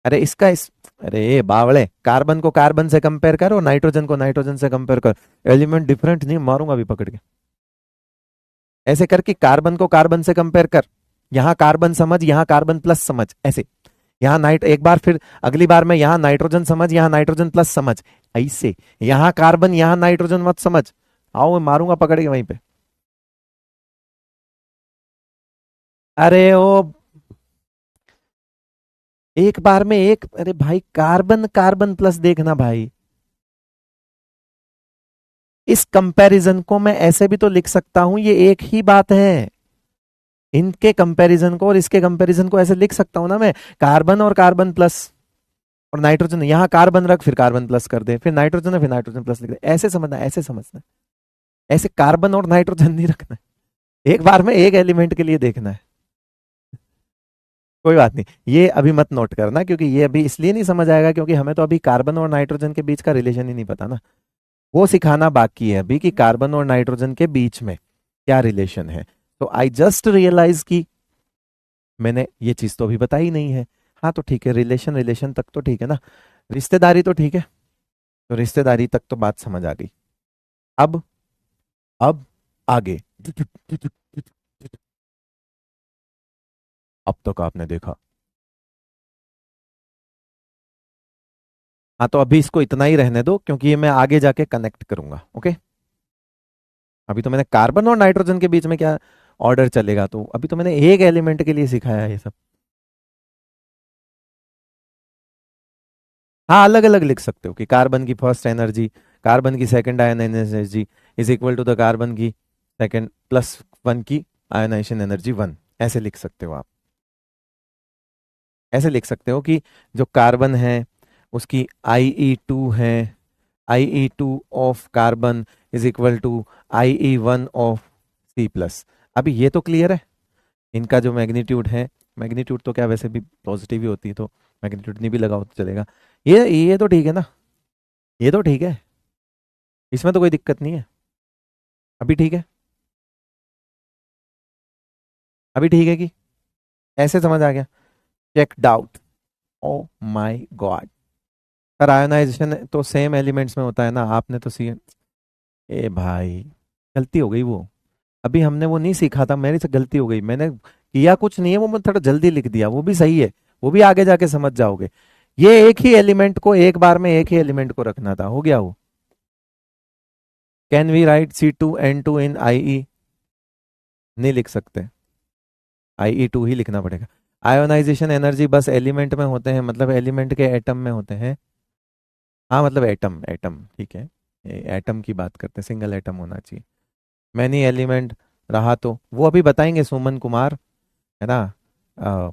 अरे इसका इस अरे बावड़े, कार्बन को कार्बन से कंपेयर कर और नाइट्रोजन को नाइट्रोजन से कंपेयर कर। एलिमेंट डिफरेंट नहीं, मारूंगा अभी पकड़ के। ऐसे करके कार्बन को कार्बन से कंपेयर कर, यहां कार्बन समझ, यहां कार्बन प्लस समझ, ऐसे। यहां नाइट एक बार, फिर अगली बार में यहां नाइट्रोजन समझ, यहां नाइट्रोजन प्लस समझ, ऐसे। यहां कार्बन यहां नाइट्रोजन मत समझ। आओ मैं मारूंगा पकड़ के वहीं पे। अरे ओ, एक बार में एक, अरे भाई कार्बन कार्बन प्लस देखना भाई। इस कंपैरिजन को मैं ऐसे भी तो लिख सकता हूं, ये एक ही बात है। इनके कंपैरिजन को और इसके कंपैरिजन को ऐसे लिख सकता हूं ना मैं, कार्बन और कार्बन प्लस और नाइट्रोजन, यहां कार्बन रख फिर कार्बन प्लस कर दे, फिर नाइट्रोजन है फिर नाइट्रोजन प्लस लिख दे। ऐसे समझना, ऐसे समझना। ऐसे कार्बन और नाइट्रोजन नहीं रखना है। एक बार में एक एलिमेंट के लिए देखना है। कोई बात नहीं, ये अभी मत नोट करना, क्योंकि ये अभी इसलिए नहीं समझ आएगा क्योंकि हमें तो अभी कार्बन और नाइट्रोजन के बीच का रिलेशन ही नहीं पता ना। वो सिखाना बाकी है अभी कि कार्बन और नाइट्रोजन के बीच में क्या रिलेशन है। तो आई जस्ट रियलाइज कि मैंने ये चीज तो अभी बताई नहीं है। हाँ तो ठीक है, रिलेशन रिलेशन तक तो ठीक है ना, रिश्तेदारी तो ठीक है। तो रिश्तेदारी तक तो बात समझ आ गई। अब अब आगे, अब तक आपने देखा। हाँ तो अभी इसको इतना ही रहने दो, क्योंकि ये मैं आगे जाके कनेक्ट करूंगा। ओके, अभी तो मैंने कार्बन और नाइट्रोजन के बीच में क्या ऑर्डर चलेगा, तो अभी तो मैंने एक एलिमेंट के लिए सिखाया है ये सब। हाँ अलग अलग लिख सकते हो कि कार्बन की फर्स्ट एनर्जी, कार्बन की second ion energy is equal to the carbon की सेकंड प्लस वन की आयनाइजेशन एनर्जी वन। ऐसे लिख सकते हो आप। ऐसे लिख सकते हो कि जो कार्बन है उसकी IE2 है, IE2 of carbon is equal to IE1 of C plus. अभी ये तो क्लियर है। इनका जो मैग्नीट्यूड है, मैग्नीट्यूड तो क्या वैसे भी पॉजिटिव ही होती है, तो मैग्नीट्यूड नहीं भी लगाओ तो चलेगा। ये तो ठीक है ना, ये तो ठीक है, इसमें तो कोई दिक्कत नहीं है। अभी ठीक है, अभी ठीक है कि ऐसे समझ आ गया? Check out. Oh my god sir, ionisation तो सेम एलिमेंट्स में होता है ना, आपने तो सी। ए भाई, गलती हो गई वो। अभी हमने वो नहीं सीखा था, मेरी से गलती हो गई, मैंने किया कुछ नहीं है, वो मैं थोड़ा जल्दी लिख दिया, वो भी सही है। वो भी आगे जाके समझ जाओगे। ये एक ही एलिमेंट को एक बार में एक ही एलिमेंट को रखना था, हो गया वो। Can we write C2N2 in IE? नहीं लिख सकते, IE2 ही लिखना पड़ेगा। आयोनाइजेशन एनर्जी बस एलिमेंट में होते हैं, मतलब एलिमेंट के एटम में होते हैं। हाँ मतलब एटम, एटम ठीक है, एटम की बात करते हैं, सिंगल एटम होना चाहिए। मैनी एलिमेंट रहा तो वो अभी बताएंगे सुमन कुमार, है ना। अ,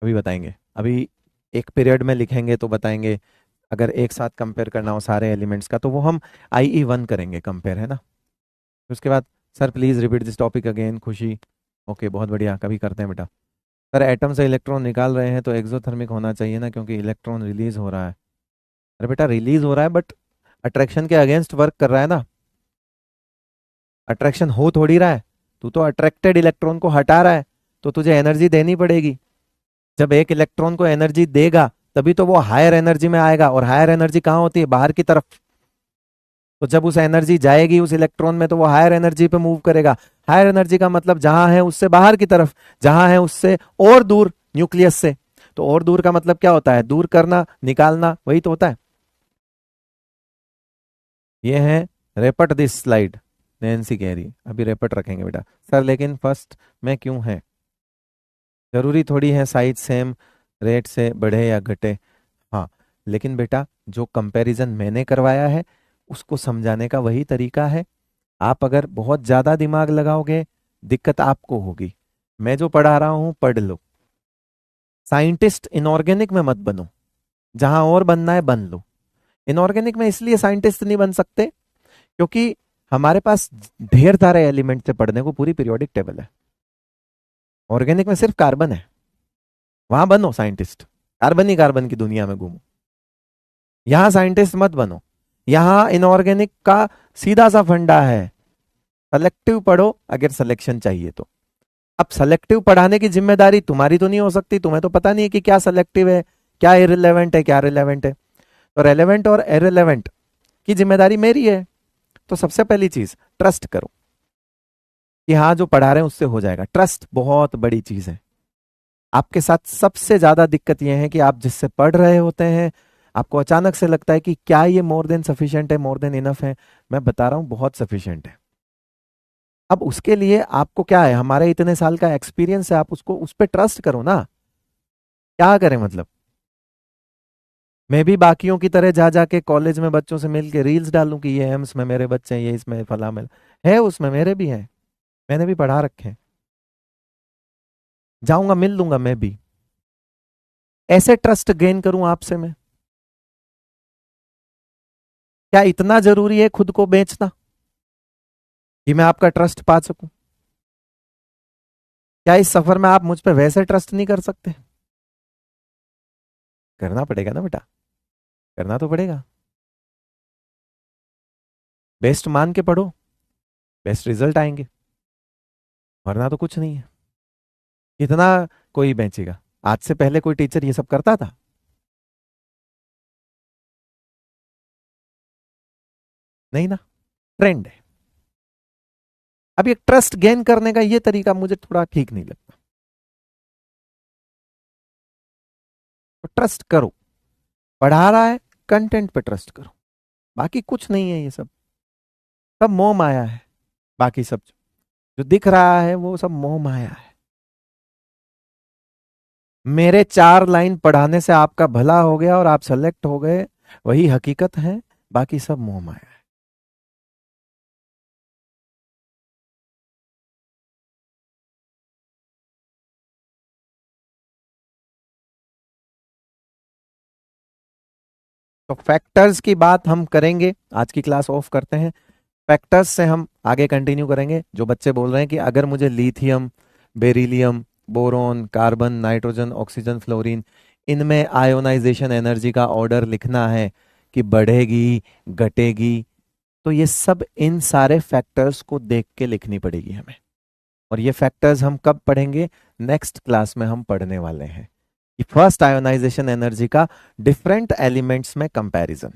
अभी बताएंगे, अभी एक पीरियड में लिखेंगे तो बताएंगे। अगर एक साथ कंपेयर करना हो सारे एलिमेंट्स का, तो वो हम IE1 करेंगे कंपेयर, है ना। फिर उसके बाद sir please repeat this topic again, खुशी। ओके बहुत बढ़िया, कभी करते हैं बेटा। सर एटम से इलेक्ट्रॉन निकाल रहे हैं तो एक्सोथर्मिक होना चाहिए ना, क्योंकि इलेक्ट्रॉन रिलीज हो रहा है। अरे बेटा रिलीज हो रहा है बट अट्रैक्शन के अगेंस्ट वर्क कर रहा है ना। अट्रैक्शन हो थोड़ी रहा है, तू तो अट्रैक्टेड इलेक्ट्रॉन को हटा रहा है, तो तुझे एनर्जी देनी पड़ेगी। जब एक इलेक्ट्रॉन को एनर्जी देगा तभी तो वो हायर एनर्जी में आएगा, और हायर एनर्जी कहाँ होती है? बाहर की तरफ। तो जब उस एनर्जी जाएगी उस इलेक्ट्रॉन में तो वो हायर एनर्जी पे मूव करेगा। हायर एनर्जी का मतलब जहां है उससे बाहर की तरफ, जहां है उससे और दूर, न्यूक्लियस से। तो और दूर का मतलब क्या होता है? दूर करना, निकालना, वही तो होता है। ये है रेपट दिस स्लाइड, नैन्सी कह रही अभी रेपट रखेंगे बेटा। सर लेकिन फर्स्ट में क्यों है? जरूरी थोड़ी है साइज सेम रेट से बढ़े या घटे। हाँ, लेकिन बेटा जो कंपैरिजन मैंने करवाया है उसको समझाने का वही तरीका है। आप अगर बहुत ज्यादा दिमाग लगाओगे दिक्कत आपको होगी। मैं जो पढ़ा रहा हूं पढ़ लो। साइंटिस्ट इनऑर्गेनिक में मत बनो, जहां और बनना है बन लो। इनऑर्गेनिक में इसलिए साइंटिस्ट नहीं बन सकते क्योंकि हमारे पास ढेर सारे एलिमेंट से पढ़ने को, पूरी पीरियोडिक टेबल है। ऑर्गेनिक में सिर्फ कार्बन है, वहां बनो साइंटिस्ट, कार्बन ही कार्बन की दुनिया में घूमो। यहां साइंटिस्ट मत बनो। यहां इनऑर्गेनिक का सीधा सा फंडा है, सेलेक्टिव पढ़ो अगर सिलेक्शन चाहिए तो। अब सेलेक्टिव पढ़ाने की जिम्मेदारी तुम्हारी तो नहीं हो सकती, तुम्हें तो पता नहीं है कि क्या सेलेक्टिव है, क्या इररिलेवेंट है, क्या रिलेवेंट है। तो रेलेवेंट और इररिलेवेंट की जिम्मेदारी मेरी है। तो सबसे पहली चीज ट्रस्ट करो कि हाँ जो पढ़ा रहे हैं उससे हो जाएगा। ट्रस्ट बहुत बड़ी चीज है। आपके साथ सबसे ज्यादा दिक्कत यह है कि आप जिससे पढ़ रहे होते हैं आपको अचानक से लगता है कि क्या ये मोर देन सफिशिएंट है, मोर देन इनफ है। मैं बता रहा हूं बहुत सफिशिएंट है। अब उसके लिए आपको क्या है, हमारे इतने साल का एक्सपीरियंस है, आप उसको उस पर ट्रस्ट करो ना। क्या करें मतलब? मैं भी बाकियों की तरह जा जाके कॉलेज में बच्चों से मिल के रील्स डालूं कि ये एम्स में मेरे बच्चे हैं, ये इसमें फला में है, उसमें मेरे भी हैं, मैंने भी पढ़ा रखे हैं। जाऊंगा मिल लूंगा मैं भी। ऐसे ट्रस्ट गेन करूं आपसे मैं? क्या इतना जरूरी है खुद को बेचना कि मैं आपका ट्रस्ट पा सकूं? क्या इस सफर में आप मुझ पे वैसे ट्रस्ट नहीं कर सकते? करना पड़ेगा ना बेटा, करना तो पड़ेगा। बेस्ट मान के पढ़ो, बेस्ट रिजल्ट आएंगे, वरना तो कुछ नहीं है। कितना कोई बेचेगा? आज से पहले कोई टीचर ये सब करता था? नहीं ना, ट्रेंड है। अब ये ट्रस्ट गेन करने का ये तरीका मुझे थोड़ा ठीक नहीं लगता। तो ट्रस्ट करो, पढ़ा रहा है कंटेंट पे ट्रस्ट करो, बाकी कुछ नहीं है। ये सब सब मोह माया है। बाकी सब जो दिख रहा है वो सब मोह माया है। मेरे 4 लाइन पढ़ाने से आपका भला हो गया और आप सेलेक्ट हो गए, वही हकीकत है। बाकी सब मोह माया है। तो फैक्टर्स की बात हम करेंगे, आज की क्लास ऑफ करते हैं। फैक्टर्स से हम आगे कंटिन्यू करेंगे। जो बच्चे बोल रहे हैं कि अगर मुझे lithium, beryllium, boron, carbon, nitrogen, oxygen, fluorine, इनमें आयोनाइजेशन एनर्जी का ऑर्डर लिखना है कि बढ़ेगी घटेगी, तो ये सब इन सारे फैक्टर्स को देख के लिखनी पड़ेगी हमें। और ये फैक्टर्स हम कब पढ़ेंगे? नेक्स्ट क्लास में हम पढ़ने वाले हैं कि फर्स्ट आयोनाइजेशन एनर्जी का डिफरेंट एलिमेंट्स में कंपैरिजन,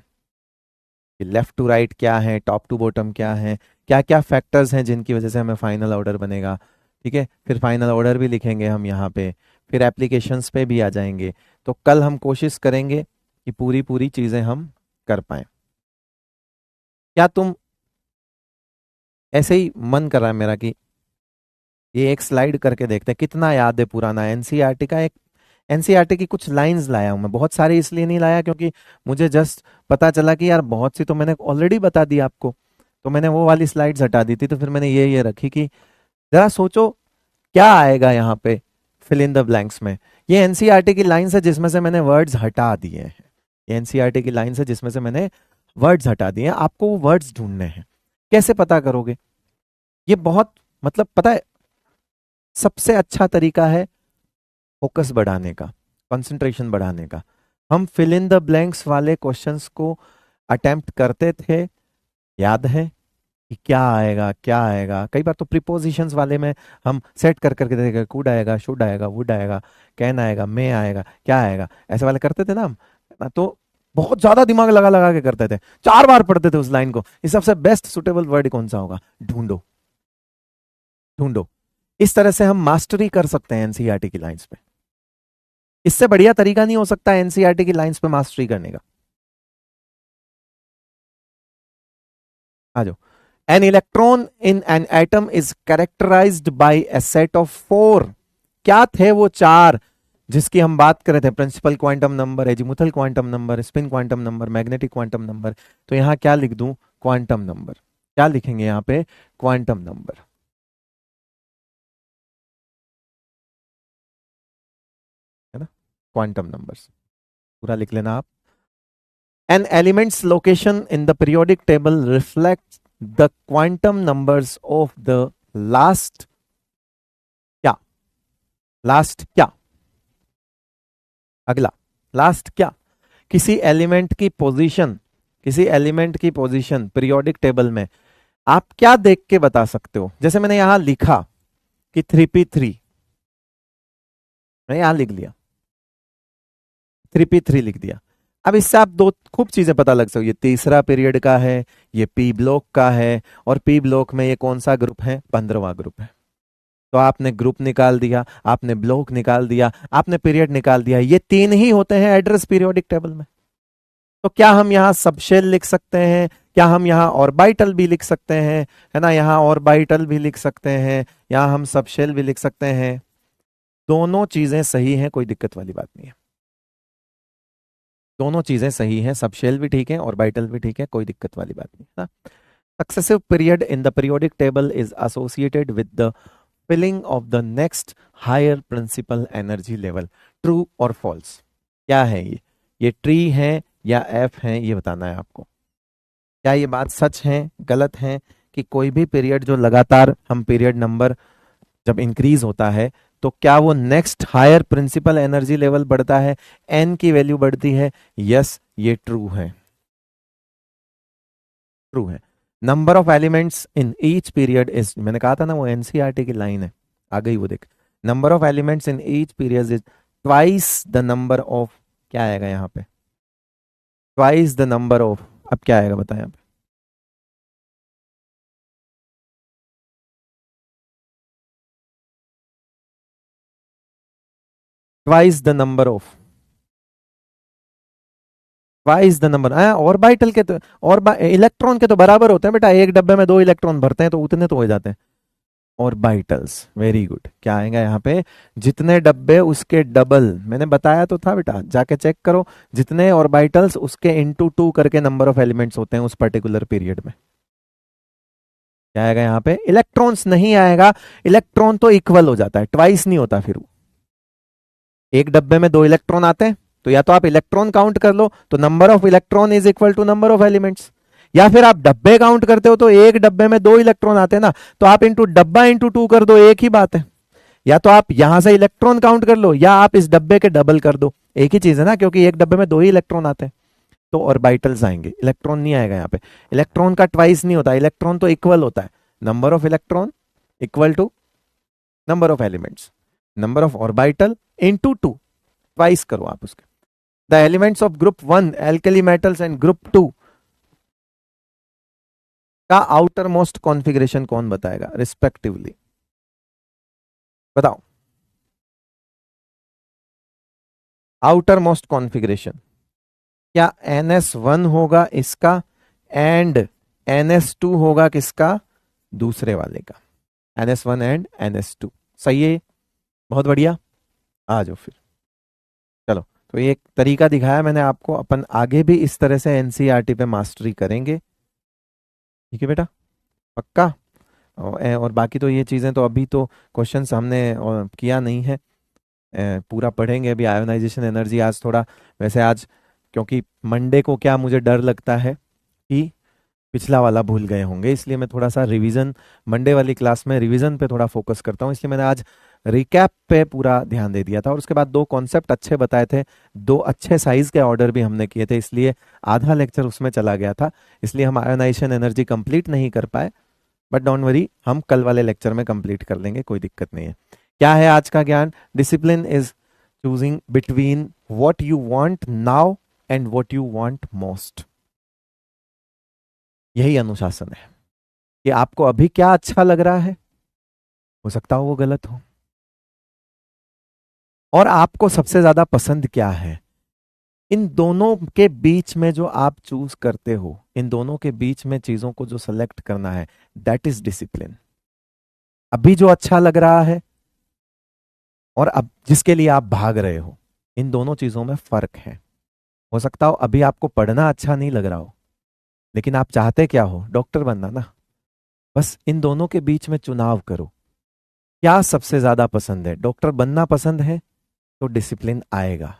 लेफ्ट टू राइट क्या है, टॉप टू बॉटम क्या है, क्या क्या फैक्टर्स हैं जिनकी वजह से हमें फाइनल ऑर्डर बनेगा। ठीक है, फिर फाइनल ऑर्डर भी लिखेंगे हम यहाँ पे, फिर एप्लीकेशंस पे भी आ जाएंगे। तो कल हम कोशिश करेंगे कि पूरी पूरी चीजें हम कर पाए। क्या तुम, ऐसे ही मन कर रहा है मेरा कि ये एक स्लाइड करके देखते हैं कितना याद है पुराना एनसीईआरटी का। एक एनसीईआरटी की कुछ लाइंस लाया हूं मैं, बहुत सारी इसलिए नहीं लाया क्योंकि मुझे जस्ट पता चला कि यार बहुत सी तो मैंने ऑलरेडी बता दी आपको, तो मैंने वो वाली स्लाइड्स हटा दी थी। तो फिर मैंने ये रखी कि जरा सोचो क्या आएगा यहाँ पे फिल इन द ब्लैंक्स में। ये एनसीईआरटी की लाइन है जिसमें से मैंने वर्ड्स हटा दिए हैं। ये एनसीईआरटी की लाइन है जिसमें से मैंने वर्ड्स हटा दिए हैं। आपको वो वर्ड्स ढूंढने हैं। कैसे पता करोगे? ये बहुत, मतलब पता है, सबसे अच्छा तरीका है फोकस बढ़ाने का, कंसंट्रेशन बढ़ाने का। हम फिल इन द ब्लैंक्स वाले क्वेश्चंस को अटेम्प्ट करते थे, याद है? कि क्या आएगा क्या आएगा। कई बार तो प्रीपोजिशंस वाले में हम सेट कर करके देखेंगे, कुड आएगा, शुड आएगा, वुड आएगा, कैन आएगा, मे आएगा, क्या आएगा, ऐसे वाले करते थे ना हम। तो बहुत ज्यादा दिमाग लगा लगा के करते थे, 4 बार पढ़ते थे उस लाइन को, इस सबसे बेस्ट सुटेबल वर्ड कौन सा होगा, ढूंढो ढूंढो। इस तरह से हम मास्टरी कर सकते हैं एनसीईआरटी की लाइंस पे। इससे बढ़िया तरीका नहीं हो सकता एनसीईआरटी की लाइंस पे मास्टरी करने का। आ जाओ। An electron in an atom is characterised by a set of 4। क्या थे वो 4 जिसकी हम बात कर रहे थे, principal quantum number, azimuthal quantum number, spin quantum number, magnetic quantum number. तो यहां क्या लिख दूं, क्वांटम नंबर। क्या लिखेंगे यहां पे, क्वांटम नंबर, है ना, क्वांटम नंबर्स पूरा लिख लेना आप। An element's location in the periodic table reflects the quantum numbers of the last क्या, लास्ट क्या, अगला लास्ट क्या, किसी एलिमेंट की पोजीशन, किसी एलिमेंट की पोजीशन पीरियोडिक टेबल में आप क्या देख के बता सकते हो। जैसे मैंने यहां लिखा कि 3p3, मैंने यहां लिख लिया 3p3 लिख दिया। अब इससे आप दो खूब चीजें पता लग सकती, ये तीसरा पीरियड का है, ये पी ब्लॉक का है, और पी ब्लॉक में ये कौन सा ग्रुप है, 15वां ग्रुप है। तो आपने ग्रुप निकाल दिया, आपने ब्लॉक निकाल दिया, आपने पीरियड निकाल दिया, ये 3 ही होते हैं एड्रेस पीरियोडिक टेबल में। तो क्या हम यहाँ सबशेल लिख सकते हैं, क्या हम यहाँ ऑर्बिटल भी लिख सकते हैं, है ना, यहाँ ऑर्बिटल भी लिख सकते हैं, यहाँ हम सबशेल भी लिख सकते हैं। दोनों चीजें सही हैं, कोई दिक्कत वाली बात नहीं है, दोनों चीजें सही हैं, सबशेल भी ठीक है, ऑर्बिटल भी ठीक है, कोई दिक्कत वाली बात नहीं है ना। Successive period in the periodic table is associated with the filling of the next higher principal energy level. True और फॉल्स क्या है, ये ट्री है या एफ है, ये बताना है आपको। क्या ये बात सच है, गलत है, कि कोई भी पीरियड जो लगातार हम पीरियड नंबर जब इंक्रीज होता है तो क्या वो next higher principal energy level बढ़ता है, एन की वैल्यू बढ़ती है। यस, ये ट्रू है, ट्रू है। Number of elements in each period is, मैंने कहा था ना वो एनसीईआरटी की लाइन है, आ गई वो देख। Number of elements in each period is twice the number of, क्या आएगा यहाँ पे, ट्वाइस द नंबर ऑफ, अब क्या आएगा बताएं यहाँ पे, twice the number of, twice the number. Orbital के तो, और इलेक्ट्रॉन के तो बराबर होते हैं बेटा, एक डब्बे में 2 इलेक्ट्रॉन भरते हैं तो उतने तो हो जाते हैं। ऑर्बिटल्स, वेरी गुड, क्या आएगा यहाँ पे, जितने डब्बे उसके डबल, मैंने बताया तो था बेटा, जाके चेक करो, जितने ऑर्बिटल्स उसके इंटू 2 करके नंबर ऑफ एलिमेंट्स होते हैं उस पर्टिकुलर पीरियड में। क्या आएगा यहाँ पे, इलेक्ट्रॉन्स नहीं आएगा, इलेक्ट्रॉन तो इक्वल हो जाता है, ट्वाइस नहीं होता फिर वो। एक डब्बे में 2 इलेक्ट्रॉन आते हैं तो या तो आप इलेक्ट्रॉन काउंट कर लो तो number of electron is equal to number of elements, या फिर आप डब्बे काउंट करते हो तो एक डब्बे में 2 इलेक्ट्रॉन आते हैं ना, तो आप इंटू डब्बा इंटू 2 कर दो, एक ही बात है। या तो आप यहां से इलेक्ट्रॉन काउंट कर लो या आप इस डब्बे के डबल कर दो, एक ही चीज है ना, क्योंकि एक डब्बे में 2 ही इलेक्ट्रॉन आते हैं। तो ऑर्बिटल्स आएंगे, इलेक्ट्रॉन नहीं आएगा यहाँ पे। इलेक्ट्रॉन का ट्वाइस नहीं होता, इलेक्ट्रॉन तो इक्वल होता है, number of electron equal to number of elements, number of orbital into 2, twice करो आप उसके। The elements of group 1 alkali metals and group 2 का आउटर मोस्ट कॉन्फ़िगरेशन कौन बताएगा रिस्पेक्टिवली, बताओ। आउटर मोस्ट कॉन्फ़िगरेशन, क्या NS1 होगा इसका एंड NS2 होगा किसका, दूसरे वाले का, NS1 एंड NS2, सही है, बहुत बढ़िया। आ जाओ फिर, चलो। तो ये एक तरीका दिखाया मैंने आपको, अपन आगे भी इस तरह से एनसीईआरटी पे मास्टरी करेंगे, ठीक है बेटा, पक्का। और बाकी तो ये चीज़ें तो अभी तो क्वेश्चन हमने किया नहीं है, पूरा पढ़ेंगे अभी। आयोनाइजेशन एनर्जी आज थोड़ा, वैसे आज क्योंकि मंडे को क्या मुझे डर लगता है कि पिछला वाला भूल गए होंगे, इसलिए मैं थोड़ा सा रिवीजन, मंडे वाली क्लास में रिवीजन पे थोड़ा फोकस करता हूँ, इसलिए मैंने आज रिकैप पे पूरा ध्यान दे दिया था और उसके बाद दो कॉन्सेप्ट अच्छे बताए थे, दो अच्छे साइज के ऑर्डर भी हमने किए थे, इसलिए आधा लेक्चर उसमें चला गया था, इसलिए हम आयोनाइजेशन एनर्जी कंप्लीट नहीं कर पाए। बट डोंट वरी, हम कल वाले लेक्चर में कंप्लीट कर लेंगे, कोई दिक्कत नहीं है। क्या है आज का ज्ञान? Discipline is choosing between what you want now and what you want most. यही अनुशासन है कि आपको अभी क्या अच्छा लग रहा है, हो सकता हो वो गलत हो, और आपको सबसे ज्यादा पसंद क्या है। इन दोनों के बीच में जो आप चूज करते हो, इन दोनों के बीच में चीजों को जो सेलेक्ट करना है, दैट इज डिसिप्लिन। अभी जो अच्छा लग रहा है और अब जिसके लिए आप भाग रहे हो, इन दोनों चीजों में फर्क है। हो सकता हो अभी आपको पढ़ना अच्छा नहीं लग रहा हो, लेकिन आप चाहते क्या हो? डॉक्टर बनना ना। बस इन दोनों के बीच में चुनाव करो, क्या सबसे ज्यादा पसंद है? डॉक्टर बनना पसंद है तो डिसिप्लिन आएगा।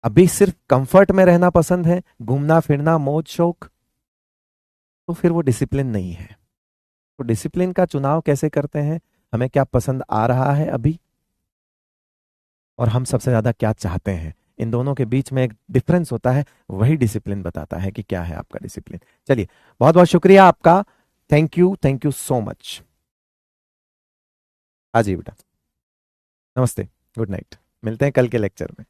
अभी सिर्फ कंफर्ट में रहना पसंद है, घूमना फिरना मौज शौक, तो फिर वो डिसिप्लिन नहीं है। तो डिसिप्लिन का चुनाव कैसे करते हैं? हमें क्या पसंद आ रहा है अभी, और हम सबसे ज्यादा क्या चाहते हैं, इन दोनों के बीच में एक डिफरेंस होता है, वही डिसिप्लिन बताता है कि क्या है आपका डिसिप्लिन। चलिए, बहुत बहुत शुक्रिया आपका, थैंक यू सो मच। हाँ जी बेटा, नमस्ते, गुड नाइट, मिलते हैं कल के लेक्चर में।